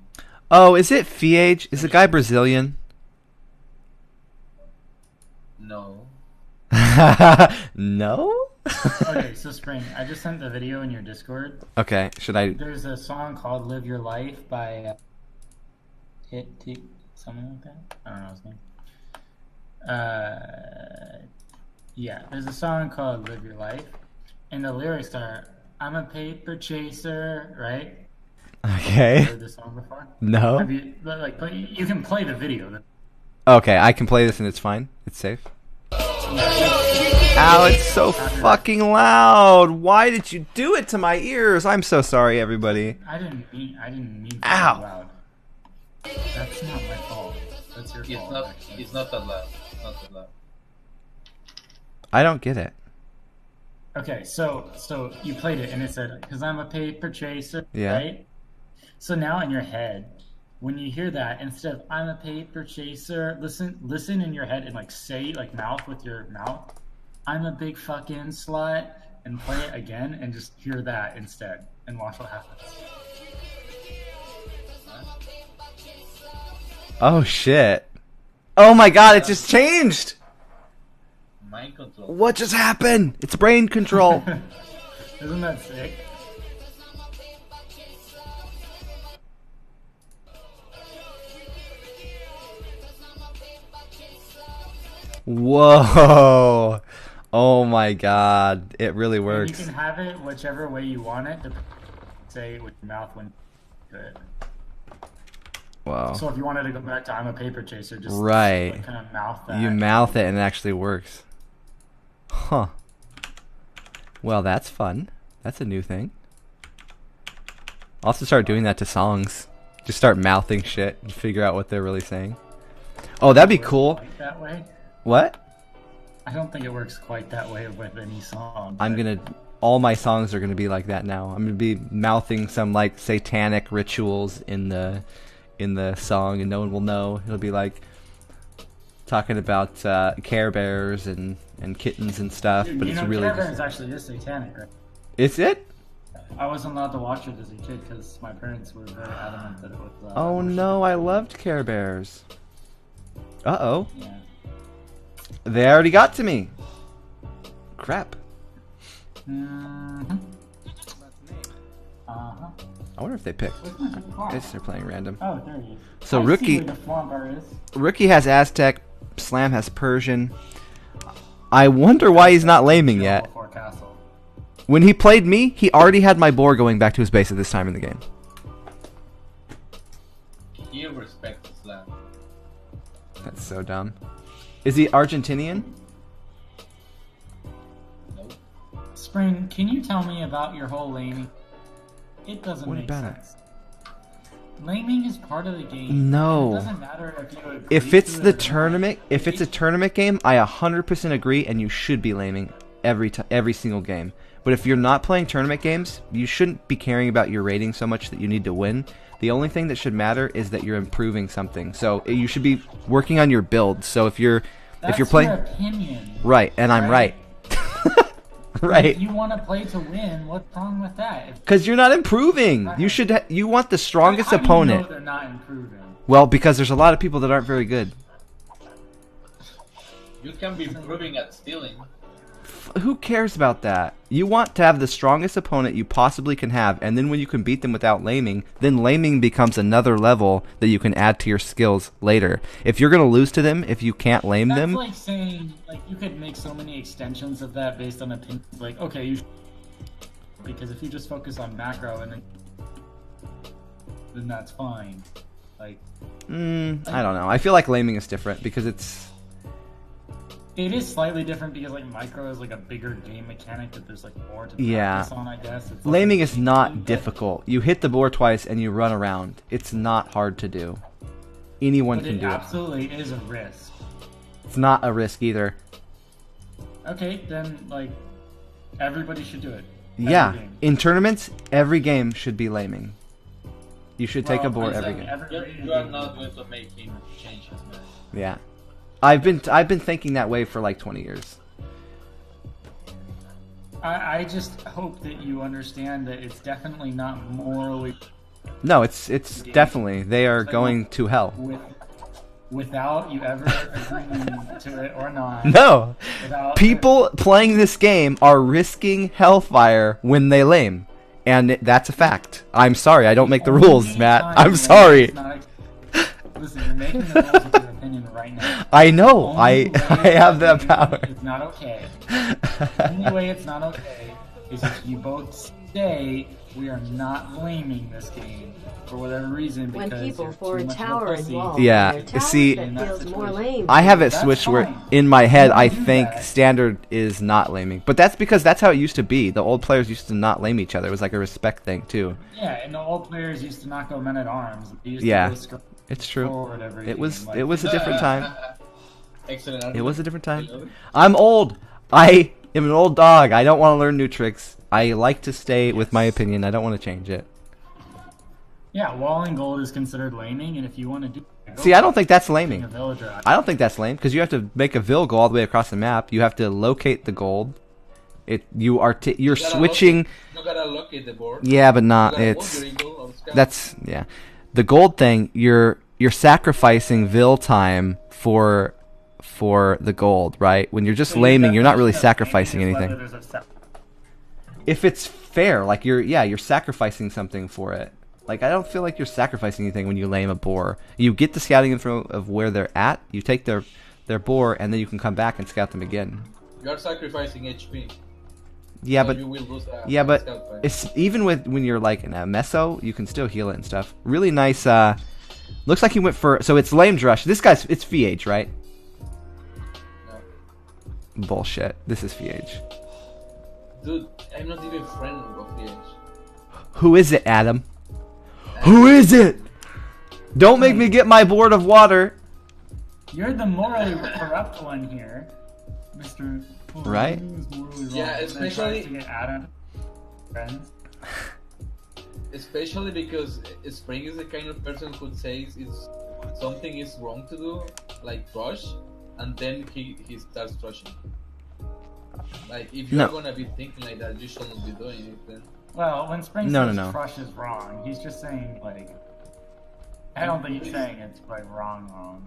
Oh, is it Fiage? Is the guy Brazilian? No. No? Okay, so Spring, I just sent the video in your Discord. Okay, should I? There's a song called "Live Your Life" by something like that. I don't know his name. Yeah, there's a song called "Live Your Life," and the lyrics are, "I'm a paper chaser," right? Okay. You heard this song before? No. Have you you can play the video. Okay, I can play this and it's fine. It's safe. Ow, it's so fucking loud. Why did you do it to my ears? I'm so sorry, everybody. I didn't mean to Ow. be loud. That's not my fault. That's your fault. It's not that loud. Not that loud. I don't get it. Okay, so you played it and it said, "Cause I'm a paper chaser," Yeah. right? So now in your head, when you hear that, instead of "I'm a paper chaser," listen in your head and like say like mouth with your mouth, "I'm a big fucking slut," and play it again and just hear that instead and watch what happens. Oh shit. Oh my god, it just changed. Mind control. What just happened? It's brain control. Isn't that sick? Whoa. Oh my god. It really And works. you can have it whichever way you want it. Say it with your mouth when you do it. Wow. So if you wanted to go back to "I'm a paper chaser," just Right. like, kind of mouth that. You mouth it and it actually works. Huh. Well, that's fun. That's a new thing. I'll have to start doing that to songs. Just start mouthing shit and figure out what they're really saying. Oh, that'd be cool. Quite that way. What? I don't think it works quite that way with any song. All my songs are gonna be like that now. I'm gonna be mouthing some like satanic rituals in the song, and no one will know. It'll be like talking about Care Bears and kittens and stuff, Dude, but you it's know, really Care Bears just... actually is satanic, right? Is it? I wasn't allowed to watch it as a kid because my parents were very adamant that it was. Oh no, I loved Care Bears. Uh-oh. Yeah. They already got to me. Crap. Mm-hmm. Uh-huh. I wonder if they picked. Where's my blue farm? I guess they're playing random. Oh, there he is. So I Rookie- see where the farm bar is. Rookie has Aztec, Slam has Persian. I wonder why he's not laming yet. Before castle. When he played me, he already had my boar going back to his base at this time in the game. He respects Islam. That's so dumb. Is he Argentinian? Nope. Spring, can you tell me about your whole laming? It doesn't What make about sense. Laming is part of the game. No. It doesn't matter if you agree If it's to the it or not. tournament, if it's a tournament game, I 100% agree, and you should be laming every single game. But if you're not playing tournament games, you shouldn't be caring about your rating so much that you need to win. The only thing that should matter is that you're improving something. So you should be working on your build. So if you're playing, your opinion. right, and I'm right. Right. If you want to play to win, what's wrong with that? Because you're not improving. You should. You want the strongest How do you opponent. know they're not improving? Well, because there's a lot of people that aren't very good. You can be improving at stealing. Who cares about that? You want to have the strongest opponent you possibly can have, and then when you can beat them without laming, then laming becomes another level that you can add to your skills later. If you're going to lose to them, if you can't lame That's them... like saying, like, you could make so many extensions of that based on opinion. Like, okay, you because if you just focus on macro, and then that's fine. Like... I don't know. I feel like laming is different, because it's... It is slightly different because like micro is like a bigger game mechanic that there's like more to practice on, I guess. It's Laming like, is not difficult. You hit the board twice and you run around. It's not hard to do. Anyone but can it do it. absolutely is a risk. It's not a risk either. Okay, then like everybody should do it. Yeah. Every game. In tournaments, every game should be laming. You should take a board every game. You are not going to make him changes, man. Yeah. I've been thinking that way for like 20 years. I just hope that you understand that it's definitely not morally No, it's definitely they are going to hell. without you ever agreeing to it or not. No. Without People playing this game are risking hellfire when they lame. And that's a fact. I'm sorry, I don't make the rules, Matt. I'm sorry. Listen, you're making the rules with your opinion right now. I know. I have that power. It's not okay. The only way it's not okay is if you both say we are not blaming this game for whatever reason because When people you're forward too much tower of a and pussy. wall, Yeah, their tower see- that feels more lame. I have it That's switched where fine. in my head I You do think that. standard is not laming. But that's because that's how it used to be. The old players used to not lame each other. It was like a respect thing too. Yeah, and the old players used to not go men at arms. They used Yeah. to go scrum It's true. forward every It was game, like- it was a different time. Excellent. It was a different time. I'm old. I am an old dog. I don't want to learn new tricks. I like to stay with my opinion. I don't want to change it. Yeah, wall and gold is considered laming, and if you want to do See, I don't think that's being laming. a villager, I don't think that's lame because you have to make a vil go all the way across the map. You have to locate the gold. You're switching. You gotta locate the board. Yeah, but not. You gotta It's move your eagle on scout. that's yeah. The gold thing. You're sacrificing vil time for the gold, right? When you're just laming, you're not really sacrificing anything. If it's fair, like you're sacrificing something for it. Like, I don't feel like you're sacrificing anything when you lame a boar. You get the scouting info of where they're at, you take their boar, and then you can come back and scout them again. You're sacrificing HP. Yeah, so but you will lose a yeah, but scout fight. it's even when you're like in a meso, you can still heal it and stuff. Really nice. Looks like he went for it's lame drush. This guy's it's VH, right? No. Bullshit. This is VH. Dude, I'm not even friend of the age. Who is it, Adam? Who is it? Don't make me get my board of water. You're the morally corrupt one here, Mr. Right? Yeah, especially- to get Adam friends. Especially because Spring is the kind of person who says something is wrong to do, like rush, and then he starts rushing. Like, if you're No. gonna be thinking like that, you shouldn't be doing it then. Well, when Spring No, says no, no. crush is wrong, he's just saying like. I don't think he's saying it's like wrong.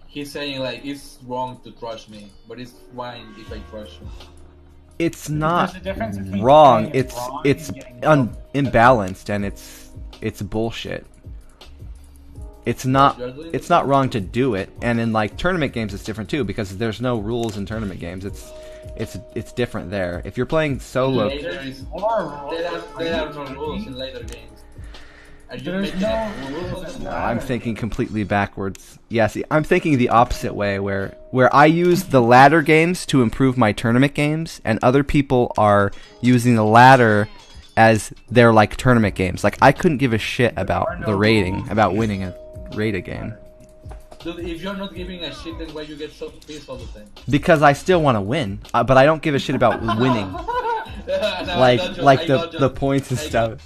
He's saying like, it's wrong to trust me, but it's fine if I trust you. It's not There's a difference between wrong. saying It's wrong it's and getting imbalanced and it's bullshit. It's not wrong to do it, and in like tournament games it's different too because there's no rules in tournament games. It's different there. If you're playing solo, There are no rules in later games. Are you making rules? no, I'm thinking completely backwards. Yes, I'm thinking the opposite way, where I use the ladder games to improve my tournament games, and other people are using the ladder as their like tournament games. Like I couldn't give a shit about the rating, about winning a rated game. Dude, if you're not giving a shit, then why you get so pissed all the time? Because I still want to win, but I don't give a shit about winning. Like the points and stuff.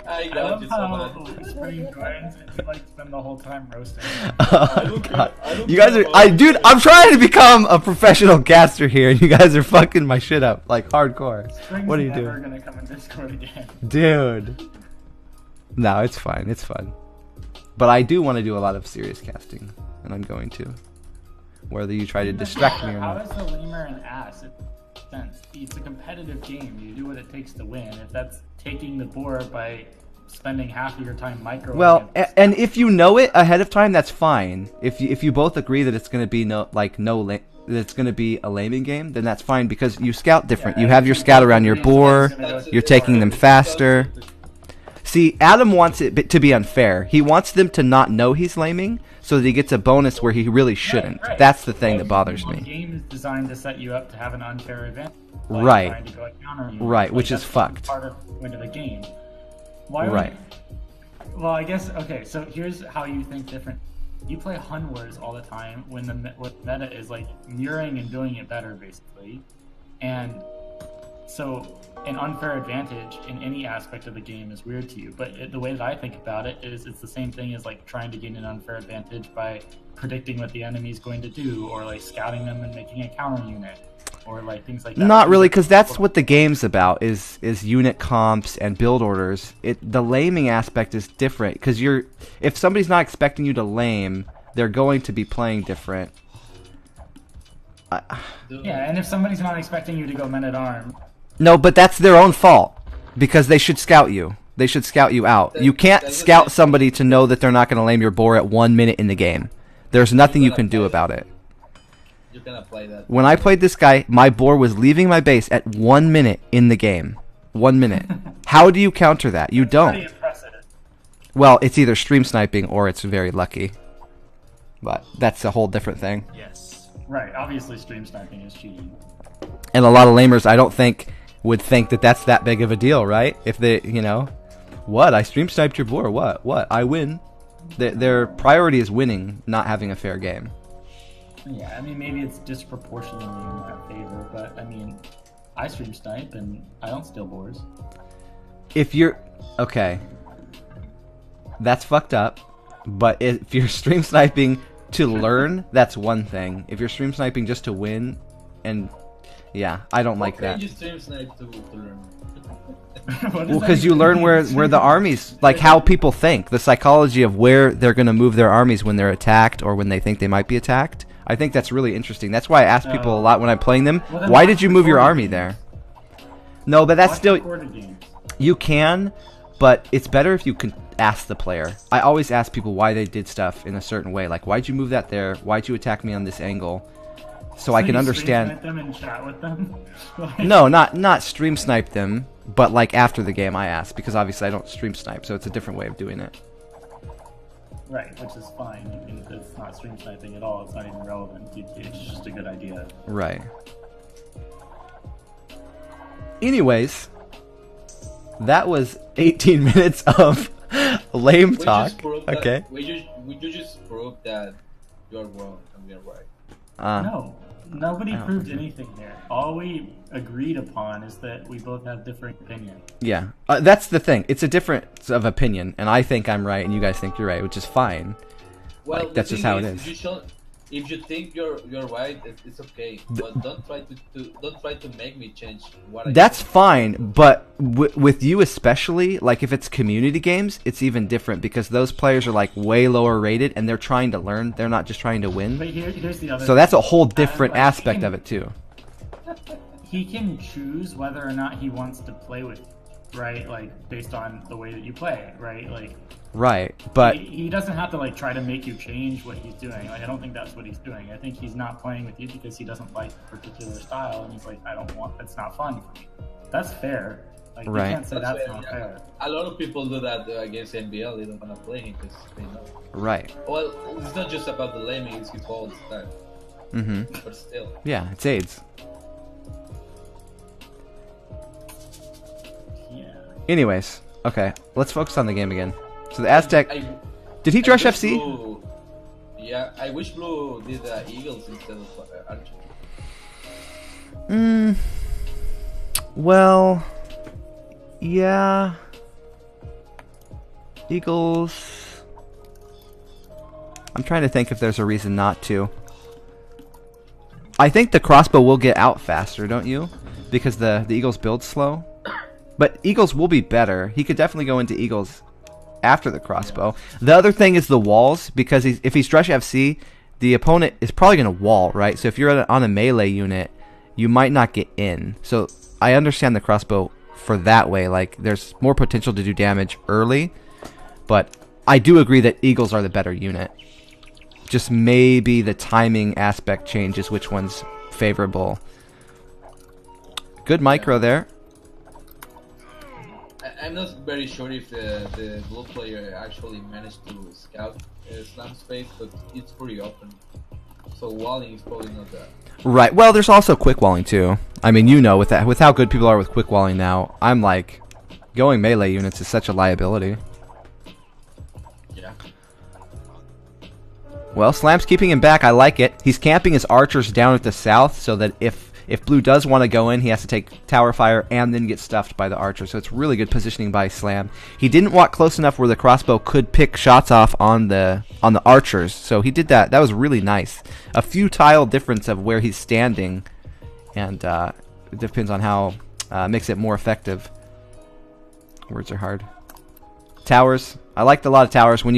I got you so much. Spring joins and you like spend the whole time roasting. Oh, God. You guys are, dude, I'm trying to become a professional caster here, and you guys are fucking my shit up like hardcore. Spring's What are you never doing, gonna come in Discord again. dude? No, it's fine. It's fun. But I do want to do a lot of serious casting, and I'm going to. Whether you try to distract me or How not. is the lemur an ass? It's a competitive game. You do what it takes to win. If that's taking the board by spending half of your time micro. Well, and if you know it ahead of time, that's fine. If you both agree that it's going to be that it's going to be a laming game, then that's fine because you scout different. You have your scout around your boar. You're taking them faster. See, Adam wants it to be unfair. He wants them to not know he's laming, so that he gets a bonus where he really shouldn't. Right. That's the thing that bothers The me. game is designed to set you up to have an unfair advantage. by Right. trying to go counter you. Right, Like, which is that's fucked. Part of the point of the game. Why Right. Well, I guess okay. So here's how you think different. You play Hun Wars all the time when the meta is like mirroring and doing it better, basically, and so an unfair advantage in any aspect of the game is weird to you. But the way that I think about it is it's the same thing as like trying to gain an unfair advantage by predicting what the enemy is going to do, or like scouting them and making a counter unit, or like things like that. Not really, because that's what the game's about is unit comps and build orders. The laming aspect is different because if somebody's not expecting you to lame, they're going to be playing different. Yeah, and if somebody's not expecting you to go men at arms. No, but that's their own fault because they should scout you. They should scout you out. You can't scout somebody to know that they're not going to lame your boar at 1 minute in the game. There's nothing you can do about it. You can apply that. When I played this guy, my boar was leaving my base at 1 minute in the game. 1 minute. How do you counter that? You Pretty don't. impressive. Well, it's either stream sniping or it's very lucky. But that's a whole different thing. Yes. Right. Obviously, stream sniping is cheating. And a lot of lamers, I don't think, would think that that's that big of a deal, right? If they, what? I stream sniped your boar. What? I win. Their priority is winning, not having a fair game. Yeah, I mean, maybe it's disproportionately in my favor, but I mean, I stream snipe and I don't steal boars. If you're okay, that's fucked up. But if you're stream sniping to learn, that's one thing. If you're stream sniping just to win, and yeah, I don't like that. You stream snipe to learn. Well, because you learn where the armies, like how people think, the psychology of where they're going to move their armies when they're attacked or when they think they might be attacked. I think that's really interesting. That's why I ask people a lot when I'm playing them, why did you move your army there? No, but that's still... You can, but it's better if you can ask the player. I always ask people why they did stuff in a certain way. Like, why'd you move that there? Why'd you attack me on this angle? So I can understand... Stream snipe them and chat with them? No, not stream snipe them, but like after the game I ask, because obviously I don't stream snipe, so it's a different way of doing it. Right, which is fine. I mean, it's not stream sniping at all. It's not even relevant. It's just a good idea. Right. Anyways, that was 18 minutes of lame talk. Okay. We just proved that you're wrong and we're right. No, nobody proved anything there. All we agreed upon is that we both have different opinions. Yeah, that's the thing. It's a difference of opinion, and I think I'm right, and you guys think you're right, which is fine. Well, that's just how it is. If you think you're right, it's okay. But don't try to make me change what I. That's fine, but with you especially, like if it's community games, it's even different because those players are like way lower rated and they're trying to learn. They're not just trying to win. But here's the other. So that's a whole different aspect of it too. He can choose whether or not he wants to play with you. right? Like based on the way that you play, right? Like Right, but he doesn't have to like try to make you change what he's doing. Like I don't think that's what he's doing. I think he's not playing with you because he doesn't like a particular style, and he's like, I don't want. It's not fun for me. That's fair. Like Right. you can't say that's not fair. A lot of people do that against NBL. They don't want to play him because they know. right. Well, it's not just about the laming; it's his whole style. But still. Yeah, it's AIDS. Yeah. Anyways, okay, let's focus on the game again. So the Aztec, did he I drush wish FC? Blue, yeah, I wish Blue did Eagles instead of Archer. Well, yeah. Eagles. I'm trying to think if there's a reason not to. I think the crossbow will get out faster, don't you? Because the Eagles build slow. But Eagles will be better. He could definitely go into Eagles after the crossbow. The other thing is the walls, because if he's Drush FC, the opponent is probably going to wall, right? So if you're on a melee unit, you might not get in. So I understand the crossbow for that way. Like, there's more potential to do damage early, but I do agree that Eagles are the better unit. Just maybe the timing aspect changes which one's favorable. Good micro there. I'm not very sure if the blue player actually managed to scout slam space, but it's pretty open. So walling is probably not that. Right. Well, there's also quick walling too. I mean, you know, with how good people are with quick walling now, I'm like, going melee units is such a liability. Yeah. Well, Slam's keeping him back. I like it. He's camping his archers down at the south so that if Blue does want to go in, he has to take tower fire and then get stuffed by the archer. So it's really good positioning by Slam. He didn't walk close enough where the crossbow could pick shots off on the archers. So he did that. That was really nice. A few tile difference of where he's standing, and it depends on how makes it more effective. Words are hard. Towers. I liked a lot of towers. When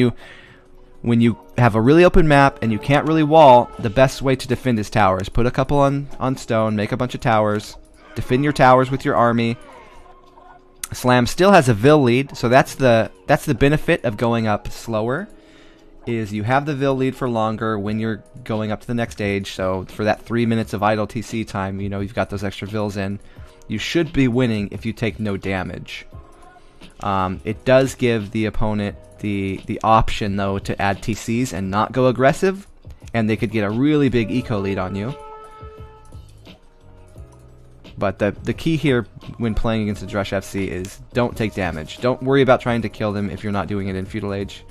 you have a really open map and you can't really wall, the best way to defend is towers. Put a couple on stone, make a bunch of towers, defend your towers with your army. Slam still has a Vil lead, so that's the benefit of going up slower, is you have the Vil lead for longer when you're going up to the next stage. So for that 3 minutes of idle TC time, you know, you've got those extra Vils in. You should be winning if you take no damage. It does give the opponent the option, though, to add TCs and not go aggressive, and they could get a really big eco lead on you. But the key here when playing against the Drush FC is don't take damage. Don't worry about trying to kill them if you're not doing it in Feudal Age.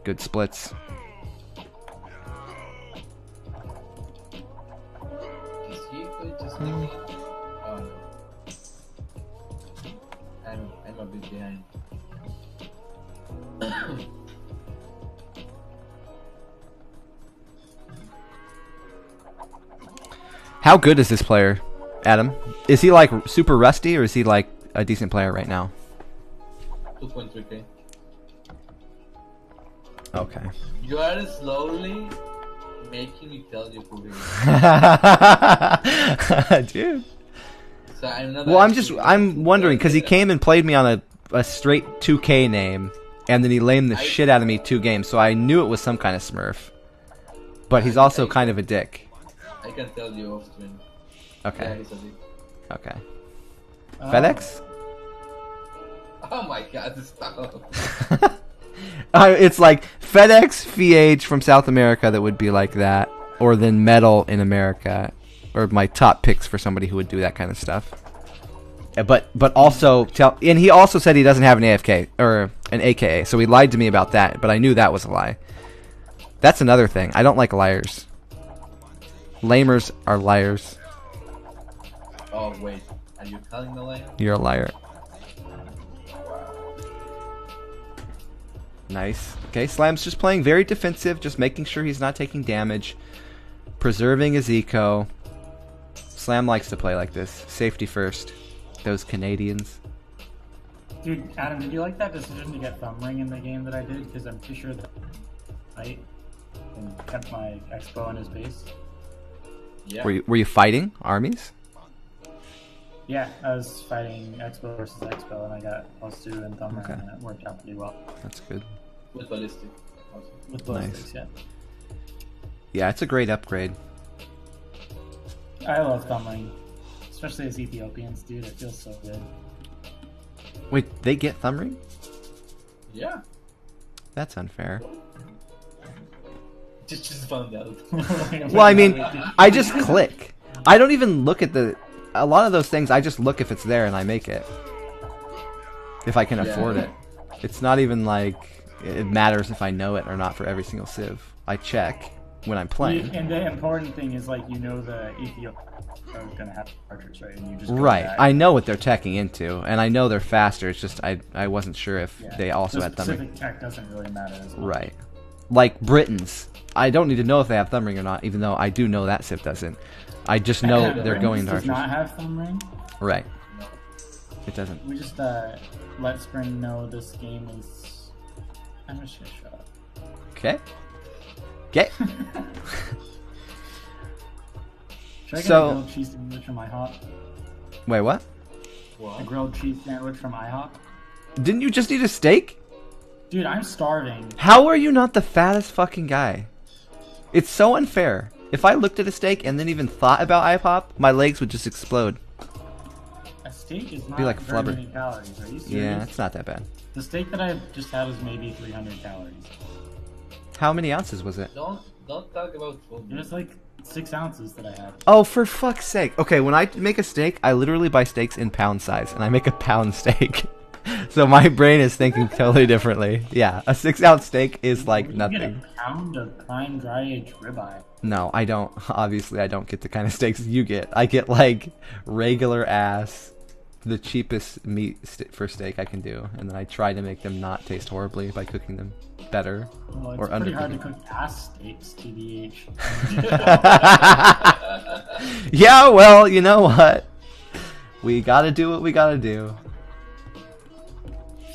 Good splits. Is he just thinking? Oh no. I'm a bit behind. How good is this player, Adam? Is he like super rusty, or is he like a decent player right now? 2.3k. Okay. You are slowly making me tell you who he is. Dude. So I'm not. Well, I'm wondering because he came and played me on a straight 2K name, and then he lamed the shit out of me 2 games, so I knew it was some kind of smurf. But he's also kind of a dick. I can tell you off stream. Okay. Yeah, he's a dick. Okay. FedEx? Oh my god, stop. It's like FedEx, FEH from South America that would be like that, or then Metal in America, or my top picks for somebody who would do that kind of stuff. But also and he also said he doesn't have an AFK or an AKA, so he lied to me about that. But I knew that was a lie. That's another thing. I don't like liars. Lamers are liars. Oh wait, are you telling the lie? You're a liar. Nice. Okay, Slam's just playing very defensive, just making sure he's not taking damage, preserving his eco. Slam likes to play like this. Safety first. Those Canadians. Dude, Adam, did you like that decision to get thumb ring in the game that I did? Because I'm pretty sure that I kept my expo in his base. Yeah. Were you fighting armies? Yeah, I was fighting Expo versus Expo, and I got +2 in Thumb, Okay. and it worked out pretty well. That's good. With ballistic. Also. With ballistics, yeah. Yeah, it's a great upgrade. I love Thumb Ring, especially as Ethiopians, dude. It feels so good. Wait, they get thumb ring? Yeah. That's unfair. Just found out. Well, I mean, I just click. I don't even look at a lot of those things. I just look if it's there and I make it. If I can afford it. It's not even like it matters if I know it or not for every single civ. I check when I'm playing. And the important thing is, like, you know the Ethiopians are going to have archers, right? And you just go Right. back. I know what they're teching into, and I know they're faster. It's just I wasn't sure if they also the had thumb ring. specific tech doesn't really matter as much. Right. Like Britons. I don't need to know if they have thumb ring or not, even though I do know that civ doesn't. I just know they're going to Does archers. not have Thumb Ring. Right. It doesn't. We just let Spring know this game is. I'm just gonna shut up. Okay. Okay. Should I get So- a grilled cheese sandwich from IHOP? Wait, what? A grilled cheese sandwich from IHOP? Didn't you just eat a steak? Dude, I'm starving. How are you not the fattest fucking guy? It's so unfair. If I looked at a steak and then even thought about IPOP, my legs would just explode. A steak is not like very flubber. many calories. Are you serious? Yeah, it's not that bad. The steak that I just had was maybe 300 calories. How many ounces was it? Don't talk about food. It was like 6 ounces that I had. Oh, for fuck's sake. Okay, when I make a steak, I literally buy steaks in pound size, and I make a pound steak. So my brain is thinking totally differently. Yeah, a 6-ounce steak is like You nothing. get a pound of prime dry aged ribeye. No, I don't. Obviously, I don't get the kind of steaks you get. I get like regular ass, the cheapest meat for steak I can do, and then I try to make them not taste horribly by cooking them better Well, it's or pretty hard to undercooking. cook ass steaks, TBH. Yeah, well, you know what? We gotta do what we gotta do.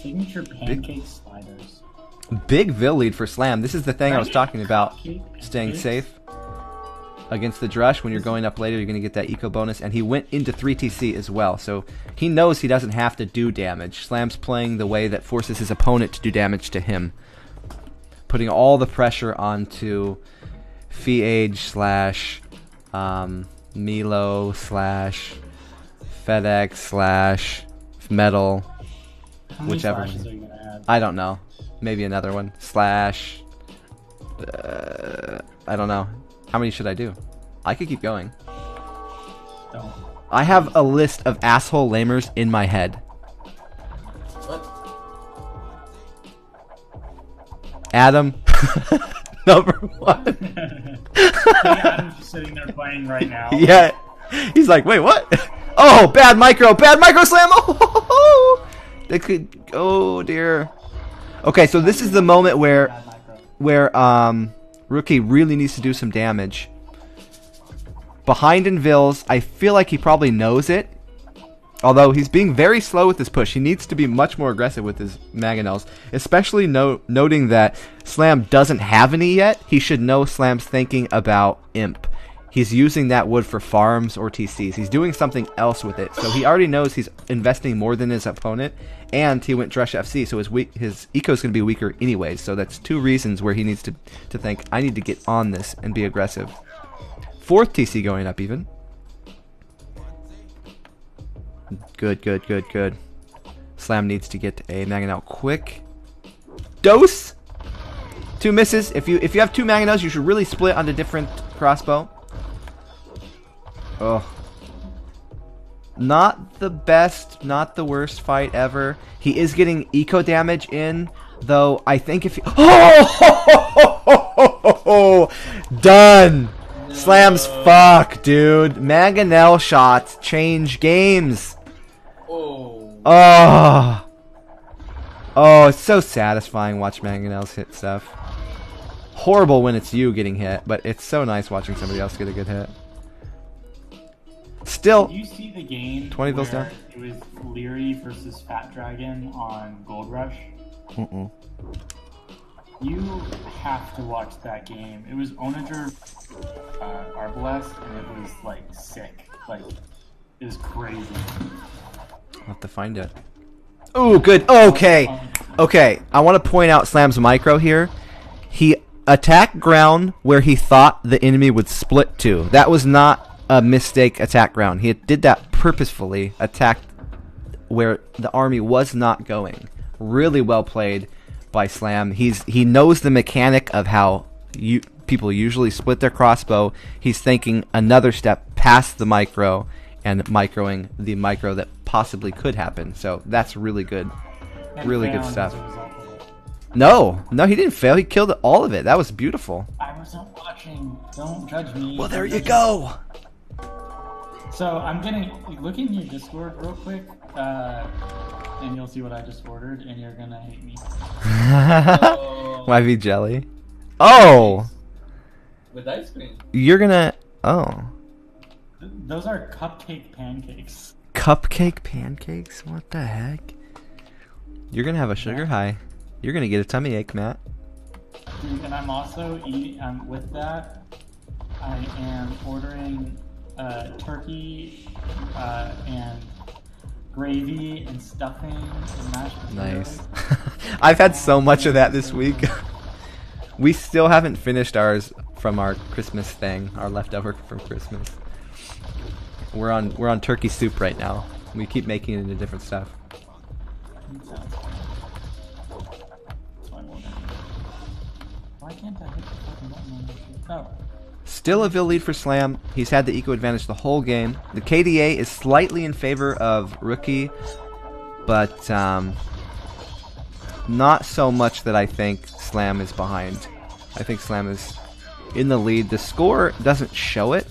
Signature pancake sliders. Big Vil lead for Slam. This is the thing I was Right? talking about. Cake Staying pancakes? safe against the Drush. When you're going up later, you're going to get that eco bonus. And he went into 3TC as well. So he knows he doesn't have to do damage. Slam's playing the way that forces his opponent to do damage to him. Putting all the pressure onto Fiage slash Milo slash FedEx slash Metal. How many Whichever slashes one. are you gonna add? I don't know. Maybe another one. Slash. I don't know. How many should I do? I could keep going. Don't. I have a list of asshole lamers in my head. What? Adam. Number 1. Adam's just sitting there playing right now. Yeah. He's like, wait, what? Oh, bad micro slam. Oh, they could. Oh dear. Okay, so this is the moment where Bad micro. Rookie really needs to do some damage. Behind in Vils, I feel like he probably knows it. Although he's being very slow with his push. He needs to be much more aggressive with his mangonels. Especially noting that Slam doesn't have any yet. He should know Slam's thinking about Imp. He's using that wood for farms or TCs. He's doing something else with it. So he already knows he's investing more than his opponent. And he went Drush FC, so his eco is going to be weaker anyways. So that's 2 reasons where he needs to think, I need to get on this and be aggressive. 4th TC going up even. Good. Slam needs to get a Mangonel quick. Dose! 2 misses. If you have 2 Mangonels, you should really split on a different crossbow. Oh. Not the best, not the worst fight ever. He is getting eco damage in, though I think if he... Oh! Done! No. Slam's fuck, dude. Mangonel shots change games. Oh, it's so satisfying watch Mangonels hit stuff. Horrible when it's you getting hit, but it's so nice watching somebody else get a good hit. Still, Did you see the game 20 Vils where down. it was Leary versus Fat Dragon on Gold Rush? You have to watch that game. It was Onager Arbalest, and it was like sick. Like is crazy. I'll have to find it. Ooh, good. Okay. Okay. I want to point out Slam's micro here. He attacked ground where he thought the enemy would split to. That was not a mistake attack ground. He did that purposefully. Attacked where the army was not going. Really well played by Slam. He knows the mechanic of how people usually split their crossbow. He's thinking another step past the micro and microing the micro that possibly could happen. So that's really good. Really good stuff. No, he didn't fail. He killed all of it. That was beautiful. I wasn't watching. Don't judge me. Well, there you go. So I'm gonna look in your Discord real quick, and you'll see what I just ordered, and you're gonna hate me. YV jelly. Oh. With ice cream. You're gonna. Oh. Those are cupcake pancakes. Cupcake pancakes? What the heck? You're gonna have a sugar high. You're gonna get a tummy ache, Matt. Dude, and I'm also eating. With that, I am ordering turkey and gravy and stuffing and mashed potatoes. Nice. I've had so much of that this week. We still haven't finished ours from our Christmas thing, our leftover from Christmas. We're on turkey soup right now. We keep making it into different stuff. Why can't I hit the fucking button on this shit? Oh. Still a Vil lead for Slam. He's had the eco advantage the whole game. The KDA is slightly in favor of Rookie, but not so much that I think Slam is behind. I think Slam is in the lead. The score doesn't show it.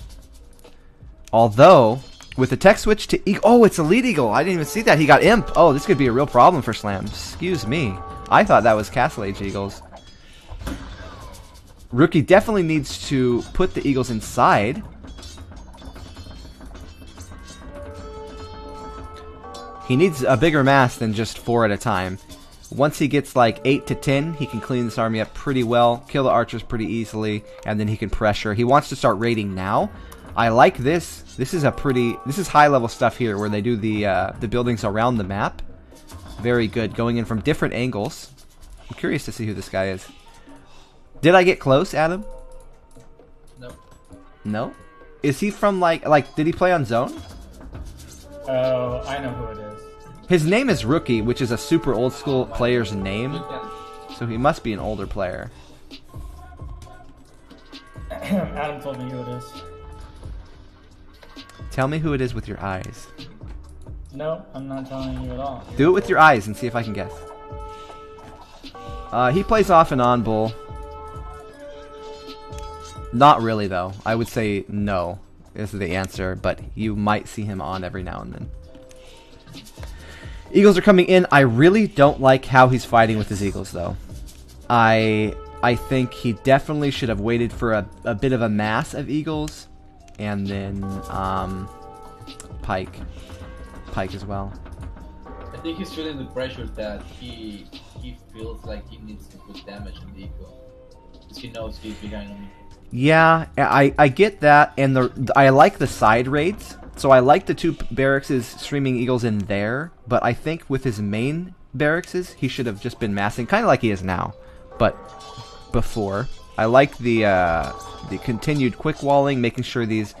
Although, with the tech switch to Eagle... Oh, it's a lead Eagle. I didn't even see that. He got Imp. Oh, this could be a real problem for Slam. Excuse me. I thought that was Castle Age Eagles. Rookie definitely needs to put the Eagles inside. He needs a bigger mass than just 4 at a time. Once he gets like 8 to 10, he can clean this army up pretty well, kill the archers pretty easily, and then he can pressure. He wants to start raiding now. I like this. This is high level stuff here where they do the buildings around the map. Very good, going in from different angles. I'm curious to see who this guy is. Did I get close, Adam? No. No? Is he from like did he play on Zone? Oh, I know who it is. His name is Rookie, which is a super old school player's name. So he must be an older player. Adam told me who it is. Tell me who it is with your eyes. No, I'm not telling you at all. Do it with your eyes and see if I can guess. He plays off and on, Bull. Not really, though. I would say no is the answer, but you might see him on every now and then. Eagles are coming in. I really don't like how he's fighting with his Eagles, though. I think he definitely should have waited for a bit of a mass of Eagles, and then Pike as well. I think he's feeling the pressure that he feels like he needs to put damage on the Eagle, because he knows he's behind on Eagle. Yeah, I get that, and I like the side raids. So I like the 2 barracks streaming Eagles in there, but I think with his main barracks, he should have just been massing, kind of like he is now, but before. I like the continued quick walling, making sure these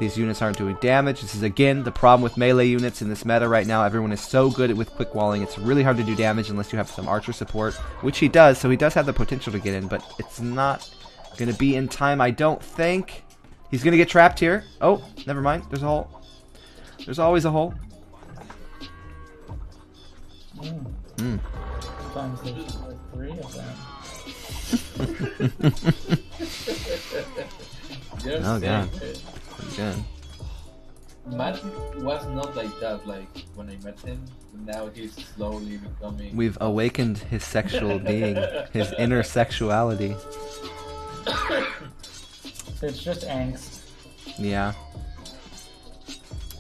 units aren't doing damage. This is again the problem with melee units in this meta right now. Everyone is so good with quick walling. It's really hard to do damage unless you have some archer support, which he does. So he does have the potential to get in, but it's not gonna be in time, I don't think. He's gonna get trapped here. Oh, never mind. There's a hole. There's always a hole. Sometimes there's like 3 of them. Oh god. Good. Matt was not like that, like when I met him. Now he's slowly becoming. We've awakened his sexual being, his inner sexuality. It's just angst. Yeah.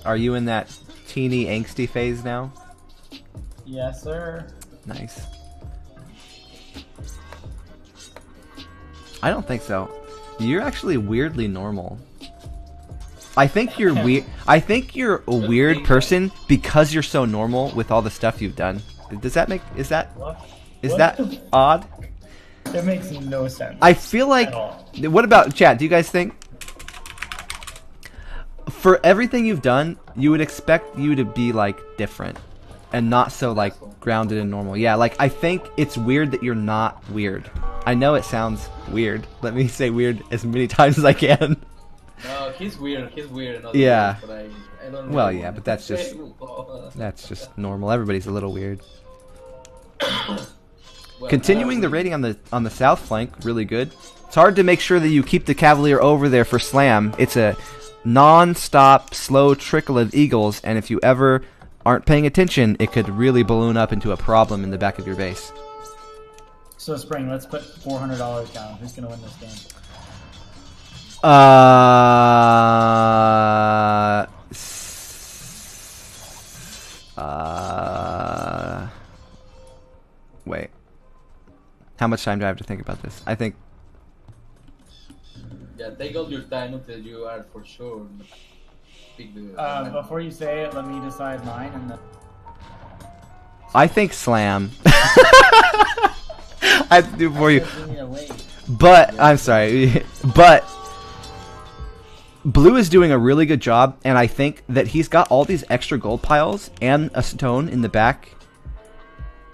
Are you in that teeny angsty phase now? Yes, sir. Nice. I don't think so. You're actually weirdly normal. I think you're weird. I think you're a weird person because you're so normal with all the stuff you've done. Does that make? Is that odd? That makes no sense. I feel like. At all. What about chat? Do you guys think? For everything you've done, you would expect you to be like different, and not so like grounded and normal. Yeah, like I think it's weird that you're not weird. I know it sounds weird. Let me say weird as many times as I can. No, he's weird. He's weird. Yeah. But I don't Well, really yeah, want but to that's just normal. Everybody's a little weird. Well, Continuing the raiding on the south flank, really good. It's hard to make sure that you keep the Cavalier over there for Slam. It's a non-stop, slow trickle of eagles, and if you ever aren't paying attention, it could really balloon up into a problem in the back of your base. So, Spring, let's put $400 down. Who's going to win this game? Wait. How much time do I have to think about this? I think... Yeah, take all your time until you are for sure. Pick the Before you say it, let me decide mine, and then... I think Slam. I have to do it for you. But, I'm sorry, but... Blue is doing a really good job, and I think that he's got all these extra gold piles and a stone in the back.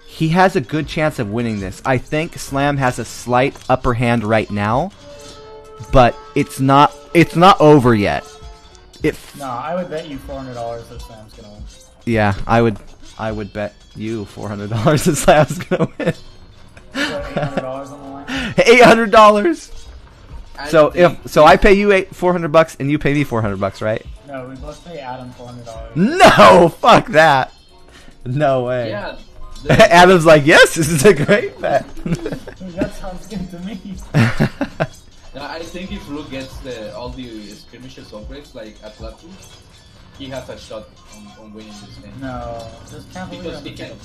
He has a good chance of winning this. I think Slam has a slight upper hand right now, but it's not over yet. No, I would bet you $400 that Slam's gonna win. Yeah, I would bet you $400 that Slam's gonna win. $800 on the line. $800. So I pay you $400 and you pay me $400, right? No, we both pay Adam $400. No, fuck that. No way. Yeah. Adam's like, yes, this is a great bet. That sounds good to me. I think if Blue gets all the skirmishes upgrades like at Latu, he has a shot on winning this game. No, just can't believe Because he can.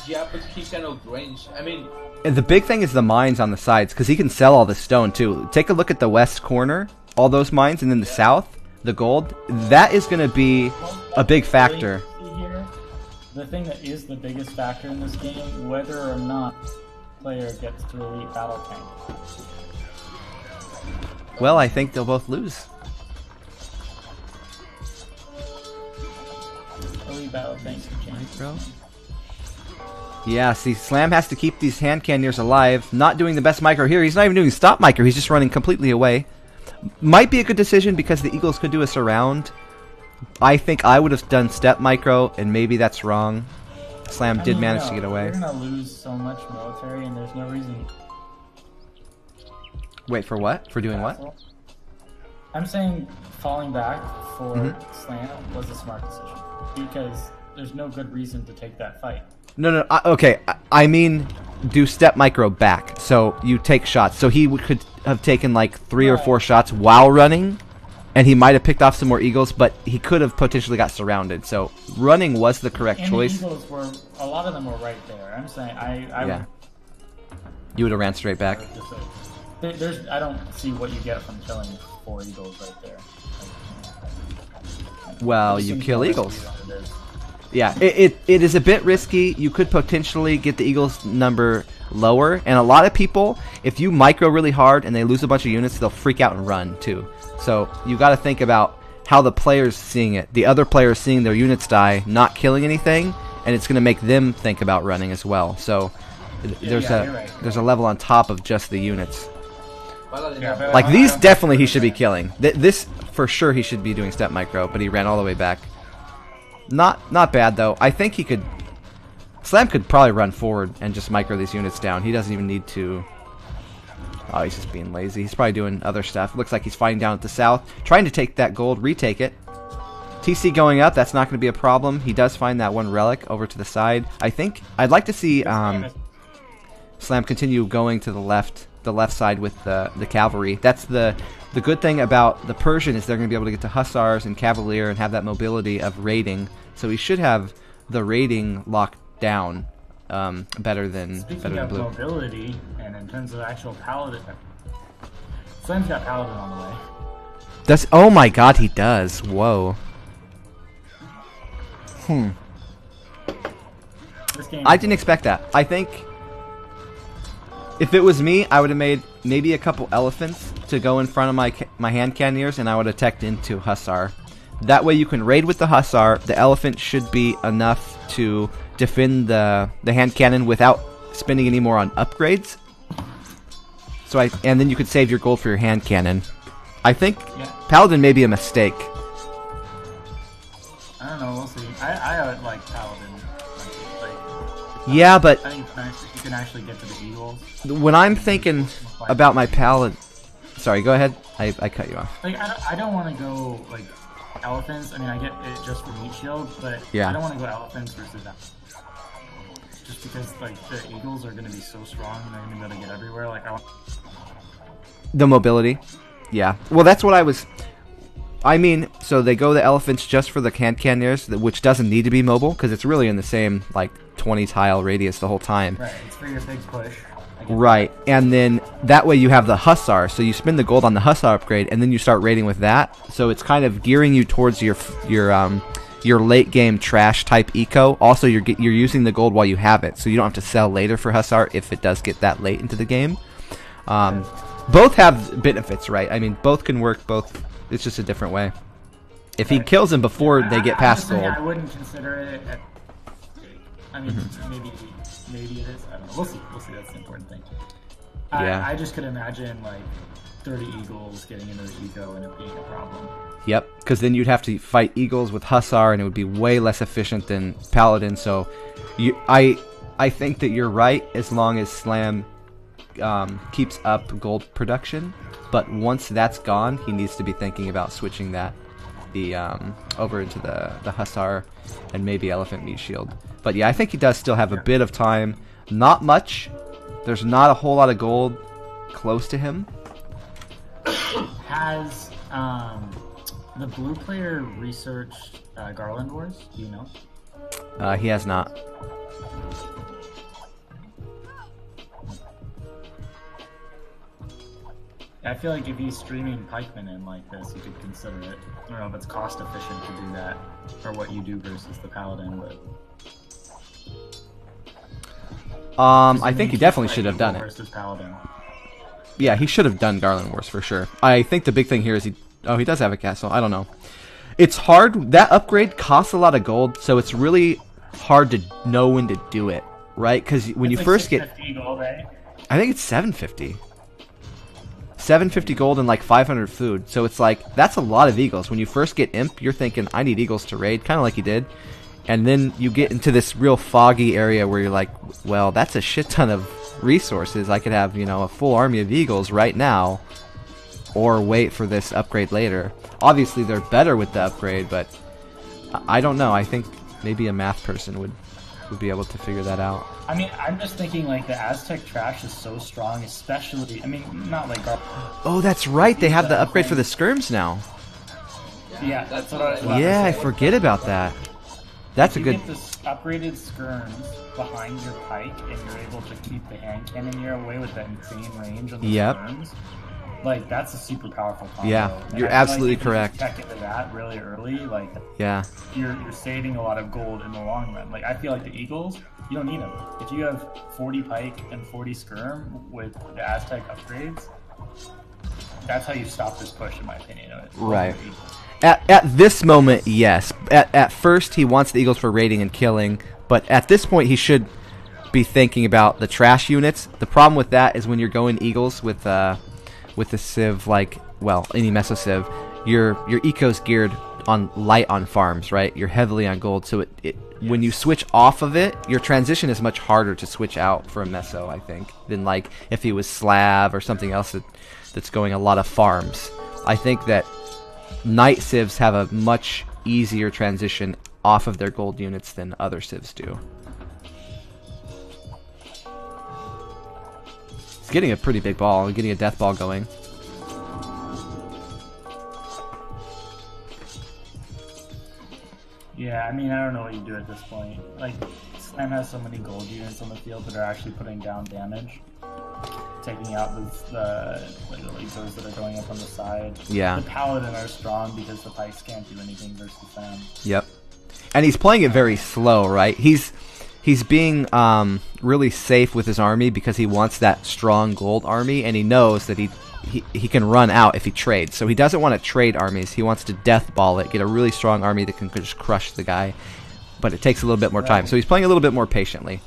Yeah, but he can outrange. I mean, And the big thing is the mines on the sides, because he can sell all the stone too. Take a look at the west corner, all those mines, and then the south, the gold. That is going to be a big factor. The thing that is the biggest factor in this game, whether or not player gets to Elite Battle Tank. Well, I think they'll both lose. Elite Battle Tank Micro. Yeah, see, Slam has to keep these hand cannoneers alive. Not doing the best micro here. He's not even doing stop micro. He's just running completely away. Might be a good decision because the Eagles could do a surround. I think I would have done step micro, and maybe that's wrong. Slam did manage to get away. You're gonna lose so much military, and there's no reason. Wait, for what? For doing what? I'm saying falling back for Slam was a smart decision because there's no good reason to take that fight. No, okay. I mean, do step micro back, so you take shots. So he could have taken like 3 or 4 shots while running, and he might have picked off some more eagles, but he could have potentially got surrounded. So running was the correct choice. The eagles were, a lot of them were right there. I'm saying yeah. You would have ran straight back. I don't see what you get from killing 4 eagles right there. Well, you kill eagles. Yeah, it is a bit risky. You could potentially get the Eagles number lower, and a lot of people, if you micro really hard and they lose a bunch of units, they'll freak out and run too. So you got to think about how the players seeing it. The other players seeing their units die, not killing anything, and it's going to make them think about running as well. So there's a level on top of just the units. Like these, definitely he should be killing. This for sure he should be doing step micro, but he ran all the way back. Not bad though. I think he could. Slam could probably run forward and just micro these units down. He doesn't even need to. Oh, he's just being lazy. He's probably doing other stuff. Looks like he's fighting down at the south, trying to take that gold, retake it. TC going up. That's not going to be a problem. He does find that one relic over to the side. I think I'd like to see Slam continue going to the left side with the cavalry. That's the good thing about the Persian is they're going to be able to get to Hussars and Cavalier and have that mobility of raiding. So he should have the raiding locked down better than Speaking of Blue. Mobility, and in terms of actual paladin, Slam's got paladin on the way. Does oh my god, he does. Whoa. This game. I didn't expect that. I think if it was me, I would have made maybe a couple elephants to go in front of my hand cannoneers, and I would have teched into Hussar. That way you can raid with the Hussar. The elephant should be enough to defend the hand cannon without spending any more on upgrades. And then you could save your gold for your hand cannon. I think Paladin may be a mistake. I don't know, we'll see. I like Paladin. Yeah, but I think it's nice that you can actually get to the Eagles. when I'm thinking about my Paladin... Sorry, go ahead. I cut you off. Like, I don't want to go, like, elephants. I mean, I get it just for meat shield, but Yeah. I don't want to go elephants versus that. Just because, like, the Eagles are going to be so strong and they're going to be able to get everywhere. Like, The mobility. Yeah. Well, that's what I was... I mean, so they go the elephants just for the hand cannoneers, which doesn't need to be mobile, because it's really in the same, like, 20-tile radius the whole time. Right, it's for your big push. Right, and then that way you have the Hussar, so you spend the gold on the Hussar upgrade, and then you start raiding with that. So it's kind of gearing you towards your late game trash type eco. Also, you're using the gold while you have it, so you don't have to sell later for Hussar if it does get that late into the game. Both have benefits, right? I mean, both can work. Both. It's just a different way. If he kills them before they get past Honestly, gold. I wouldn't consider it. I mean, maybe it is. I don't know. We'll see. That's the important thing. Yeah. I just could imagine like 30 eagles getting into the eco and it being a problem. Yep, because then you'd have to fight eagles with Hussar, and it would be way less efficient than Paladin. So, I think that you're right as long as Slam keeps up gold production. But once that's gone, he needs to be thinking about switching that over into the Hussar and maybe Elephant Meat Shield. But yeah, I think he does still have a bit of time. Not much. There's not a whole lot of gold close to him. Has the blue player researched Garland Wars? Do you know? He has not. I feel like if he's streaming pikemen in like this, you could consider it. I don't know if it's cost efficient to do that, or what you do versus the paladin, but... I think he definitely should have done it. Versus paladin. Yeah, he should have done Garland Wars for sure. I think the big thing here is he does have a castle. I don't know. It's hard. That upgrade costs a lot of gold, so it's really hard to know when to do it, right? Because when you like first get... gold, eh? I think it's 750. 750 gold and like 500 food. So it's like, that's a lot of eagles. When you first get Imp, you're thinking, I need eagles to raid, kind of like you did. And then you get into this real foggy area where you're like, well, that's a shit ton of resources. I could have, a full army of eagles right now, or wait for this upgrade later. Obviously, they're better with the upgrade, but I don't know. I think maybe a math person would be able to figure that out. I mean, I'm just thinking like the Aztec trash is so strong, especially. I mean, not like. Oh, that's right. They have the upgrade for the skirms now. Yeah, that's what I was about Yeah, I to say. forget about that. That's a You good. get this upgraded skirms behind your pike, and you're able to keep the hand cannoneer away with that insane range on the skirms. Like, that's a super powerful combo. Yeah, And you're I feel absolutely like if you correct. Check into that really early, like Yeah. you're saving a lot of gold in the long run. Like, I feel like the Eagles, you don't need them. If you have 40 pike and 40 skirm with the Aztec upgrades, that's how you stop this push, in my opinion. Right. At this moment, yes. At first, he wants the eagles for raiding and killing, but at this point, he should be thinking about the trash units. The problem with that is when you're going eagles with the civ, any meso civ, your eco's geared on light on farms, right? You're heavily on gold, so when you switch off of it, your transition is much harder to switch out for a meso, I think, than like if he was Slav or something else that's going a lot of farms. I think that Knight civs have a much easier transition off of their gold units than other civs do. He's getting a pretty big ball, getting a death ball going. Yeah, I mean, I don't know what you do at this point. Like, Slam has so many gold units on the field that are actually putting down damage. taking out those that are going up on the side. Yeah. The paladin are strong because the pikes can't do anything versus them. Yep. And he's playing it very slow, right? He's being really safe with his army because he wants that strong gold army, and he knows that he can run out if he trades. So he doesn't want to trade armies. He wants to death ball it, get a really strong army that can just crush the guy. But it takes a little bit more time. So he's playing a little bit more patiently.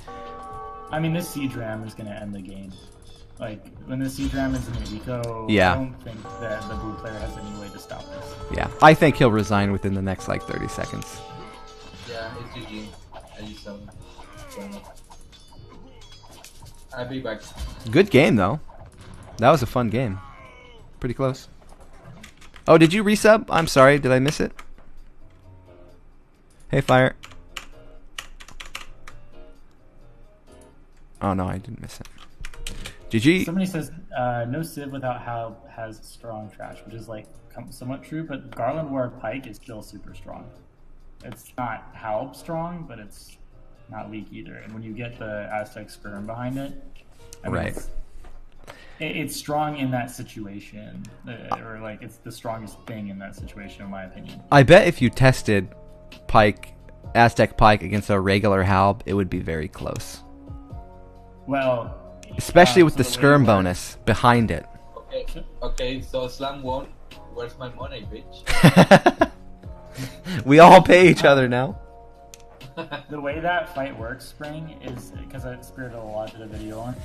I mean, this siege ram is going to end the game. Like, when the siege ram is in the eco, Yeah. I don't think that the blue player has any way to stop this. Yeah. I think he'll resign within the next, 30 seconds. Yeah, it's GG. I just don't. I'll be back. Good game, though. That was a fun game. Pretty close. Oh, did you resub? I'm sorry. Did I miss it? Hey, Fire. Oh, no, I didn't miss it. GG. Somebody says, no Civ without Halb has strong trash, which is, somewhat true, but Garland War Pike is still super strong. It's not Halb strong, but it's not weak either. And when you get the Aztec Skirm behind it, I mean, Right. It's strong in that situation, or it's the strongest thing in that situation, in my opinion. I bet if you tested Aztec Pike against a regular Halb, it would be very close. Well, Especially with so the way it skirm works- bonus behind it. Okay, so Slam won. Where's my money, bitch? We all pay each other now. The way that fight works, Spring, is because I spirited a lot of the video on.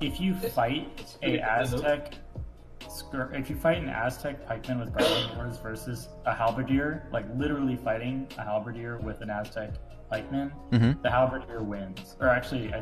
If you fight an Aztec pikeman with Garland Wars versus a halberdier, literally fighting a halberdier with an Aztec pikeman, the halberdier wins. Or actually,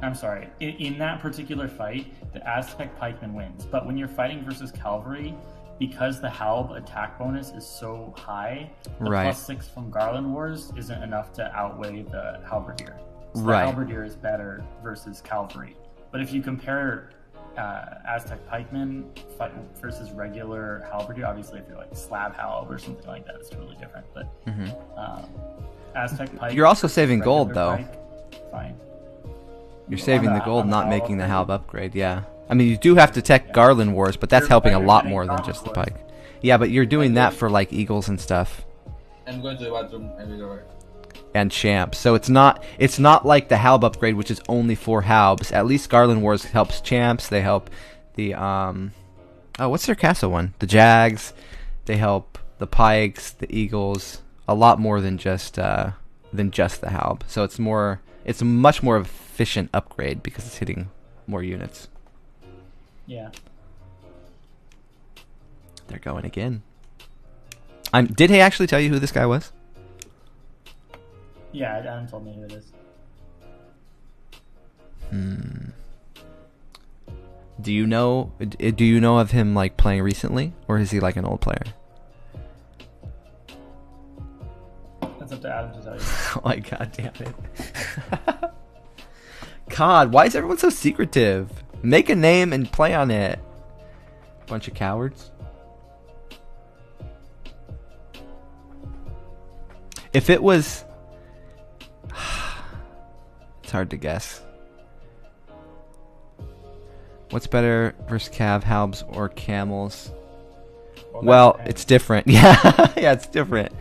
I'm sorry. In that particular fight, the Aztec pikeman wins. But when you're fighting versus cavalry, because the Halb attack bonus is so high, the Right. +6 from Garland Wars isn't enough to outweigh the halberdier. So Right. the halberdier is better versus cavalry. But if you compare Aztec pikeman fight versus regular halberdier, obviously if you're slab halb or something like that, it's totally different. But Aztec pike. You're also saving gold, regular though. pike, fine. You're saving On the the- gold, on the not Halb making the upgrade. Halb upgrade, yeah. I mean, you do have to tech Garland Wars, but that's helping a You're lot getting more than Garland just the Wars. pike. Yeah, but you're doing that for, Eagles and stuff. I'm going to the bathroom. I'll be right back. And champs. So it's not like the Halb upgrade, which is only for Halbs. At least Garland Wars helps champs. They help the what's their castle one? The Jags. They help the Pikes, the Eagles, a lot more than just the Halb. So it's a much more efficient upgrade because it's hitting more units. Yeah. They're going again. Did he actually tell you who this guy was? Yeah, Adam told me who it is. Do you know of him playing recently, or is he an old player? That's up to Adam to tell you. Oh my god damn it. God, why is everyone so secretive? Make a name and play on it. Bunch of cowards. If it was... It's hard to guess. What's better versus cav, halbs, or camels? Well, it's different. Yeah, yeah, it's different.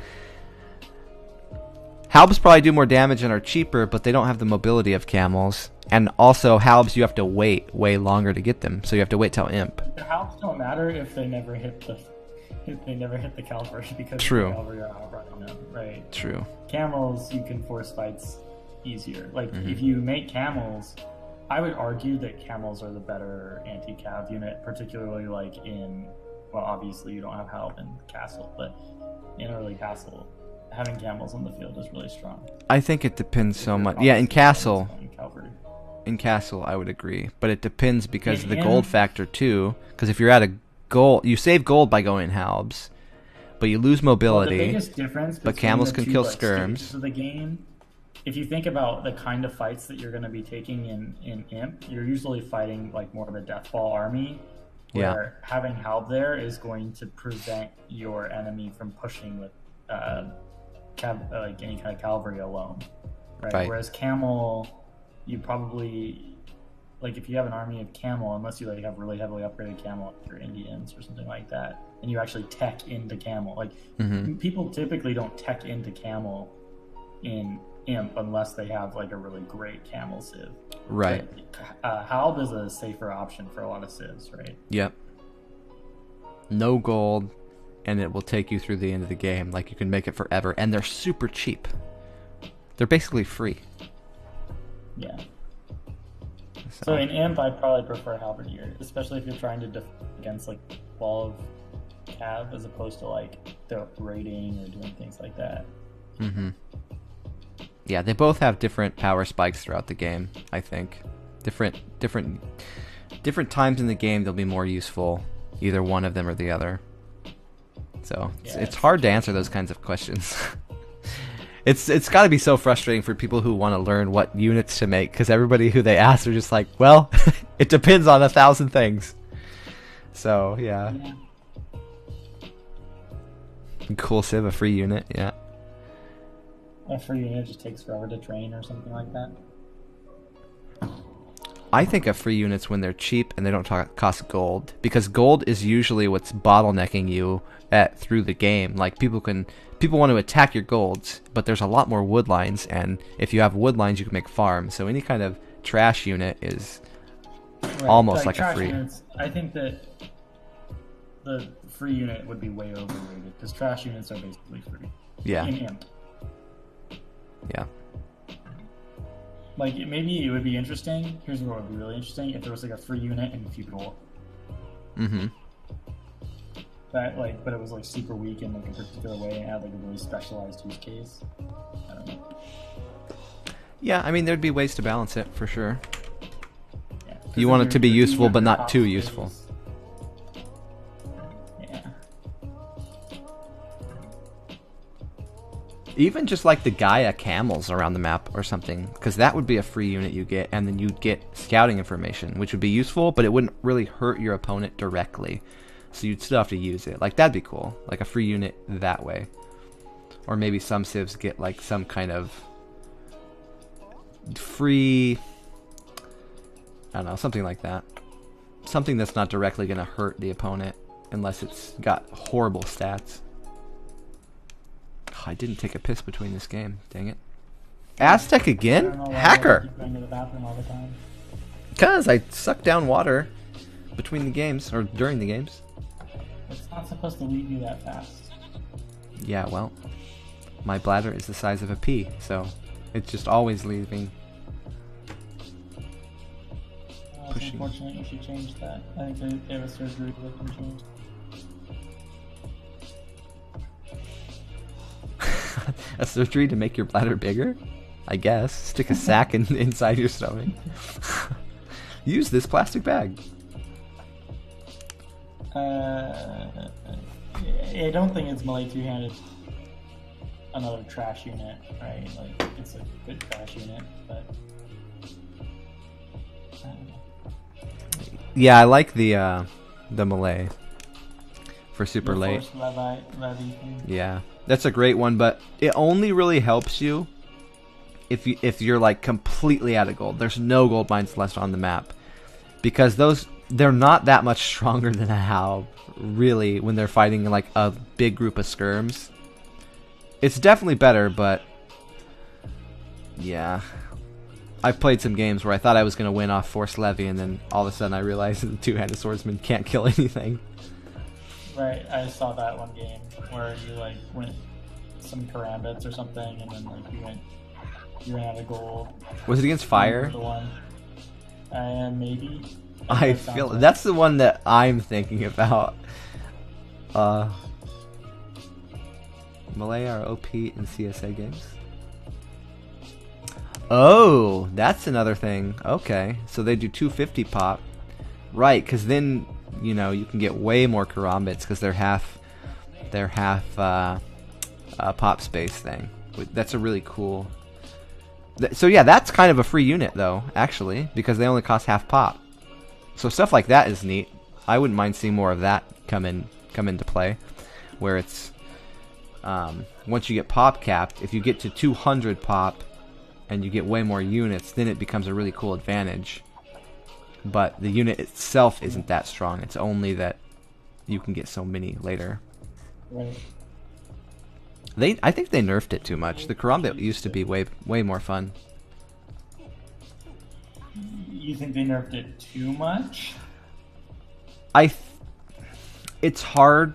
Halbs probably do more damage and are cheaper, but they don't have the mobility of camels. And also, halbs, you have to wait way longer to get them, so you have to wait till imp. The halbs don't matter if they never hit the cavalry because True. the cavalry are outrunning them, right? True. Camels, you can force fights easier. If you make camels, I would argue that camels are the better anti-cav unit, particularly well, obviously you don't have halb in castle, but in early castle, having camels on the field is really strong. I think it depends so much. Yeah, in castle, Cavalry. I would agree, but it depends because of the In- gold factor too. Because if you're at a gold, you save gold by going halbs, but you lose Well, mobility. the biggest difference but between camels the can two, kill stages skirms. of the game, if you think about the kind of fights that you're going to be taking in Imp, you're usually fighting more of a death ball army, Yeah. where having halb there is going to prevent your enemy from pushing with any kind of cavalry alone, right? Right. Whereas camel, you probably, like, if you have an army of camel, unless you like have really heavily upgraded camel or Indians or something like that, and you actually tech into camel. Like, people typically don't tech into camel in Imp unless they have like a really great camel civ. Right. Halb is a safer option for a lot of civs, right? Yep. No gold, and it will take you through the end of the game. Like, you can make it forever, and they're super cheap. They're basically free. Yeah. So in Imp, I'd probably prefer Halberdier, especially if you're trying to defend against like wall of cav as opposed to like the raiding or doing things like that. Yeah, they both have different power spikes throughout the game, I think. Different times in the game they'll be more useful, either one of them or the other. So it's hard to answer those kinds of questions. It's got to be so frustrating for people who want to learn what units to make, because everybody who they ask are just like, well, it depends on 1,000 things. So yeah. Cool civ, a free unit, yeah. A free unit just takes forever to train or something like that. I think of free units when they're cheap and they don't cost gold, because gold is usually what's bottlenecking you through the game. Like, people want to attack your golds, but there's a lot more wood lines, and if you have wood lines, you can make farms. So any kind of trash unit is almost like a free. Units, I think that the free unit would be way overrated, because trash units are basically free. Yeah. In Imp. Yeah. Like, maybe it would be interesting. Here's what would be really interesting: if there was like a free unit in feudal. That, like, but it was like super weak in like a particular way and had like a really specialized use case. I don't know. Yeah, I mean, there'd be ways to balance it for sure. Yeah, you want it to be useful, but not too useful. Yeah. Even just like the Gaia camels around the map or something, because that would be a free unit you get, and then you'd get scouting information, which would be useful, but it wouldn't really hurt your opponent directly. So you'd still have to use it. Like, that'd be cool. Like a free unit that way. Or maybe some civs get like some kind of free, I don't know, something like that. Something that's not directly going to hurt the opponent unless it's got horrible stats. Oh, I didn't take a piss between this game. Dang it. Aztec again? Hacker! Because I suck down water between the games, or during the games. It's not supposed to leave you that fast. Yeah, well, my bladder is the size of a pea, so it's just always leaving. It's unfortunate. You should change that. I think they have a surgery that can change. A surgery to make your bladder bigger? I guess. Stick a sack inside your stomach. Use this plastic bag. I don't think it's melee two-handed. Another trash unit, right? Like, it's a good trash unit, but yeah, I like the melee for super late. Levy. Yeah, that's a great one, but it only really helps you if you're like completely out of gold. There's no gold mines left on the map, because they're not that much stronger than a Halb, really, when they're fighting like a big group of skirms. It's definitely better, but yeah. I've played some games where I thought I was going to win off Force Levy, and then all of a sudden I realized that the two-handed swordsman can't kill anything. Right, I saw that one game where you like went some karambits or something, and then like you ran out of gold. Was it against fire? The one, maybe. I feel that's the one that I'm thinking about. Malay are OP in CSA games. Oh, that's another thing. Okay, so they do 250 pop, right? Because then you can get way more karambits because they're half pop space thing. That's a really cool. So yeah, that's kind of a free unit though, actually, because they only cost half pop. So stuff like that is neat. I wouldn't mind seeing more of that come into play, where it's once you get pop capped, if you get to 200 pop, and you get way more units, then it becomes a really cool advantage. But the unit itself isn't that strong. It's only that you can get so many later. Right. I think they nerfed it too much. The Karambit used to be way more fun. You think they nerfed it too much? It's hard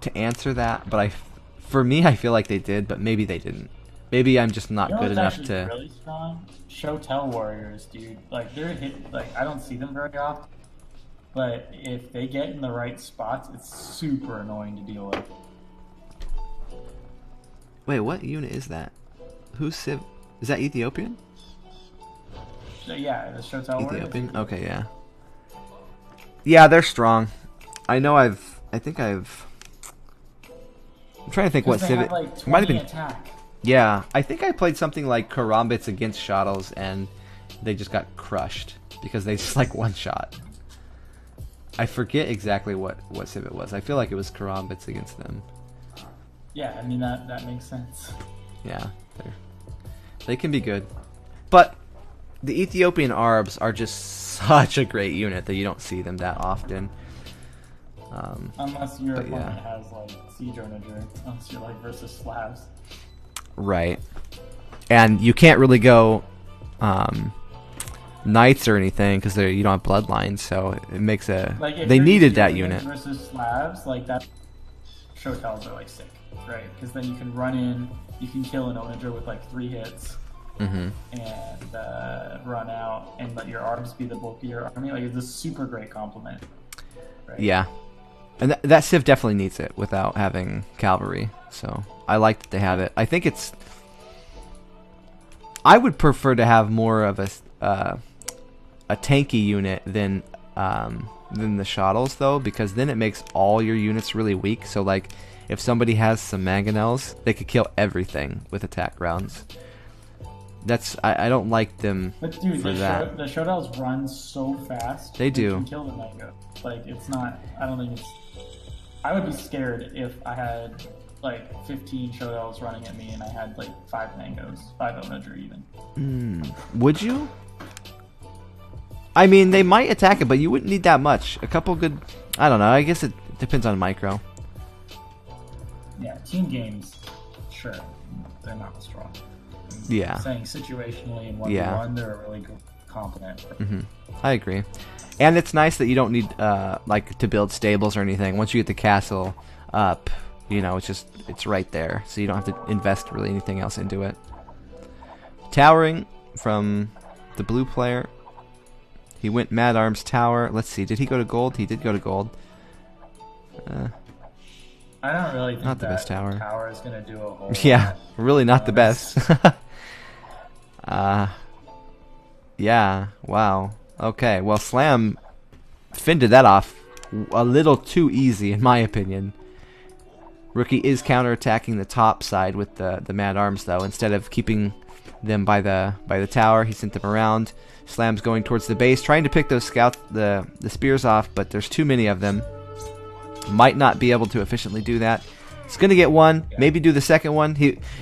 to answer that, but for me, I feel like they did, but maybe they didn't. Maybe I'm just not good enough to. Really strong Shotel warriors, dude. Like they're I don't see them very often, but if they get in the right spots, it's super annoying to deal with. Wait, what unit is that? Who's Civ? Is that Ethiopian? So, yeah, the Shotel warriors. Ethiopian. Okay, yeah. Yeah, they're strong. I know. I'm trying to think what Civ. Like might have been. Attack. Yeah, I think I played something like Karambits against Shuttles, and they just got crushed because they just like one shot. I forget exactly what Civ it was. I feel like it was Karambits against them. Yeah, I mean that makes sense. Yeah, they can be good, but the Ethiopian Arbs are just such a great unit that you don't see them that often. Unless your opponent has like Siege Onager, unless you're like versus Slavs. Right, and you can't really go Knights or anything because you don't have bloodlines, so it makes they needed that unit versus Slavs. Like that, Shotels are like sick, right? Because then you can run in, you can kill an Onager with like 3 hits. Mm-hmm. And run out and let your arms be the bulk of your army. Like it's a super great compliment. Right? Yeah, and that Civ definitely needs it without having cavalry. So I like that they have it. I think I would prefer to have more of a tanky unit than the Shuttles though, because then it makes all your units really weak. So like if somebody has some mangonels, they could kill everything with attack rounds. I don't like them but dude, for that. The Shotels run so fast. They do. You can kill the mango. Like it's not. I don't think it's. I would be scared if I had like 15 Shotels running at me and I had like 5 mangoes, 5 Onager even. Would you? I mean, they might attack it, but you wouldn't need that much. A couple good. I don't know. I guess it depends on micro. Yeah, team games, sure, they're not strong. Yeah. Saying situationally in 1v1, they're a really good competent. Mm-hmm. I agree. And it's nice that you don't need like to build stables or anything. Once you get the castle up, it's right there. So you don't have to invest really anything else into it. Towering from the blue player. He went Mad Arms Tower. Let's see. Did he go to gold? He did go to gold. I don't really think not the best tower. Tower is going to do a whole Yeah, lot. really not the best. Yeah, wow. Okay, well, Slam fended that off a little too easy, in my opinion. Rookie is counterattacking the top side with the Mad Arms, though. Instead of keeping them by the tower, he sent them around. Slam's going towards the base, trying to pick those scouts, the spears off, but there's too many of them. Might not be able to efficiently do that. He's going to get one, maybe do the second one.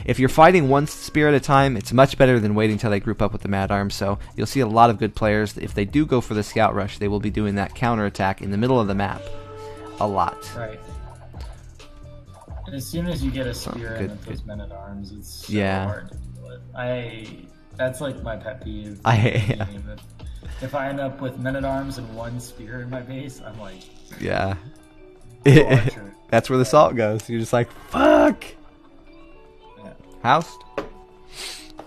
If you're fighting one spear at a time, it's much better than waiting until they group up with the Mad Arms. So you'll see a lot of good players. If they do go for the Scout Rush, they will be doing that counterattack in the middle of the map a lot. Right. And as soon as you get a spear in with those Men-at-Arms, it's so hard to do it. That's like my pet peeve. If I end up with Men-at-Arms and 1 spear in my base, I'm like... Yeah. That's where the salt goes. You're just like, fuck! Yeah. Housed.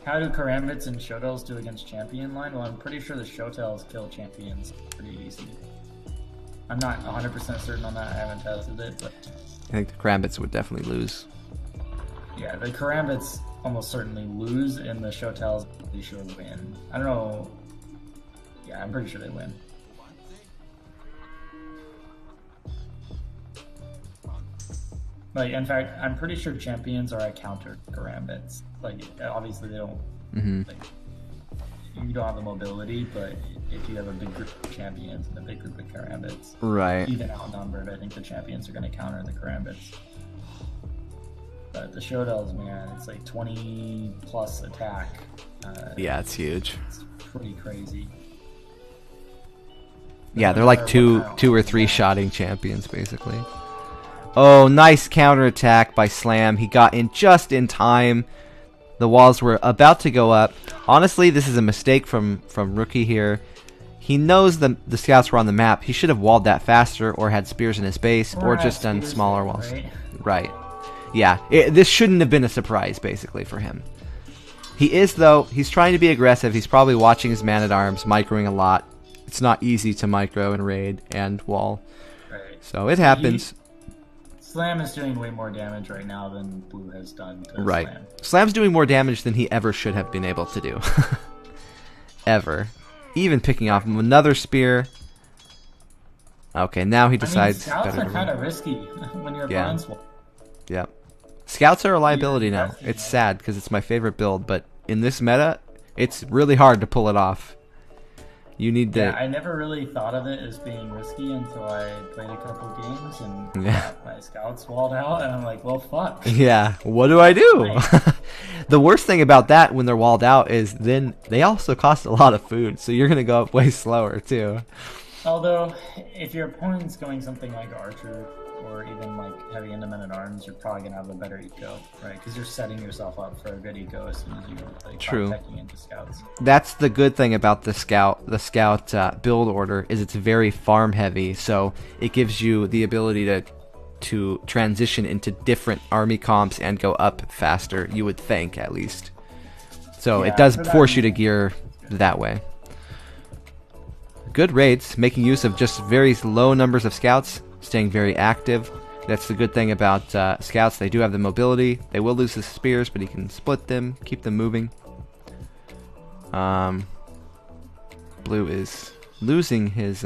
How do Karambits and Shotels do against champion line? Well, I'm pretty sure the Shotels kill champions pretty easy. I'm not 100% certain on that. I haven't tested it, but... I think the Karambits would definitely lose. Yeah, the Karambits almost certainly lose, and the Shotels pretty sure win. I don't know... Yeah, I'm pretty sure they win. Like, in fact, I'm pretty sure champions are a counter to Karambits. Like, obviously they don't... Like, you don't have the mobility, but if you have a big group of champions and a big group of Karambits, right, even outnumbered, I think the champions are going to counter the Karambits. But the Shodels, man, it's like 20 plus attack. Yeah, it's huge. It's pretty crazy. Yeah, they're like two or three shotting champions, basically. Oh, nice counterattack by Slam. He got in just in time. The walls were about to go up. Honestly, this is a mistake from Rookie here. He knows the scouts were on the map. He should have walled that faster or had spears in his base or just done smaller walls. Right. Yeah, this shouldn't have been a surprise, basically, for him. He is, though. He's trying to be aggressive. He's probably watching his man-at-arms, microing a lot. It's not easy to micro and raid and wall. Right. So it happens. Slam is doing way more damage right now than Blue has done to Right. Slam. Slam's doing more damage than he ever should have been able to do. Ever. Even picking off him another spear. Okay, now he decides scouts better are to kind run. of risky when you're Yeah. bronze. Yep. Scouts are a liability now. It's sad because it's my favorite build, but in this meta, it's really hard to pull it off. You need to... Yeah, I never really thought of it as being risky until I played a couple games and Yeah. my scouts walled out, and I'm like, well, fuck. Yeah, what do I do? The worst thing about that when they're walled out is then they also cost a lot of food, so you're going to go up way slower too. Although, if your opponent's going something like Archer or even like heavy into men-at-arms, you're probably going to have a better eco, right? Because you're setting yourself up for a good eco as soon as you like True. start teching into scouts. That's the good thing about the scout build order is it's very farm heavy, so it gives you the ability to transition into different army comps and go up faster, you would think, at least. So Yeah, it does for that force you to reason. gear that way. Good raids, making use of just very low numbers of scouts, staying very active. That's the good thing about scouts. They do have the mobility. They will lose the spears, but he can split them, keep them moving. Blue is losing his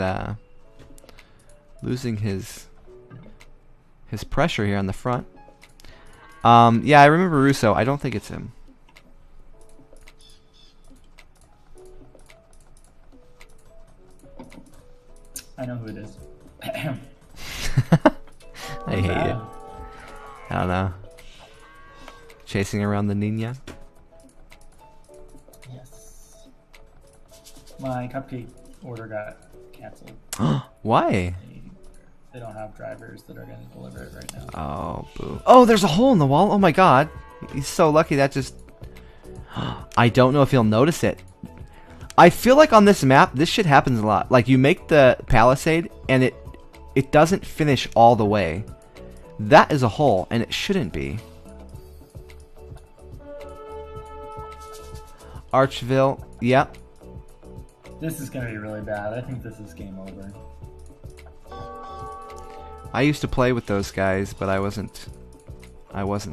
pressure here on the front. Yeah, I remember Russo. I don't think it's him. I know who it is. I hate it. I don't know. Chasing around the Nina. Yes. My cupcake order got canceled. Why? They don't have drivers that are going to deliver it right now. Oh, boo. Oh, there's a hole in the wall. Oh my god. He's so lucky that just... I don't know if he'll notice it. I feel like on this map, this shit happens a lot. Like, you make the palisade, and it doesn't finish all the way. That is a hole, and it shouldn't be. Archville, yeah. This is going to be really bad. I think this is game over. I used to play with those guys, but I wasn't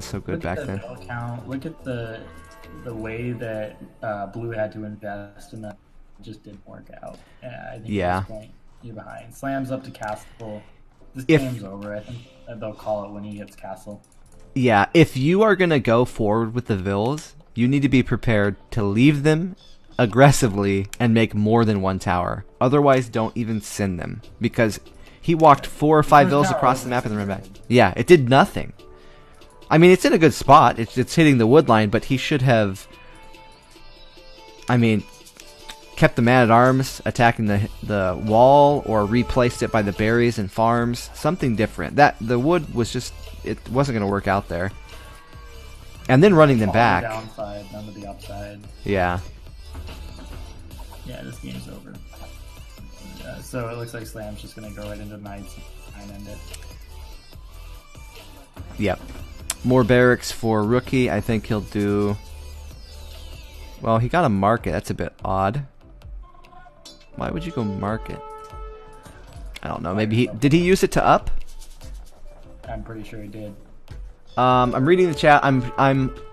so good back then. Look at the way that Blue had to invest in that. It just didn't work out. I think Yeah. at this point, you're behind. Slams up to Castle. This If- game's over. I think they'll call it when he hits Castle. Yeah, if you are going to go forward with the Vills, you need to be prepared to leave them aggressively and make more than one tower. Otherwise, don't even send them. Because he walked 4 or 5 Vills across the map and then ran back. Yeah, it did nothing. I mean, it's in a good spot. It's hitting the wood line, but he should have... I mean, kept the man-at-arms attacking the wall or replaced it by the berries and farms. Something different. The wood was just... It wasn't going to work out there. And then running them All back. the downside, none of the upside. Yeah. Yeah, this game's over. So it looks like Slam's just going to go right into Knights and end it. Yep. More barracks for Rookie. I think he'll do... Well, he got a market. That's a bit odd. Why would you go market? I don't know. Maybe did he use it to up? I'm pretty sure he did. I'm reading the chat. I'm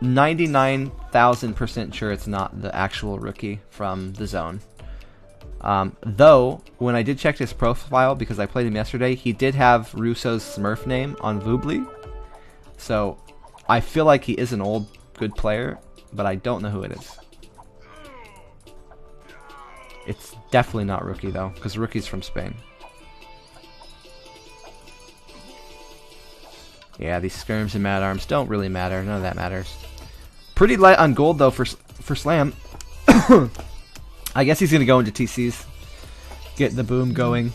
99,000% sure it's not the actual Rookie from the zone. Though when I did check his profile because I played him yesterday, he did have Russo's Smurf name on Voobly. So I feel like he is an old good player, but I don't know who it is. It's definitely not Rookie though, because Rookie's from Spain. Yeah, these skirms and mad arms don't really matter. None of that matters. Pretty light on gold though for Slam. I guess he's gonna go into TCs, get the boom going.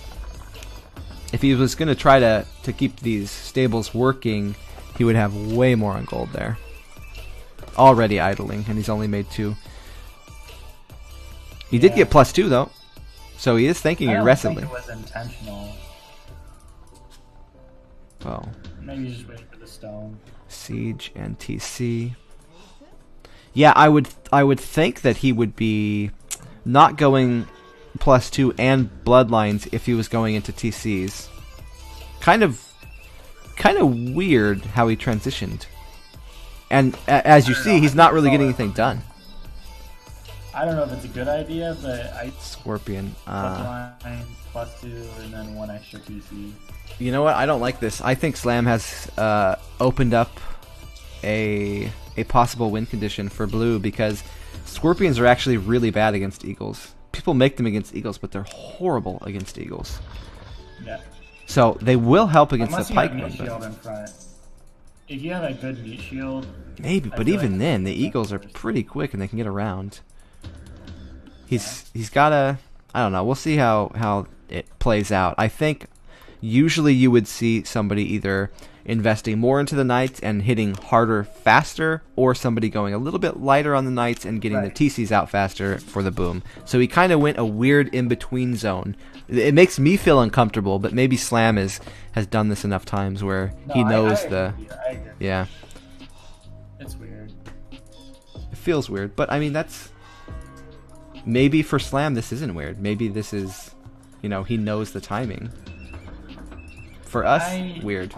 If he was gonna try to keep these stables working, he would have way more on gold there. Already idling, and he's only made 2. He did get +2 though, so he is thinking aggressively. I don't think it was intentional. Oh. Maybe he's just waiting for the stone. Siege and TC. Yeah, I would think that he would be not going +2 and bloodlines if he was going into TCs. Kind of weird how he transitioned. And as you see, he's not really getting anything done. I don't know if it's a good idea, but Scorpion. bloodline +2 and then 1 extra TC. You know what? I don't like this. I think Slam has opened up a possible win condition for blue because Scorpions are actually really bad against Eagles. People make them against Eagles, but they're horrible against Eagles. Yeah. So they will help against the pikemen. Unless you have meat shield in front. If you have a good meat shield... Maybe, but even like then, the Eagles are pretty quick and they can get around. He's got a... I don't know. We'll see how it plays out. I think usually you would see somebody either investing more into the knights and hitting harder faster, or somebody going a little bit lighter on the knights and getting the TCs out faster for the boom. So he kind of went a weird in-between zone. It makes me feel uncomfortable, but maybe Slam has done this enough times where he knows I agree. Yeah. It's weird. It feels weird, but I mean that's... Maybe for Slam this isn't weird. Maybe this is, you know, he knows the timing. For us, weird.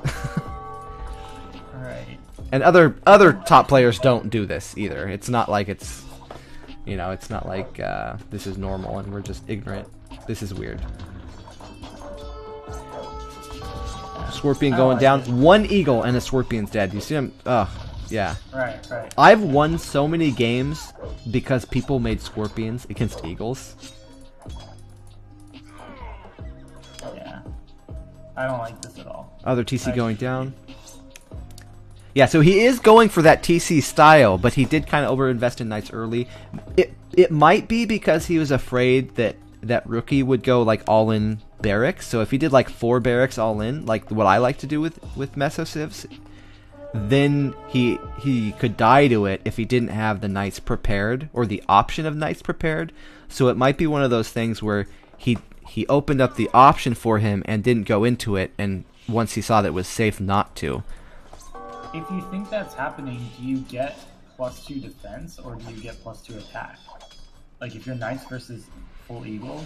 Right. And other top players don't do this either. It's not like it's, you know, it's not like this is normal and we're just ignorant. This is weird. Scorpion going down. One eagle and a Scorpion's dead. You see him? Ugh. Yeah. Right. I've won so many games because people made Scorpions against Eagles. Yeah. I don't like this at all. Other TC going down. Yeah, so he is going for that TC style, but he did kind of overinvest in knights early. It might be because he was afraid that Rookie would go like all in barracks. So if he did like 4 barracks all in, like what I like to do with Meso Civs, then he could die to it if he didn't have the knights prepared or the option of knights prepared. So it might be one of those things where he opened up the option for him and didn't go into it, and once he saw that it was safe not to. If you think that's happening, do you get +2 defense or do you get +2 attack? Like if you're knights versus full eagles?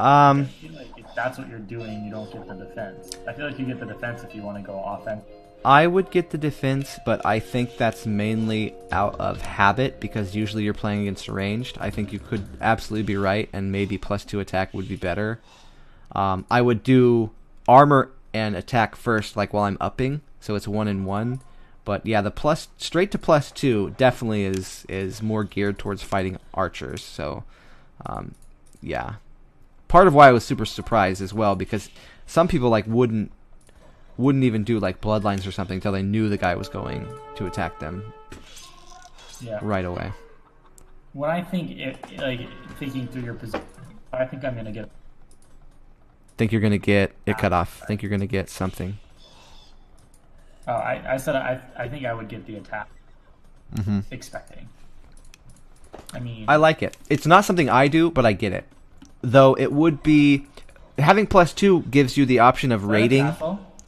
I feel like if that's what you're doing, you don't get the defense. I feel like you get the defense if you want to go offense. I would get the defense, but I think that's mainly out of habit because usually you're playing against ranged. I think you could absolutely be right, and maybe +2 attack would be better. I would do armor and attack first, like while I'm upping, so it's 1 and 1. But yeah, the straight to +2 definitely is more geared towards fighting archers. So yeah, part of why I was super surprised as well, because some people like wouldn't even do like bloodlines or something until they knew the guy was going to attack them. Yeah. Right away. When I think thinking through your position, I think I'm gonna get. Think you're gonna get it cut off. Think you're gonna get something. Oh, I said I think I would get the attack. Expecting. I mean, I like it. It's not something I do, but I get it. Though it would be having +2 gives you the option of raiding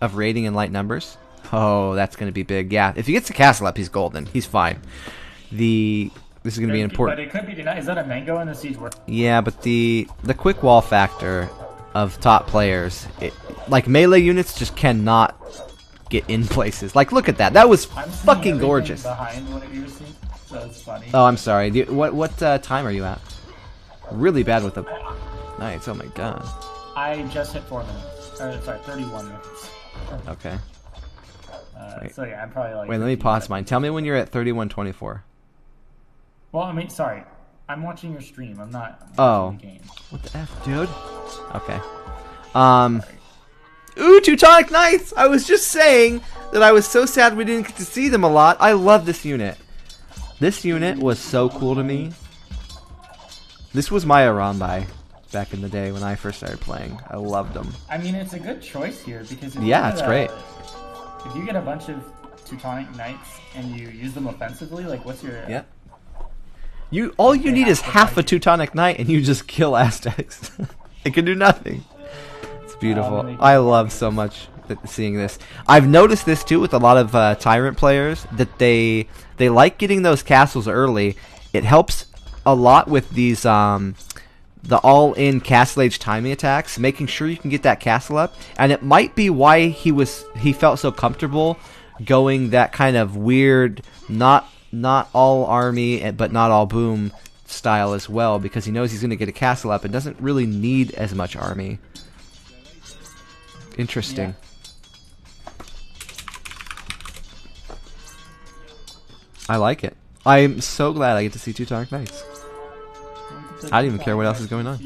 in light numbers. Oh, that's going to be big. Yeah, if he gets the castle up, he's golden. He's fine. This is going to be important. But it could be denied. Is that a mango in the siege work? Yeah, but the quick wall factor of top players, like melee units, just cannot get in places. Like, look at that. That was fucking gorgeous. Behind what you're seeing, so it's funny. Oh, I'm sorry. What time are you at? Really bad with the knights. Oh my god. I just hit 4 minutes. Sorry, 31 minutes. Okay. So yeah, I'm probably like. Wait, let me pause mine. Tell me when you're at 31:24. Well, I mean, sorry. I'm watching your stream. I'm not. Oh. The game. What the f, dude? Okay. Ooh, Teutonic Knights! I was just saying that I was so sad we didn't get to see them a lot. I love this unit. This unit was so cool to me. This was my Arambai back in the day when I first started playing. I loved them. I mean, it's a good choice here because if Yeah, it's great. If you get a bunch of Teutonic Knights and you use them offensively, like what's your... Yeah. All you need is half a Teutonic Knight and you just kill Aztecs. It can do nothing. It's beautiful. I love so much seeing this. I've noticed this too with a lot of Tyrant players, that they like getting those castles early. It helps a lot with these the all-in Castle Age timing attacks, making sure you can get that castle up. And it might be why he felt so comfortable going that kind of weird, not all army but not all boom style as well, because he knows he's going to get a castle up and doesn't really need as much army. Interesting. Yeah. I like it. I'm so glad I get to see Teutonic Knights. I don't even care what else is going on.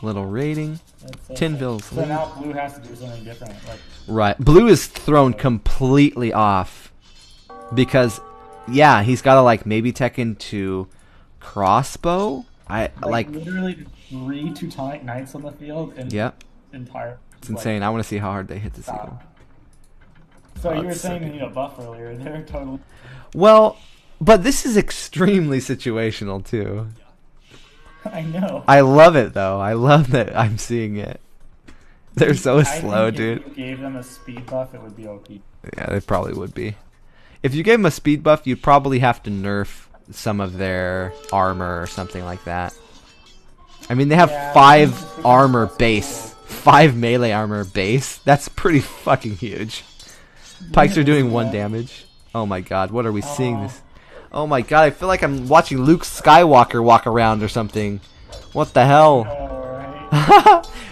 Little raiding. Tinville's so now blue has to do something different. Right. Blue is thrown completely off. Because, yeah, he's got to, like, maybe tech into crossbow. Literally 3 Teutonic Knights on the field. And yep. It's insane. I want to see how hard they hit this eagle. So you were saying they need a buff earlier. They're totally... Well, but this is extremely situational, too. I know. I love it, though. I love that I'm seeing it. They're so slow, dude. If you gave them a speed buff, it would be OP. Yeah, they probably would be. If you gave them a speed buff, you'd probably have to nerf some of their armor or something like that. I mean, they have 5 armor base. 5 melee armor base. That's pretty fucking huge. Pikes are doing 1 damage. Oh my god, what are we seeing this? Oh my god, I feel like I'm watching Luke Skywalker walk around or something. What the hell?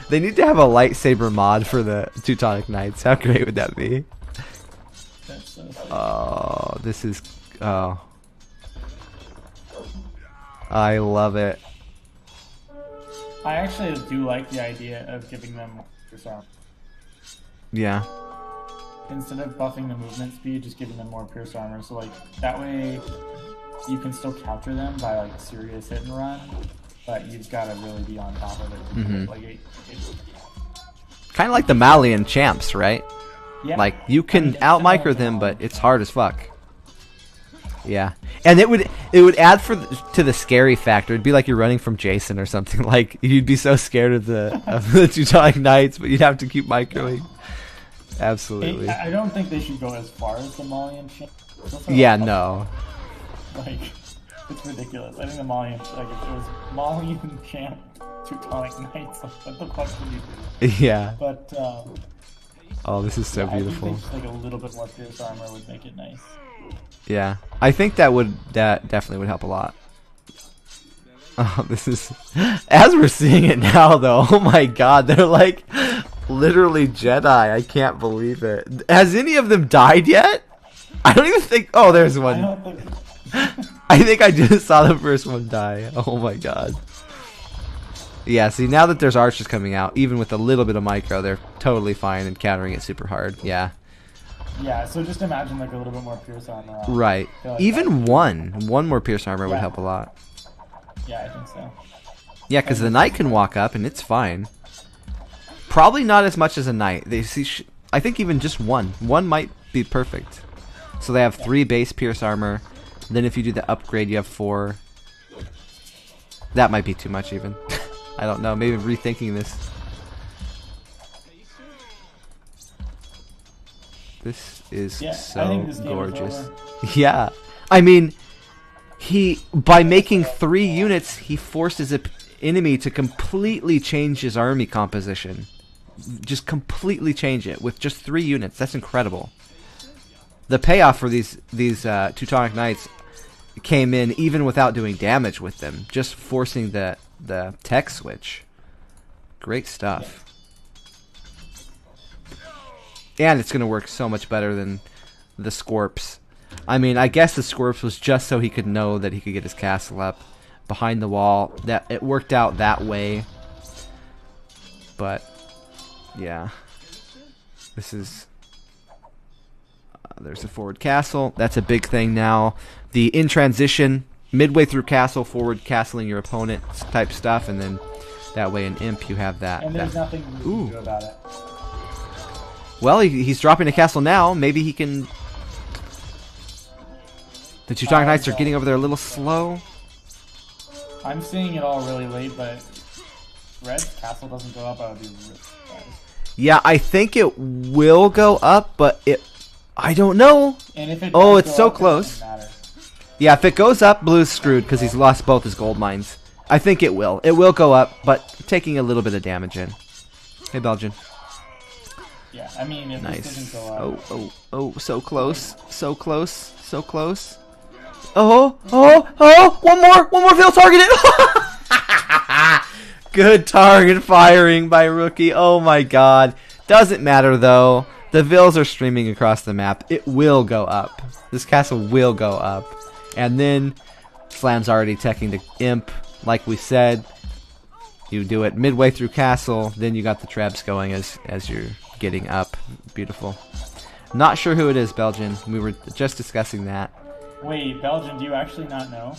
They need to have a lightsaber mod for the Teutonic Knights. How great would that be? Oh, this is... Oh. I love it. I actually do like the idea of giving them armor. Yeah. Instead of buffing the movement speed, just giving them more pierce armor. So like that way you can still counter them by like serious hit and run, but you've got to really be on top of it. Mm-hmm. Like kind of like the Malian champs, right? Yeah. Like you can out micro them, but it's hard as fuck. Yeah, and it would add to the scary factor. It'd be like you're running from Jason or something. Like you'd be so scared of the Teutonic Knights, but you'd have to keep microing. Absolutely. I don't think they should go as far as the Malian champ. Yeah, no. Like, it's ridiculous. I think the Malian, like, if it was Malian champ Teutonic Knights, what the fuck would you do? Yeah. But, oh, this is so beautiful. I think just, like, a little bit more pierce armor would make it nice. Yeah. I think that definitely would help a lot. Oh, this is... As we're seeing it now, though, oh my god, they're like... Literally Jedi. I can't believe it. Has any of them died yet? I don't even think... Oh, there's one. I think I just saw the first one die. Oh my god. Yeah, see, now that there's archers coming out, even with a little bit of micro, they're totally fine and countering it super hard. Yeah. Yeah, so just imagine like a little bit more pierce armor. Right. Like even one more pierce armor would help a lot. Yeah, I think so. Yeah, because the knight can walk up and it's fine. Probably not as much as a knight. They see. I think even just one. One might be perfect. So they have 3 base pierce armor. Then if you do the upgrade, you have 4. That might be too much even. I don't know. Maybe rethinking this. This is so gorgeous. Yeah. I mean, by making 3 units, he forces an enemy to completely change his army composition. Just completely change it with just 3 units. That's incredible. The payoff for these Teutonic Knights came in even without doing damage with them, just forcing the tech switch. Great stuff. And it's going to work so much better than the Scorps. I mean, I guess the Scorps was just so he could know that he could get his castle up behind the wall. That it worked out that way. But yeah, this is. There's a forward castle. That's a big thing now. The in transition, midway through castle, forward castling your opponent type stuff, and then that way in Imp you have that. And there's nothing you can do about it. Well, he's dropping a castle now. Maybe he can. The Teutonic Knights are getting over there a little slow. I'm seeing it all really late, but Red's castle doesn't go up. I would be really surprised. Yeah, I think it will go up, but I don't know. And if it it's so close. Yeah, if it goes up, Blue's screwed because he's lost both his gold mines. I think it will. It will go up, but taking a little bit of damage in. Hey, Belgian. Yeah, I mean, if Nice. this doesn't go up... Oh, so close. So close. So close. One more field targeted. Good target firing by Rookie. Oh my god. Doesn't matter though. The Vills are streaming across the map. It will go up. This castle will go up. And then Slam's already teching the Imp, like we said. You do it midway through castle, then you got the traps going as you're getting up. Beautiful. Not sure who it is, Belgian. We were just discussing that. Wait, Belgian, do you actually not know?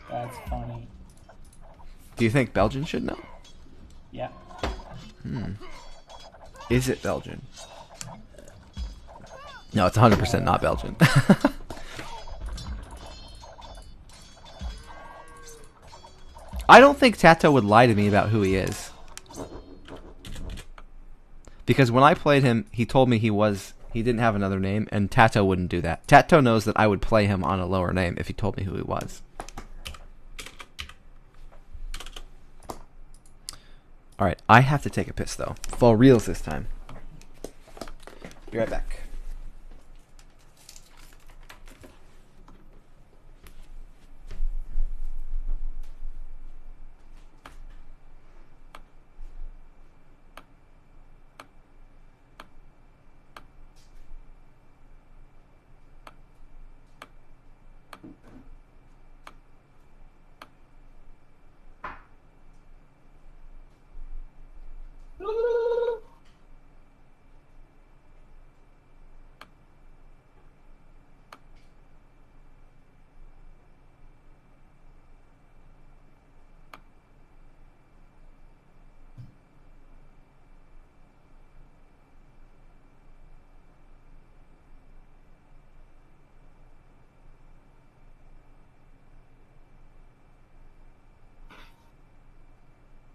That's funny. Do you think Belgian should know? Yeah. Is it Belgian? No, it's 100% not Belgian. I don't think Tato would lie to me about who he is. Because when I played him, he told me he didn't have another name, and Tato wouldn't do that. Tato knows that I would play him on a lower name if he told me who he was. Alright, I have to take a piss though. For reals this time. Be right back.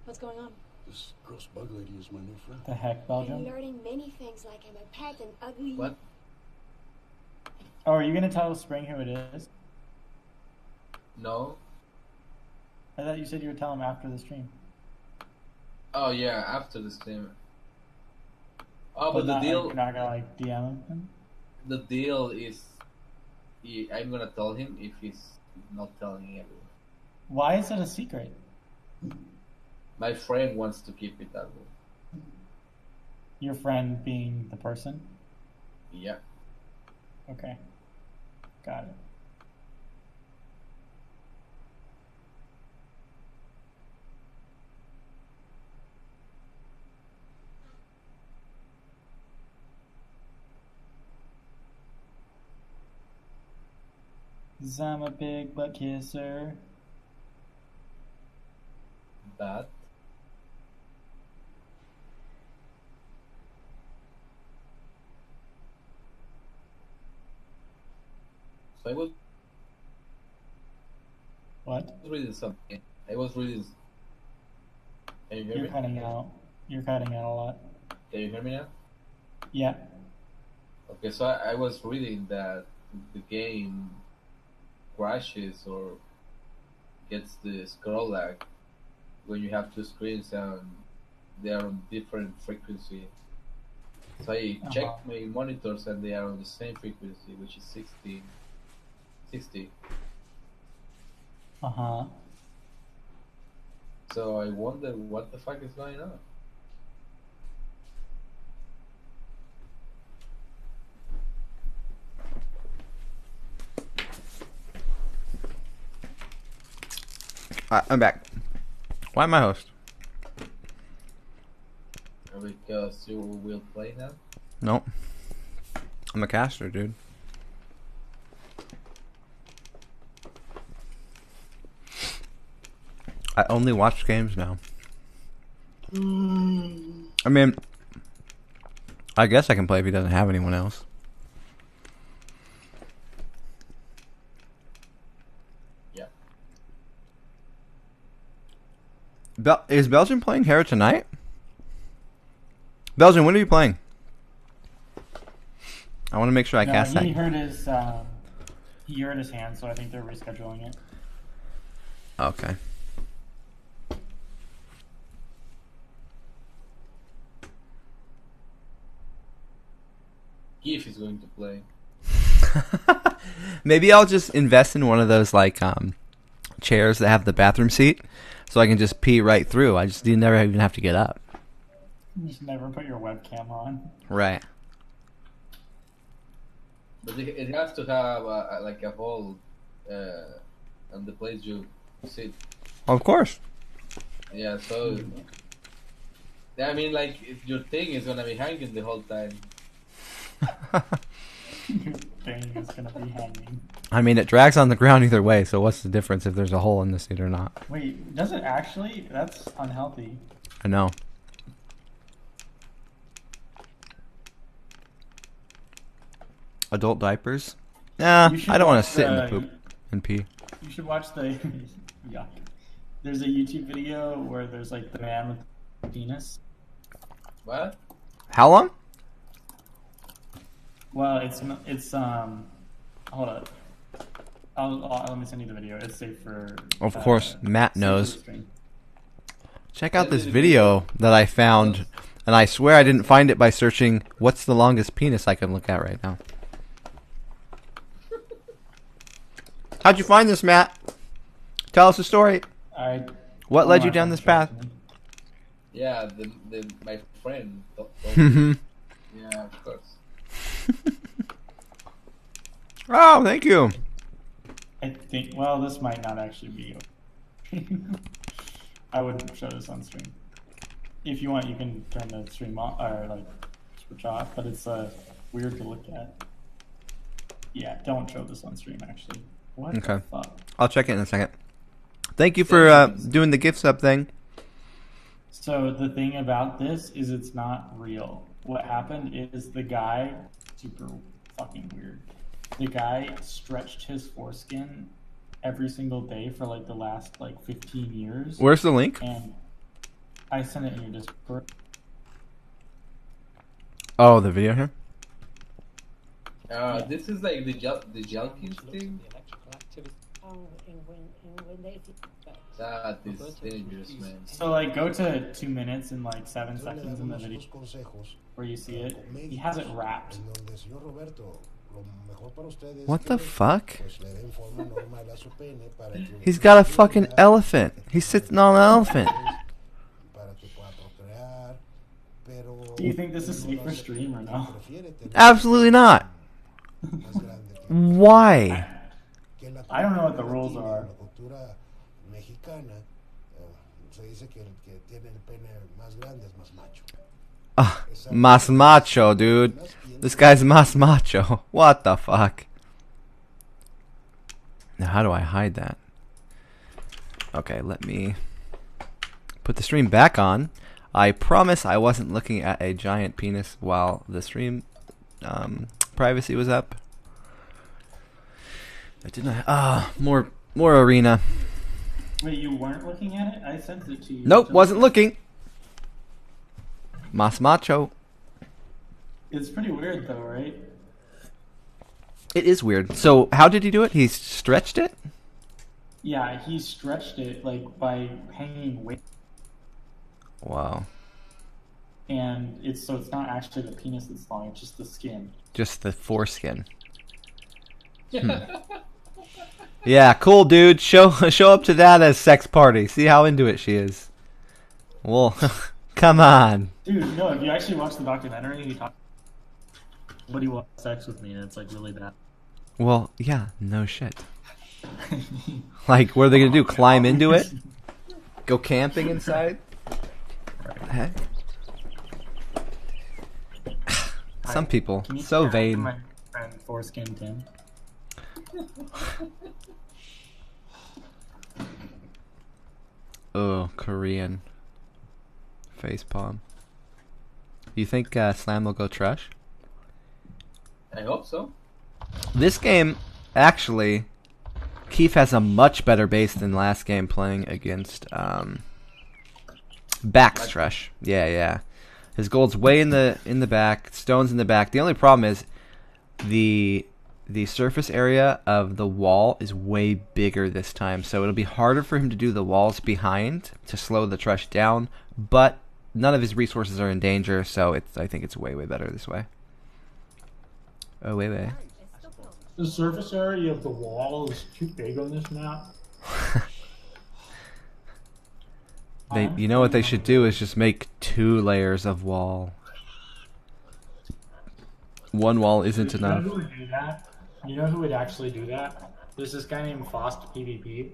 What's going on? This gross bug lady is my new friend. The heck, I'm Belgium? learning many things like I'm a pet and ugly. What? Oh, are you gonna tell Spring who it is? No. I thought you said you would tell him after the stream. Oh yeah, after the stream. Oh, but the not, deal. You're not gonna like DM him? The deal is, I'm gonna tell him if he's not telling everyone. Why is it a secret? My friend wants to keep it that way. Your friend being the person? Yeah. Okay. Got it. Cause I'm a big butt kisser. But so I was What? reading something. I was reading. Can you hear You're me? cutting out. You're cutting out a lot. Can you hear me now? Yeah. Okay, so I was reading that the game crashes or gets the scroll lag when you have two screens and they are on different frequency. So I checked my monitors and they are on the same frequency, which is 60. Uh-huh. So I wonder what the fuck is going on. I'm back. Why am I host? Because you will play now? Nope. I'm a caster, dude. I only watch games now. I mean, I guess I can play if he doesn't have anyone else. Yeah. Is Belgium playing here tonight? Belgium, when are you playing? I want to make sure I cast that. He hurt his hand, so I think they're rescheduling it. Okay. Keith is going to play. Maybe I'll just invest in one of those like chairs that have the bathroom seat, so I can just pee right through. You never even have to get up. You just never put your webcam on. Right. But it has to have like a hole on the place you sit. Of course. Yeah, so I mean, like, if your thing is gonna be hanging the whole time. Your thing is gonna be hanging. I mean, it drags on the ground either way, so what's the difference if there's a hole in the seat or not? Wait, does it actually? That's unhealthy. I know. Adult diapers? Nah, I don't want to sit in the poop and pee. You should watch the... yeah. There's a YouTube video where there's like the man with the penis. What? How long? Well, it's hold up. Let me send you the video. It's safe for... Of course, Matt knows. Check out this video that I found, and I swear I didn't find it by searching what's the longest penis I can look at right now. How'd you find this, Matt? Tell us the story. What led you down this path? Yeah, my friend told me. Yeah, of course. Oh, thank you. I think, well, this might not actually be I wouldn't show this on stream. If you want, you can turn the stream on, or like switch off, but it's weird to look at. Yeah, don't show this on stream, actually. What okay. The fuck? I'll check it in a second. Thank you for doing the gift sub thing. So the thing about this is it's not real. What happened is the guy, super fucking weird, the guy stretched his foreskin every single day for like the last like 15 years. Where's the link? And I sent it in your Discord. Oh, the video here? This is like the Jelkins thing? That is dangerous, man. So like go to 2 minutes and like 7 seconds in the video where you see it. He has it wrapped. What the fuck? He's got a fucking elephant. He's sitting on an elephant. Do you think this is safe for stream or no? Absolutely not. Why? I don't know what the rules are. Más macho, dude. This guy's más macho. What the fuck? Now, how do I hide that? Okay, let me put the stream back on. I promise I wasn't looking at a giant penis while the stream privacy was up. I didn't. More arena. Wait, you weren't looking at it? I sent it to you. Nope, wasn't looking. Mas macho. It's pretty weird though, right? It is weird. So how did he do it? He stretched it? Yeah, he stretched it like by hanging weight. Wow. And it's not actually the penis that's long, it's just the skin. Just the foreskin. Yeah, cool, dude. Show up to that as sex party. See how into it she is. Well, come on. Dude, no, if you actually watch the documentary, he talks. Somebody wants sex with me, and it's like really bad. Well, yeah, no shit. Like, what are they gonna do? Climb into it? Go camping inside? What the heck? Some people, Can you so say hi to vain. my friend Foreskin Tim? Oh, Korean. Facepalm. You think Slam will go trash? I hope so. This game, actually, Keith has a much better base than last game playing against Backstrush. Yeah. His gold's way in the back, stone's in the back. The only problem is the surface area of the wall is way bigger this time, so it'll be harder for him to do the walls behind to slow the Trush down, but none of his resources are in danger, so I think it's way better this way. Oh, way. The surface area of the wall is too big on this map. You know what they should do is just make 2 layers of wall. One wall isn't enough. You know who would do that? You know who would actually do that? There's this guy named Fost PvP.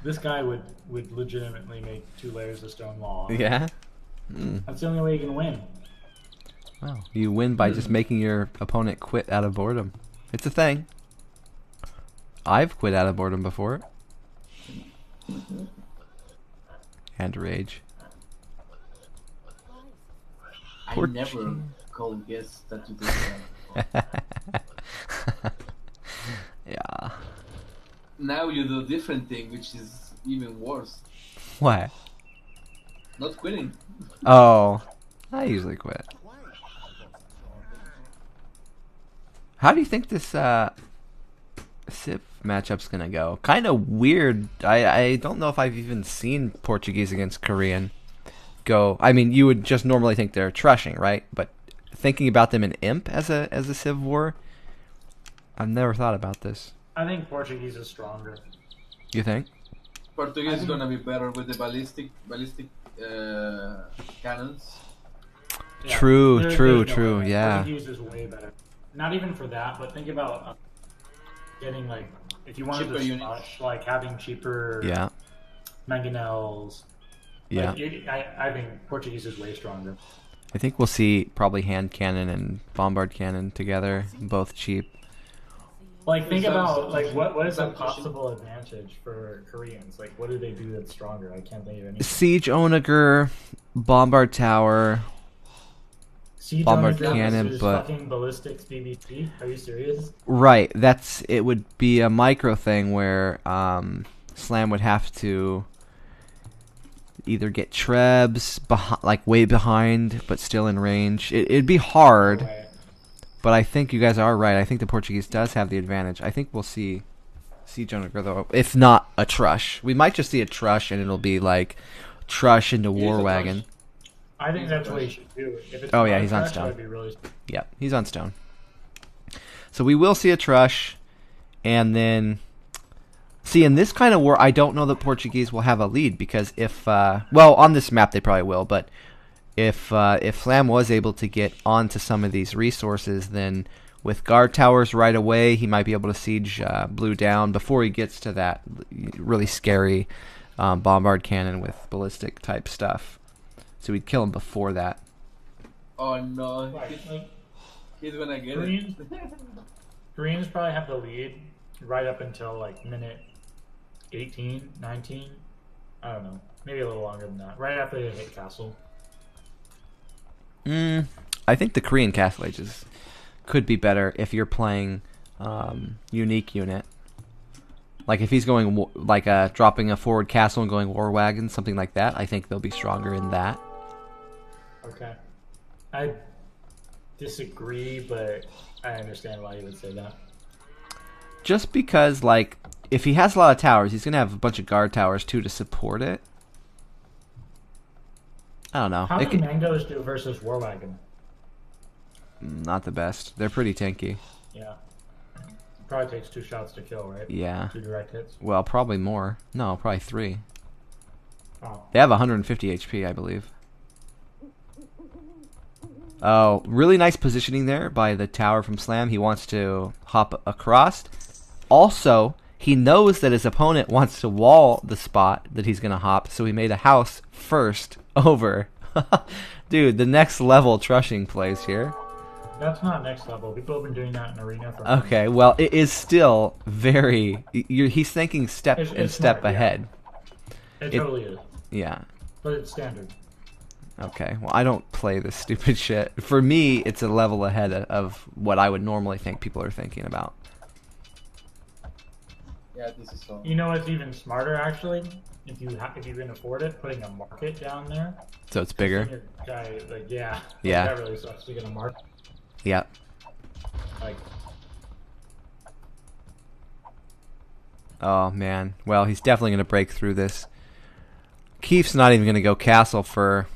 This guy would legitimately make 2 layers of stone wall. Yeah? That's the only way you can win. Wow. You win by just making your opponent quit out of boredom. It's a thing. I've quit out of boredom before. And rage. I never called guests that you did that. Yeah. Now you do a different thing, which is even worse. What? Not quitting. Oh. I usually quit. How do you think this Civ matchup's gonna go? Kind of weird. I don't know if I've even seen Portuguese against Korean go. I mean, you would just normally think they're trushing, right? But thinking about them in Imp as a Civ war, I've never thought about this. I think Portuguese is stronger. You think? Portuguese is gonna be better with the ballistic cannons. Yeah, True. no way. Yeah. Portuguese is way better. Not even for that, but think about getting like if you wanted Cheaper to units. slush, like having cheaper Yeah. mangonels. Yeah. Like, I think Portuguese is way stronger. I think we'll see probably hand cannon and bombard cannon together, both cheap. Like think Some about like substitution- what is a substitution. possible advantage for Koreans? Like what do they do that's stronger? I can't think of anything. Siege Onager, bombard tower. Siege bombard Onager cannon, versus but- fucking ballistics BBT. Are you serious? Right, it would be a micro thing where Slam would have to either get Trebs like way behind but still in range. It'd be hard, No way. but I think you guys are right. I think the Portuguese does have the advantage. I think we'll see Siege Onager though, if not a Trush. We might just see a Trush and it'll be like Trush into He's a War Trush. Wagon. I think that's what he should do. If it's Oh, yeah, not he's on trash, stone. that'd be really... Yep, he's on stone. So we will see a Trush, and then see in this kind of war, I don't know that Portuguese will have a lead because if well on this map they probably will, but if Flam was able to get onto some of these resources, then with guard towers right away, he might be able to siege blue down before he gets to that really scary bombard cannon with ballistic type stuff. So we'd kill him before that. Oh no, Right, like, he's gonna get Koreans, it. Koreans probably have the lead right up until like minute 18, 19. I don't know. Maybe a little longer than that. Right after they hit castle. I think the Korean Castle Ages could be better if you're playing unique unit. Like if he's going dropping a forward castle and going war wagon, something like that. I think they'll be stronger in that. Okay. I disagree, but I understand why you would say that. Just because, like, if he has a lot of towers, he's gonna have a bunch of guard towers too to support it. I don't know. How It many could- mangoes do versus War Wagon? not the best. They're pretty tanky. Yeah. Probably takes 2 shots to kill, right? Yeah. 2 direct hits. Well, probably more. No, probably 3. Oh. They have 150 HP, I believe. Oh, really nice positioning there by the tower from Slam. He wants to hop across. Also, He knows that his opponent wants to wall the spot that he's going to hop, so he made a house first over. Dude, the next level trushing plays here. That's not next level. People have been doing that in Arena for Okay, well, it is still very... he's thinking step smart, ahead. Yeah. It totally is. Yeah. But it's standard. Okay, well, I don't play this stupid shit. For me, it's a level ahead of what I would normally think people are thinking about. Yeah, this is so. You know what's even smarter, actually? If you can afford it, putting a market down there. So it's bigger? Your guy, yeah. Yeah. That really sucks to get a market. Yeah. Like... Oh, man. Well, he's definitely going to break through this. Keith's not even going to go castle for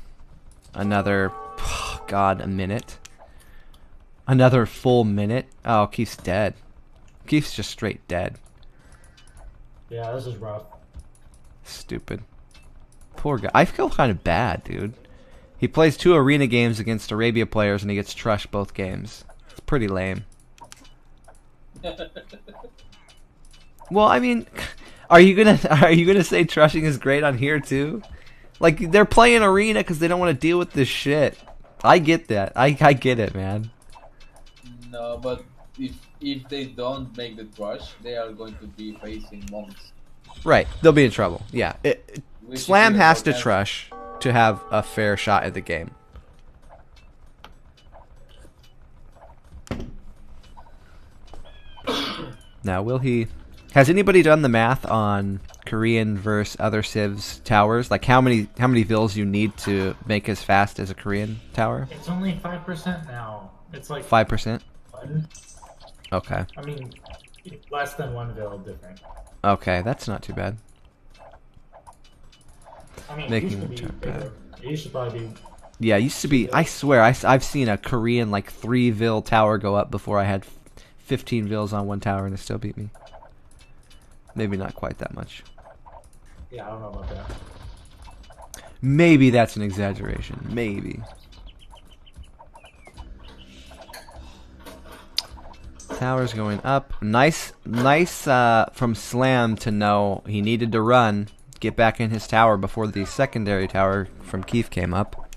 another, a minute. Another full minute. Oh, Keith's dead. Keith's just straight dead. Yeah, this is rough. Stupid. Poor guy. I feel kind of bad, dude. He plays 2 arena games against Arabia players and he gets trushed both games. It's pretty lame. Well, I mean, are you gonna say trushing is great on here too? Like, they're playing arena because they don't want to deal with this shit. I get that. I get it, man. No, but if they don't make the trush, they are going to be facing monks. Right, they'll be in trouble. Yeah, Slam has to trush to have a fair shot at the game. Now, will he... Has anybody done the math on Korean versus other civs towers? Like how many vills you need to make as fast as a Korean tower? It's only 5% now. It's like 5%? 1. Okay. I mean, less than 1 vill different. Okay, that's not too bad. I mean, Making it used to be bigger. It used to probably be... Yeah, it used to be... I swear, I've seen a Korean, 3 vill tower go up before I had 15 vills on one tower and it still beat me. Maybe not quite that much. Yeah, I don't know about that. Maybe that's an exaggeration. Maybe. Tower's going up. Nice from Slam to know he needed to run, get back in his tower before the secondary tower from Keith came up.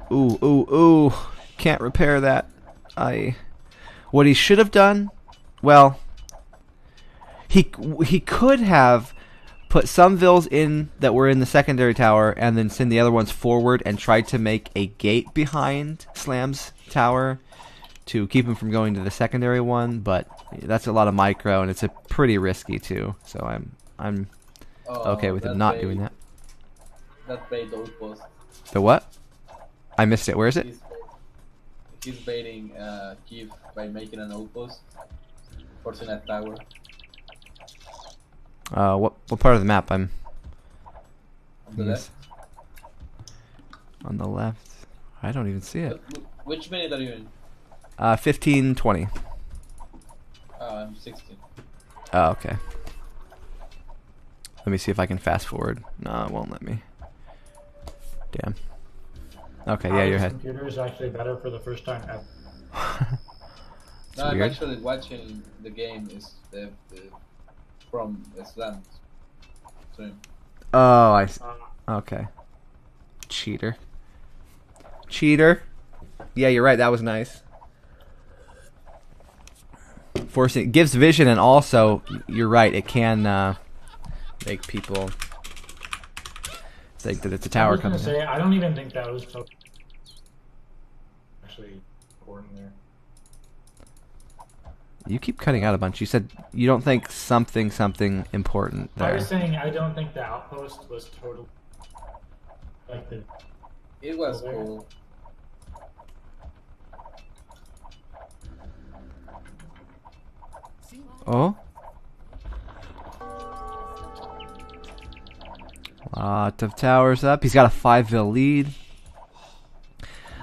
Ooh. Can't repair that. What he should have done, well... He could have put some vills in that were in the secondary tower and then send the other ones forward and tried to make a gate behind Slam's tower to keep him from going to the secondary one, but that's a lot of micro and it's a pretty risky too. So I'm okay with him not doing that. That bait outpost. The what? I missed it. Where is it? He's baiting Keith by making an outpost, forcing a tower. What part of the map? I'm on the left. On the left. I don't even see it. Which minute are you in? 15:20. I'm 16. Oh, okay. Let me see if I can fast forward. No, it won't let me. Damn. Okay, yeah, you're ahead. Computer is actually better for the first time ever. No, I'm actually watching the game from Islam. Oh, I see. Okay. Cheater. Yeah, you're right. That was nice. Forcing it gives vision, and also you're right. It can make people think that it's a tower coming. I don't even think that was actually important there. You keep cutting out a bunch. You said you don't think something important there. I was saying I don't think the outpost was totally like the. It was cool. Oh. Lot of towers up. He's got a 5-vil lead.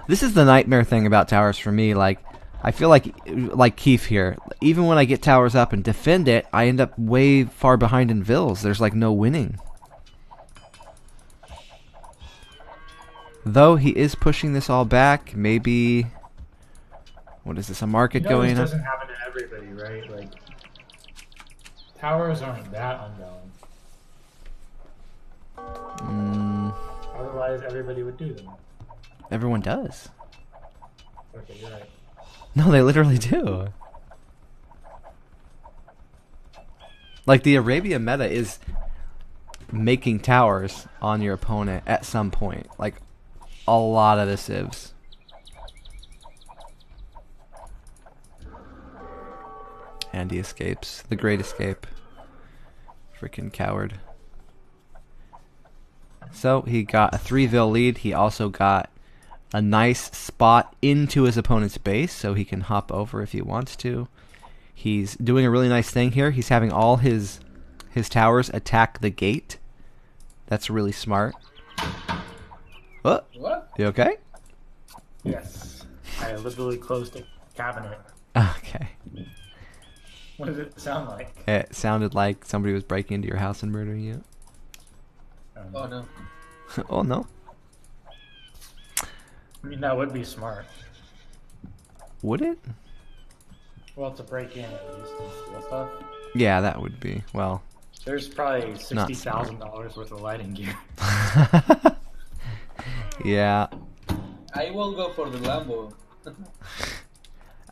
This is the nightmare thing about towers for me. Like, I feel like Keith here. Even when I get towers up and defend it, I end up way far behind in vills. There's like no winning. Though he is pushing this all back. Maybe. What is this? A market going This up? doesn't happen to everybody, right? Like, Towers aren't that ongoing. Otherwise, everybody would do them. Everyone does. Okay, you're right. No, they literally do. Like, the Arabia meta is making towers on your opponent at some point. Like, a lot of the civs. And he escapes. The great escape. Freaking coward. So, he got a 3-vil lead. He also got a nice spot into his opponent's base, so he can hop over if he wants to. He's doing a really nice thing here. He's having all his towers attack the gate. That's really smart. What? You okay? Yes. I literally closed a cabinet. Okay. What does it sound like? It sounded like somebody was breaking into your house and murdering you. Oh no. Oh no. I mean, that would be smart. Would it? Well, to break in at least and steal stuff. Yeah, that would be. Well, there's probably $60,000 worth of lighting gear. Yeah. I will go for the Lambo.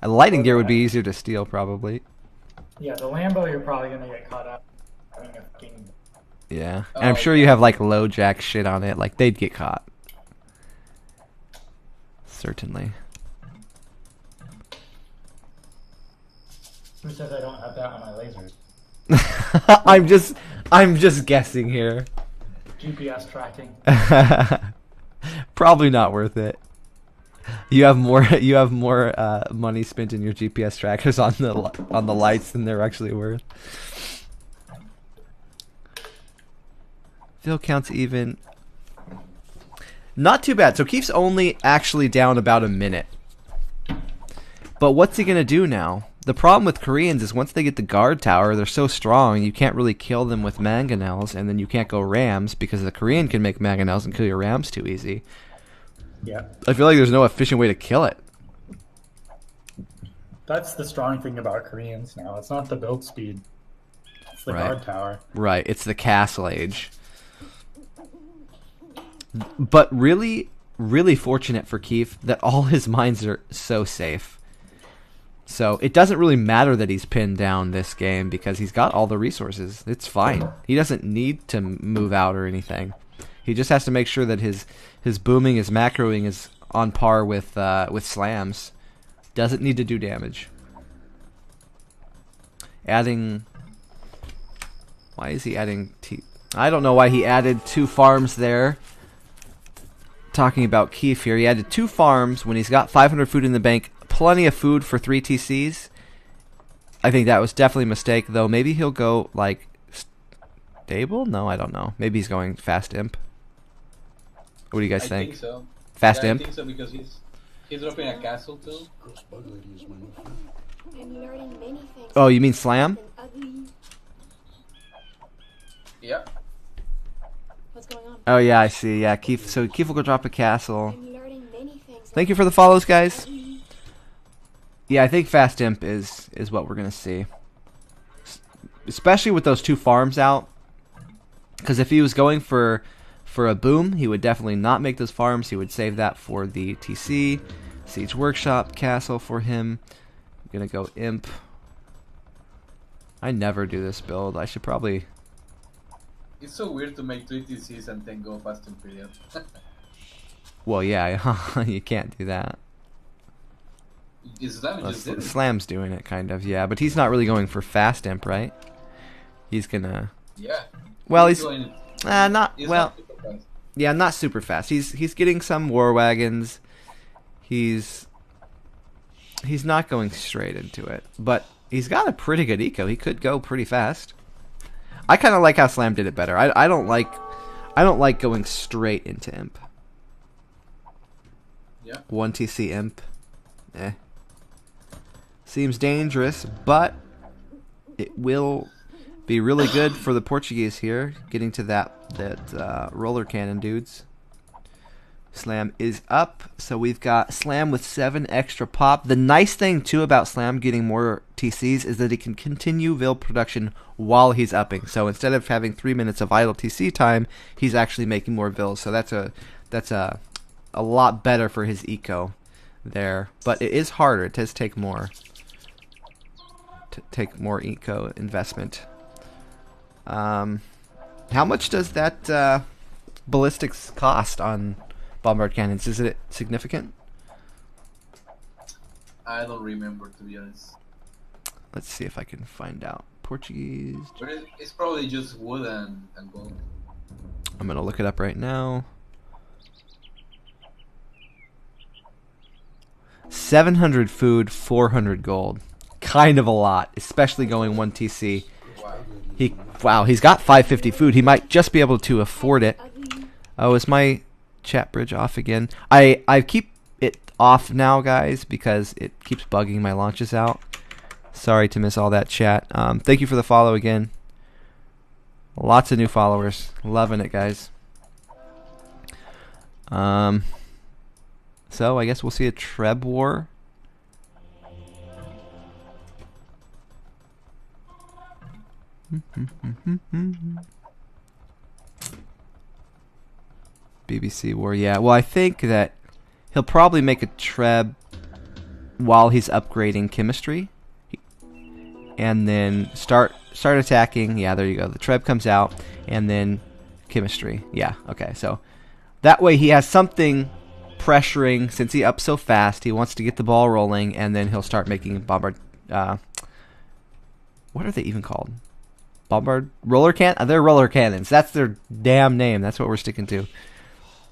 A lighting gear would be easier to steal, probably. Yeah, the Lambo you're probably gonna get caught up having a fucking. Yeah, and I'm sure you have like low jack shit on it. Like they'd get caught. Certainly. Who says I don't have that on my lasers? I'm just guessing here. GPS tracking. Probably not worth it. You have more money spent in your GPS trackers on the lights than they're actually worth. Phil counts even. Not too bad. So Keith's only actually down about a minute. But what's he gonna do now? The problem with Koreans is once they get the guard tower, they're so strong you can't really kill them with mangonels, and then you can't go rams because the Korean can make mangonels and kill your rams too easy. Yeah. I feel like there's no efficient way to kill it. That's the strong thing about Koreans now. It's not the build speed. It's the guard tower. Right. It's the castle age. But really, really fortunate for Keith that all his mines are so safe. So it doesn't really matter that he's pinned down this game because he's got all the resources. It's fine. He doesn't need to move out or anything. He just has to make sure that his booming, his macroing is on par with slams. Doesn't need to do damage. Adding. Why is he adding? I don't know why he added 2 farms there. Talking about Keith here, he added 2 farms when he's got 500 food in the bank. Plenty of food for 3 TCs. I think that was definitely a mistake, though. Maybe he'll go like stable. No, I don't know. Maybe he's going fast imp. What do you guys think? I think so. Fast yeah, imp? I think so because he's dropping a castle too. Ghost Bug Lady is my new friend. I'm learning many things. Oh, you mean slam? Yeah. What's going on? Oh yeah, I see. Yeah, Keith. So Keith will go drop a castle. I'm learning many things. Thank you for the follows, guys. Yeah, I think fast imp is what we're gonna see, especially with those 2 farms out. Because if he was going for a boom, he would definitely not make those farms. He would save that for the TC, Siege Workshop castle for him. I'm gonna go imp. I never do this build. I should probably. It's so weird to make 3 TCs and then go fast Imperial. Well, yeah, you can't do that. Slam's doing it, kind of, yeah, but he's not really going for fast imp, right? He's gonna. Yeah. Well, he's going, not he's well. Not super fast. Yeah, not super fast. He's getting some war wagons. He's not going straight into it, but he's got a pretty good eco. He could go pretty fast. I kind of like how Slam did it better. I don't like going straight into imp. Yeah. 1 TC imp. Seems dangerous, but it will be really good for the Portuguese here, getting to that roller cannon dudes. Slam is up, so we've got Slam with 7 extra pop. The nice thing, too, about Slam getting more TCs is that he can continue Vil production while he's upping. So instead of having 3 minutes of idle TC time, he's actually making more Vils. So that's a lot better for his eco there. But it is harder. It does take more eco investment. How much does that ballistics cost on bombard cannons? Is it significant? I don't remember, to be honest. Let's see if I can find out. Portuguese. But it's probably just wood and gold. I'm gonna look it up right now. 700 food, 400 gold. Kind of a lot, especially going 1 TC. Wow. He's got 550 food. He might just be able to afford it. Oh, is my chat bridge off again? I keep it off now, guys, because it keeps bugging my launches out. Sorry to miss all that chat. Thank you for the follow again. Lots of new followers. Loving it, guys. So I guess we'll see a Treb war. BBC war, yeah. Well, I think that he'll probably make a Treb while he's upgrading chemistry, and then start attacking. Yeah, there you go. The Treb comes out, and then chemistry. Yeah, okay. So that way he has something pressuring, since he ups so fast. He wants to get the ball rolling, and then he'll start making bombard. What are they even called? Bombard roller can? They're roller cannons. That's their damn name. That's what we're sticking to.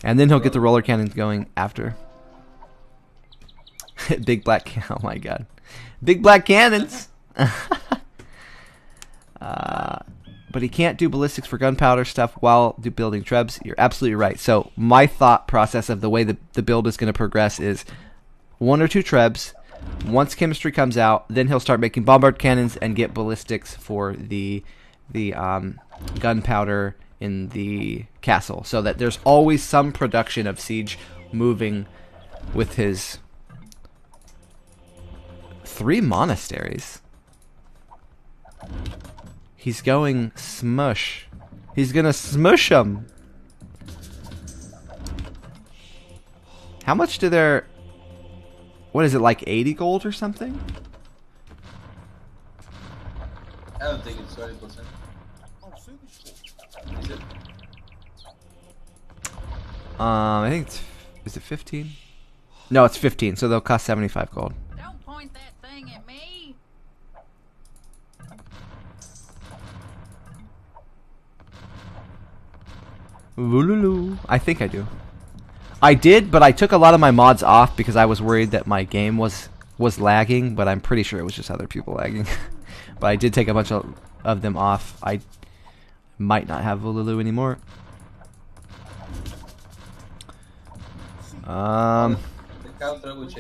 And then he'll get the roller cannons going after. Big black. Oh my god. Big black cannons. But he can't do ballistics for gunpowder stuff while building trebs. You're absolutely right. So my thought process of the way the build is going to progress is 1 or 2 trebs. Once chemistry comes out, then he'll start making bombard cannons and get ballistics for the gunpowder in the castle, so that there's always some production of siege moving with his 3 monasteries. He's going smush. He's gonna smush them. How much do their... What is it, like 80 gold or something? I don't think it's 20%. Is it? I think it's... Is it 15? No, it's 15, so they'll cost 75 gold. Don't point that thing at me. Wooloo. I think I do. I did, but I took a lot of my mods off because I was worried that my game was lagging, but I'm pretty sure it was just other people lagging. But I did take a bunch of them off. I might not have Wooloo anymore. The counter, which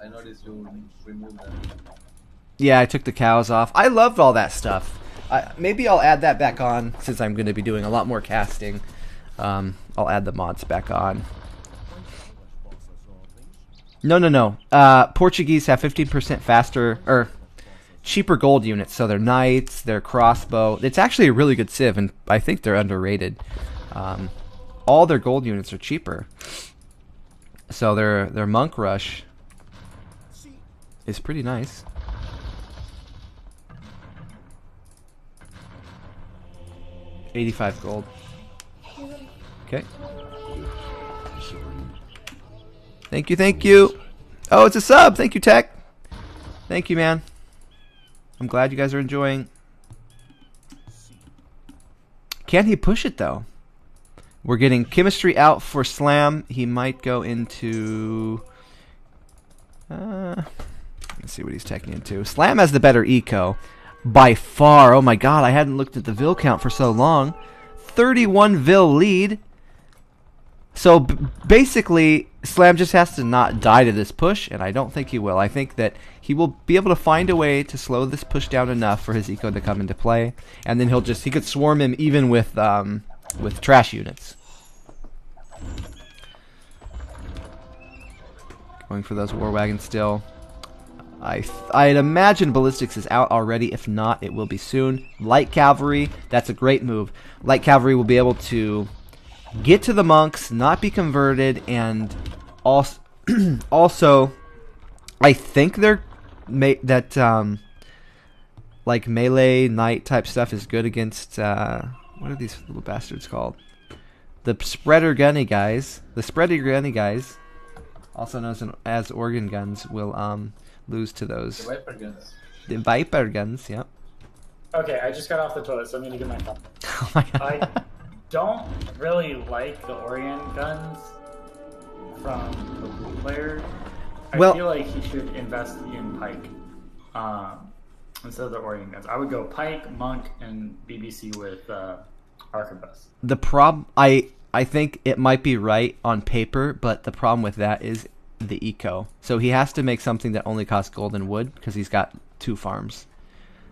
I noticed you removed that. Yeah, I took the cows off. I loved all that stuff. Maybe I'll add that back on since I'm going to be doing a lot more casting. I'll add the mods back on. No. Portuguese have 15% faster or cheaper gold units, so their knights, their crossbow. It's actually a really good civ, and I think they're underrated. All their gold units are cheaper, so their monk rush is pretty nice. $85 gold. Okay. Thank you. Oh, it's a sub. Thank you, Tech. Thank you, man. I'm glad you guys are enjoying. Can he push it, though? We're getting chemistry out for Slam. He might go into... let's see what he's teching into. Slam has the better eco. By far. Oh, my God. I hadn't looked at the Vil count for so long. 31 Vil lead. So basically, Slam just has to not die to this push, and I don't think he will. I think that he will be able to find a way to slow this push down enough for his eco to come into play, and then he could swarm him even with trash units. Going for those war wagons still. I'd imagine ballistics is out already. If not, it will be soon. Light cavalry, that's a great move. Light cavalry will be able to get to the monks, not be converted, and also, also I think they're like melee knight type stuff is good against what are these little bastards called? The spreader gunny guys. The spreader gunny guys, also known as organ guns, will lose to those. The Viper guns. The Viper guns, yep. Okay, I just got off the toilet, so I'm gonna get my phone. Oh my god. I don't really like the Orient guns from the blue player. I feel like he should invest in Pike instead of the Orient guns. I would go Pike, Monk, and BBC with Arquebus. The problem, I think it might be right on paper, but the problem with that is the eco. So he has to make something that only costs gold and wood because he's got 2 farms.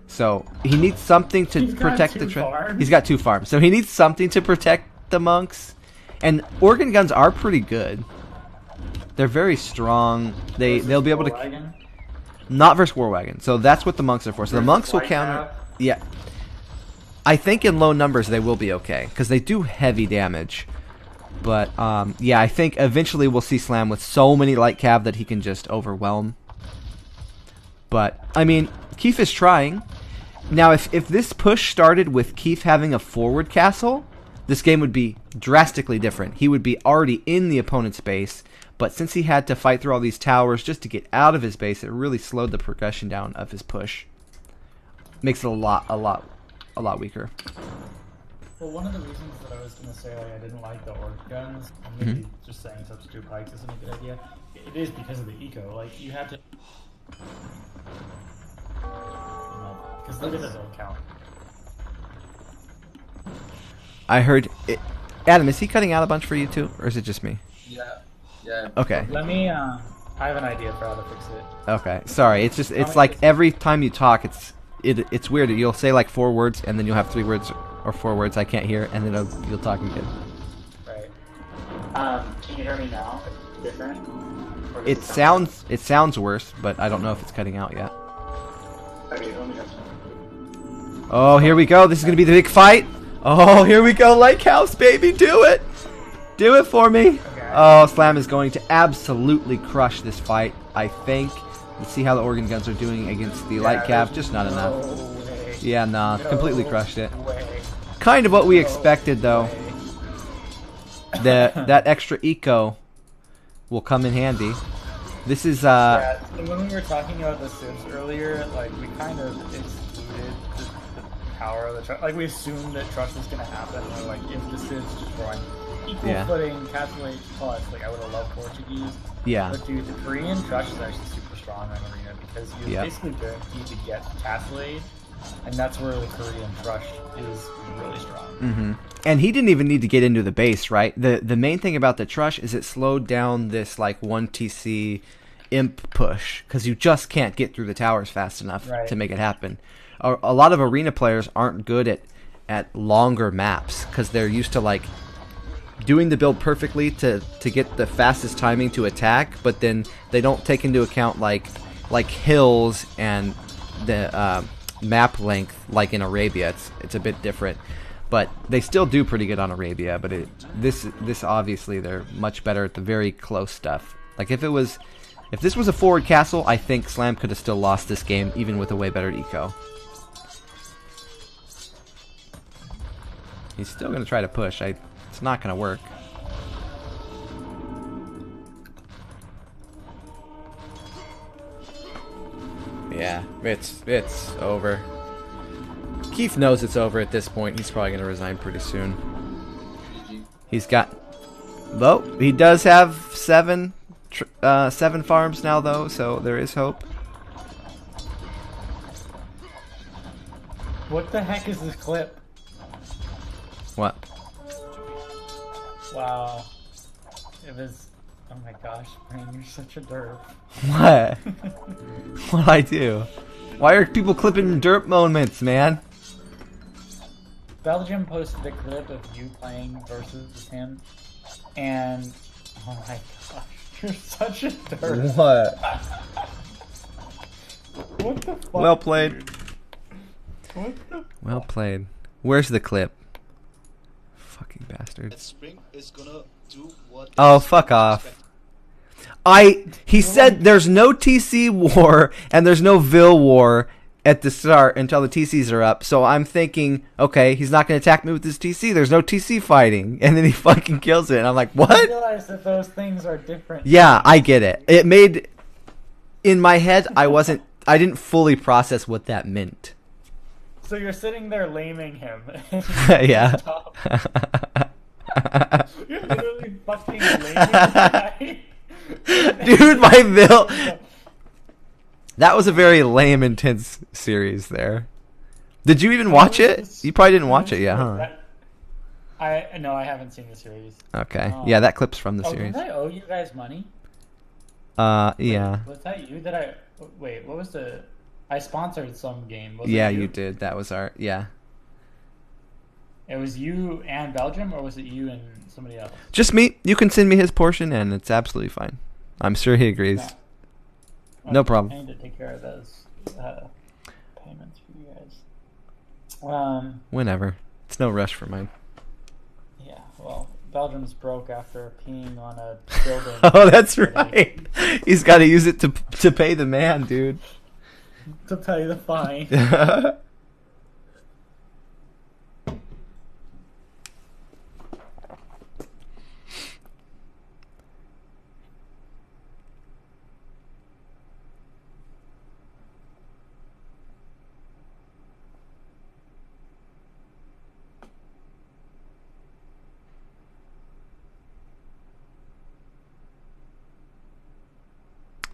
So he needs something to protect the farms. He's got 2 farms. So he needs something to protect the monks. And organ guns are pretty good. They're very strong. They'll be able to not versus war wagon. So that's what the monks are for. So the monks will counter. Yeah. I think in low numbers they will be okay because they do heavy damage. But yeah, I think eventually we'll see Slam with so many light cav that he can just overwhelm. But I mean, Keith is trying. Now, if this push started with Keith having a forward castle, this game would be drastically different. He would be already in the opponent's base, but since he had to fight through all these towers just to get out of his base, it really slowed the progression down of his push. Makes it a lot weaker. Well, one of the reasons that I was going to say I didn't like the orc guns, and maybe just saying substitute pikes isn't a good idea, it is because of the eco. Like, you have to... Because look at the build count. I heard... Adam, is he cutting out a bunch for you too? Or is it just me? Yeah. Okay. Let me, I have an idea for how to fix it. Okay. Sorry, it's like every time you talk, it's weird. You'll say like 4 words, and then you'll have 3 words or 4 words I can't hear, and then you'll talk again. Right. Can you hear me now? Different? It sounds worse, but I don't know if it's cutting out yet. Okay, let me just... Oh, here we go. This is gonna be the big fight. Oh, here we go, Lake House, baby. Do it. Do it for me. Okay. Oh, Slam is going to absolutely crush this fight, I think. Let's see how the organ guns are doing against the light cav. Just not enough. Way. Yeah, nah. Completely crushed it. Kind of what we expected, though. That extra eco will come in handy. This is Yeah, when we were talking about the Civs earlier, like we kind of excluded the power of the trust. Like we assumed that trust was gonna happen. Or like if the Civs just were on equal footing, Castle Age plus, like I would have loved Portuguese. Yeah. But dude, the Korean trust is actually super strong on Arena because you're basically guaranteed to get Castle Age, and that's where the Korean trust is really strong. Mm-hmm. And he didn't even need to get into the base, right? The main thing about the Trush is it slowed down this like 1 TC imp push because you just can't get through the towers fast enough to make it happen. A lot of arena players aren't good at longer maps because they're used to like doing the build perfectly to get the fastest timing to attack, but then they don't take into account like hills and the map length like in Arabia. It's a bit different. But they still do pretty good on Arabia, but this obviously they're much better at the very close stuff. Like if this was a forward castle, I think Slam could have still lost this game even with a way better eco. He's still gonna try to push. It's not gonna work. Yeah, it's over. Keith knows it's over at this point. He's probably going to resign pretty soon. He's got... Though, he does have 7 farms now, though, so there is hope. What the heck is this clip? What? Wow. It was... Oh my gosh, man, you're such a derp. What? What'd I do? Why are people clipping derp moments, man? Belgium posted a clip of you playing versus him, and oh my gosh, You're such a dirt. What? What the fuck? Well played. Dude? What the Well played. Where's the clip? Fucking bastards. Spring is gonna do what Oh, fuck off. He said there's no TC war and there's no Vil war at the start until the TCs are up. So I'm thinking, okay, he's not going to attack me with his TC. There's no TC fighting. And then he fucking kills it. And I'm like, I what? realize that those things are different. Yeah, I get it. It made, in my head, I didn't fully process what that meant. So you're sitting there laming him. Yeah. You're literally fucking laming the guy. Dude, my Vil. That was a very lame, intense series there. Did you even watch it? You probably didn't watch it yet, huh? No, I haven't seen the series. Okay. Yeah, that clip's from the series. Did I owe you guys money? Yeah. Was that you? Wait, what was the... I sponsored some game. Was Yeah, it you did. That was yeah. It was you and Belgium, or was it you and somebody else? Just me. You can send me his portion, and it's absolutely fine. I'm sure he agrees. No problem. I need to take care of those payments for you guys. Whenever. It's no rush for mine. Yeah, well, Belgium's broke after peeing on a building. Oh, that's right. He's got to use it to pay the man, dude. To pay the fine.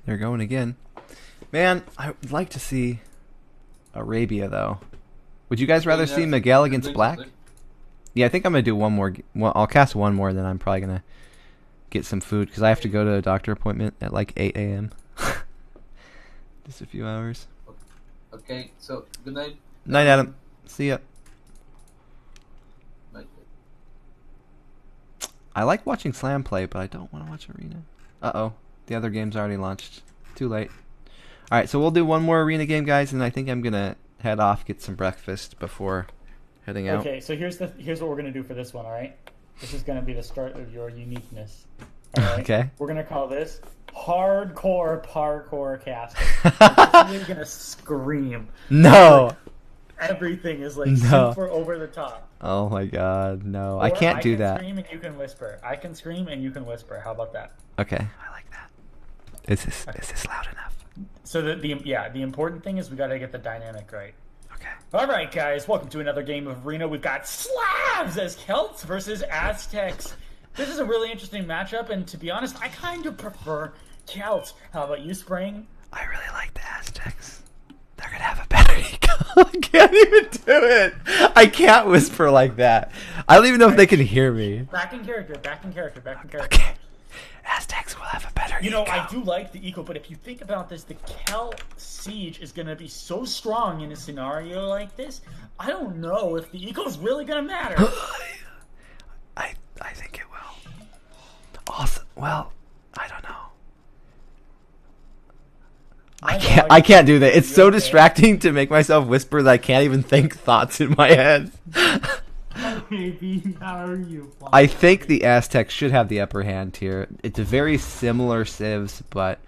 They're going again. Man, I would like to see Arabia, though. Would you guys rather see Miguel against Black? Yeah, I think I'm going to do one more. Well, I'll cast one more, then I'm probably going to get some food, because I have to go to a doctor appointment at like 8 a.m. Just a few hours. Okay, so good night. Night, Adam. See ya. Night. I like watching Slam play, but I don't want to watch Arena. Uh-oh. The other game's already launched. Too late. Alright, so we'll do one more Arena game, guys, and I think I'm going to head off, get some breakfast before heading out. Okay, so here's what we're going to do for this one, alright? This is going to be the start of your uniqueness. Right? Okay. We're going to call this Hardcore Parkour Casting. We're really going to scream. No! Like, everything is like super over the top. Oh my god, no. Or I can't do that. I can scream and you can whisper. I can scream and you can whisper. How about that? Okay, I like that. Is this loud enough? So the important thing is we got to get the dynamic right. Okay. All right, guys, welcome to another game of Arena. We've got Slavs as Celts versus Aztecs. This is a really interesting matchup, and to be honest, I kind of prefer Celts. How about you, Spring? I really like the Aztecs. They're gonna have a better ego. I can't even do it. I can't whisper like that. I don't even know if they can hear me. Back in character. Okay. Aztecs will have a better ego. You know, I do like the eco, but if you think about this, the Celt siege is going to be so strong in a scenario like this. I don't know if the eco is really going to matter. I think it will. Also, well, I don't know. I can't do that. It's so distracting to make myself whisper that I can't even think thoughts in my head. Baby, how are you? I think the Aztecs should have the upper hand here. It's a very similar civs, but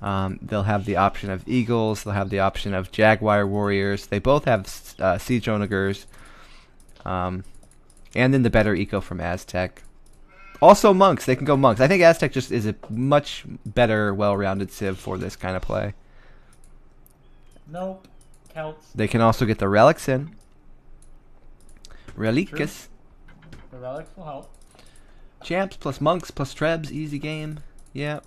they'll have the option of eagles. They'll have the option of jaguar warriors. They both have siege onagers, and then the better eco from Aztec. Also monks. They can go monks. I think Aztec just is a much better, well-rounded civ for this kind of play. Nope. Celts. They can also get the relics in. Reliques. The relics will help. Champs plus monks plus trebs. Easy game. Yeah.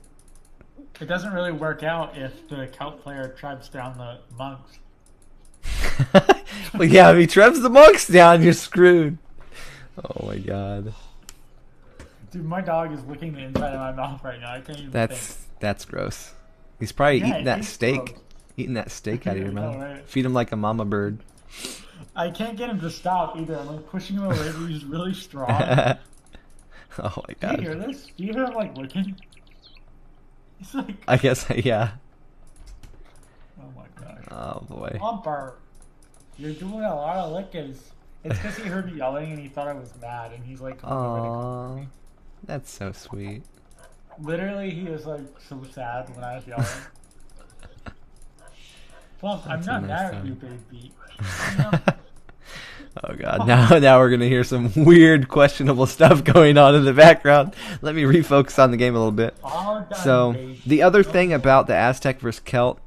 It doesn't really work out if the Celt player trebs down the monks. Well, yeah, if he trebs the monks down, you're screwed. Oh my god. Dude, my dog is licking the inside of my mouth right now. I can't even think. That's gross. He's probably eating that steak. Gross. Eating that steak out of your mouth. Right. Feed him like a mama bird. I can't get him to stop either. I'm like pushing him away, but he's really strong. Oh my god. Do you hear this? Do you hear him like licking? He's like, I guess, yeah. oh my gosh. Oh, boy. Bumper, you're doing a lot of lickings. It's because he heard me yelling and he thought I was mad, and he's like, Aww. That's so sweet. literally, he was like so sad when I was yelling. Plump, I'm not mad at you, baby. Oh god, now we're gonna hear some weird, questionable stuff going on in the background. Let me refocus on the game a little bit. So, the other thing about the Aztec versus Celt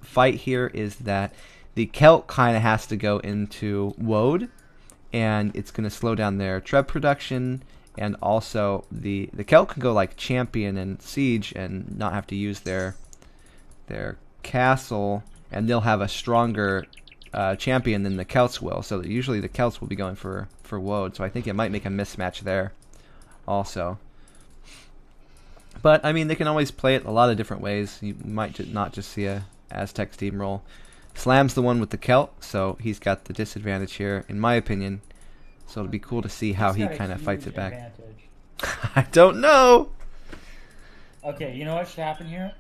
fight here is that the Celt kind of has to go into Woad, and it's gonna slow down their Treb production, and also the Celt can go like Champion and Siege and not have to use their castle, and they'll have a stronger champion than the Celts will, so that usually the Celts will be going for Woad, so I think it might make a mismatch there also. But I mean, they can always play it a lot of different ways. You might not just see a Aztec steamroll. Slam's the one with the Celt, so he's got the disadvantage here, in my opinion. So it'll be cool to see how he kind of fights it back. I don't know. Okay, you know what should happen here?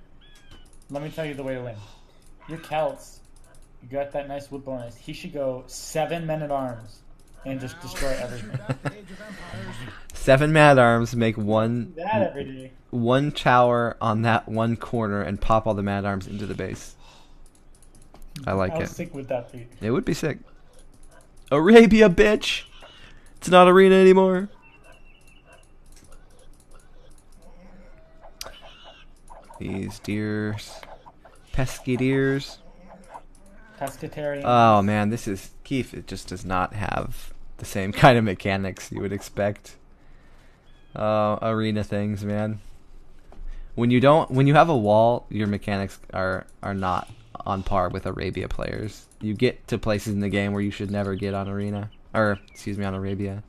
Let me tell you the way to win. Your Celts, you got that nice wood bonus. He should go 7 men-at-arms and just destroy everything. 7 man-at-arms, make one tower on that one corner and pop all the man-at-arms into the base. I like it. How sick would that be? It would be sick. Arabia, bitch! It's not arena anymore. These deers. Pesky deers. Pescatarian. Oh man, this is Keith. It just does not have the same kind of mechanics you would expect. Arena things, man. When you have a wall, your mechanics are not on par with Arabia players. You get to places in the game where you should never get on arena, or excuse me, on Arabia.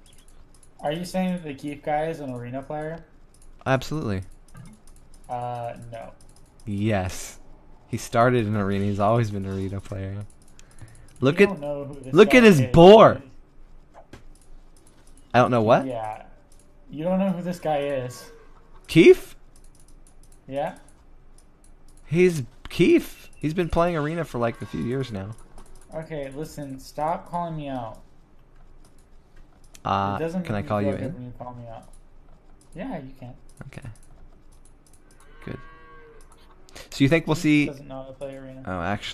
Are you saying that the Keith guy is an arena player? Absolutely. No. Yes. He started in arena. He's always been an arena player. Look You at don't know who this look guy at his is. boar. I don't know what. Yeah. You don't know who this guy is. Keith? Yeah? He's Keith. He's been playing arena for like a few years now. Okay, listen, stop calling me out. It doesn't Can I make me call feel you good in? when you call me out. Yeah, you can. Okay. Good. So you think we'll see? Doesn't know how to play arena. Oh, actually.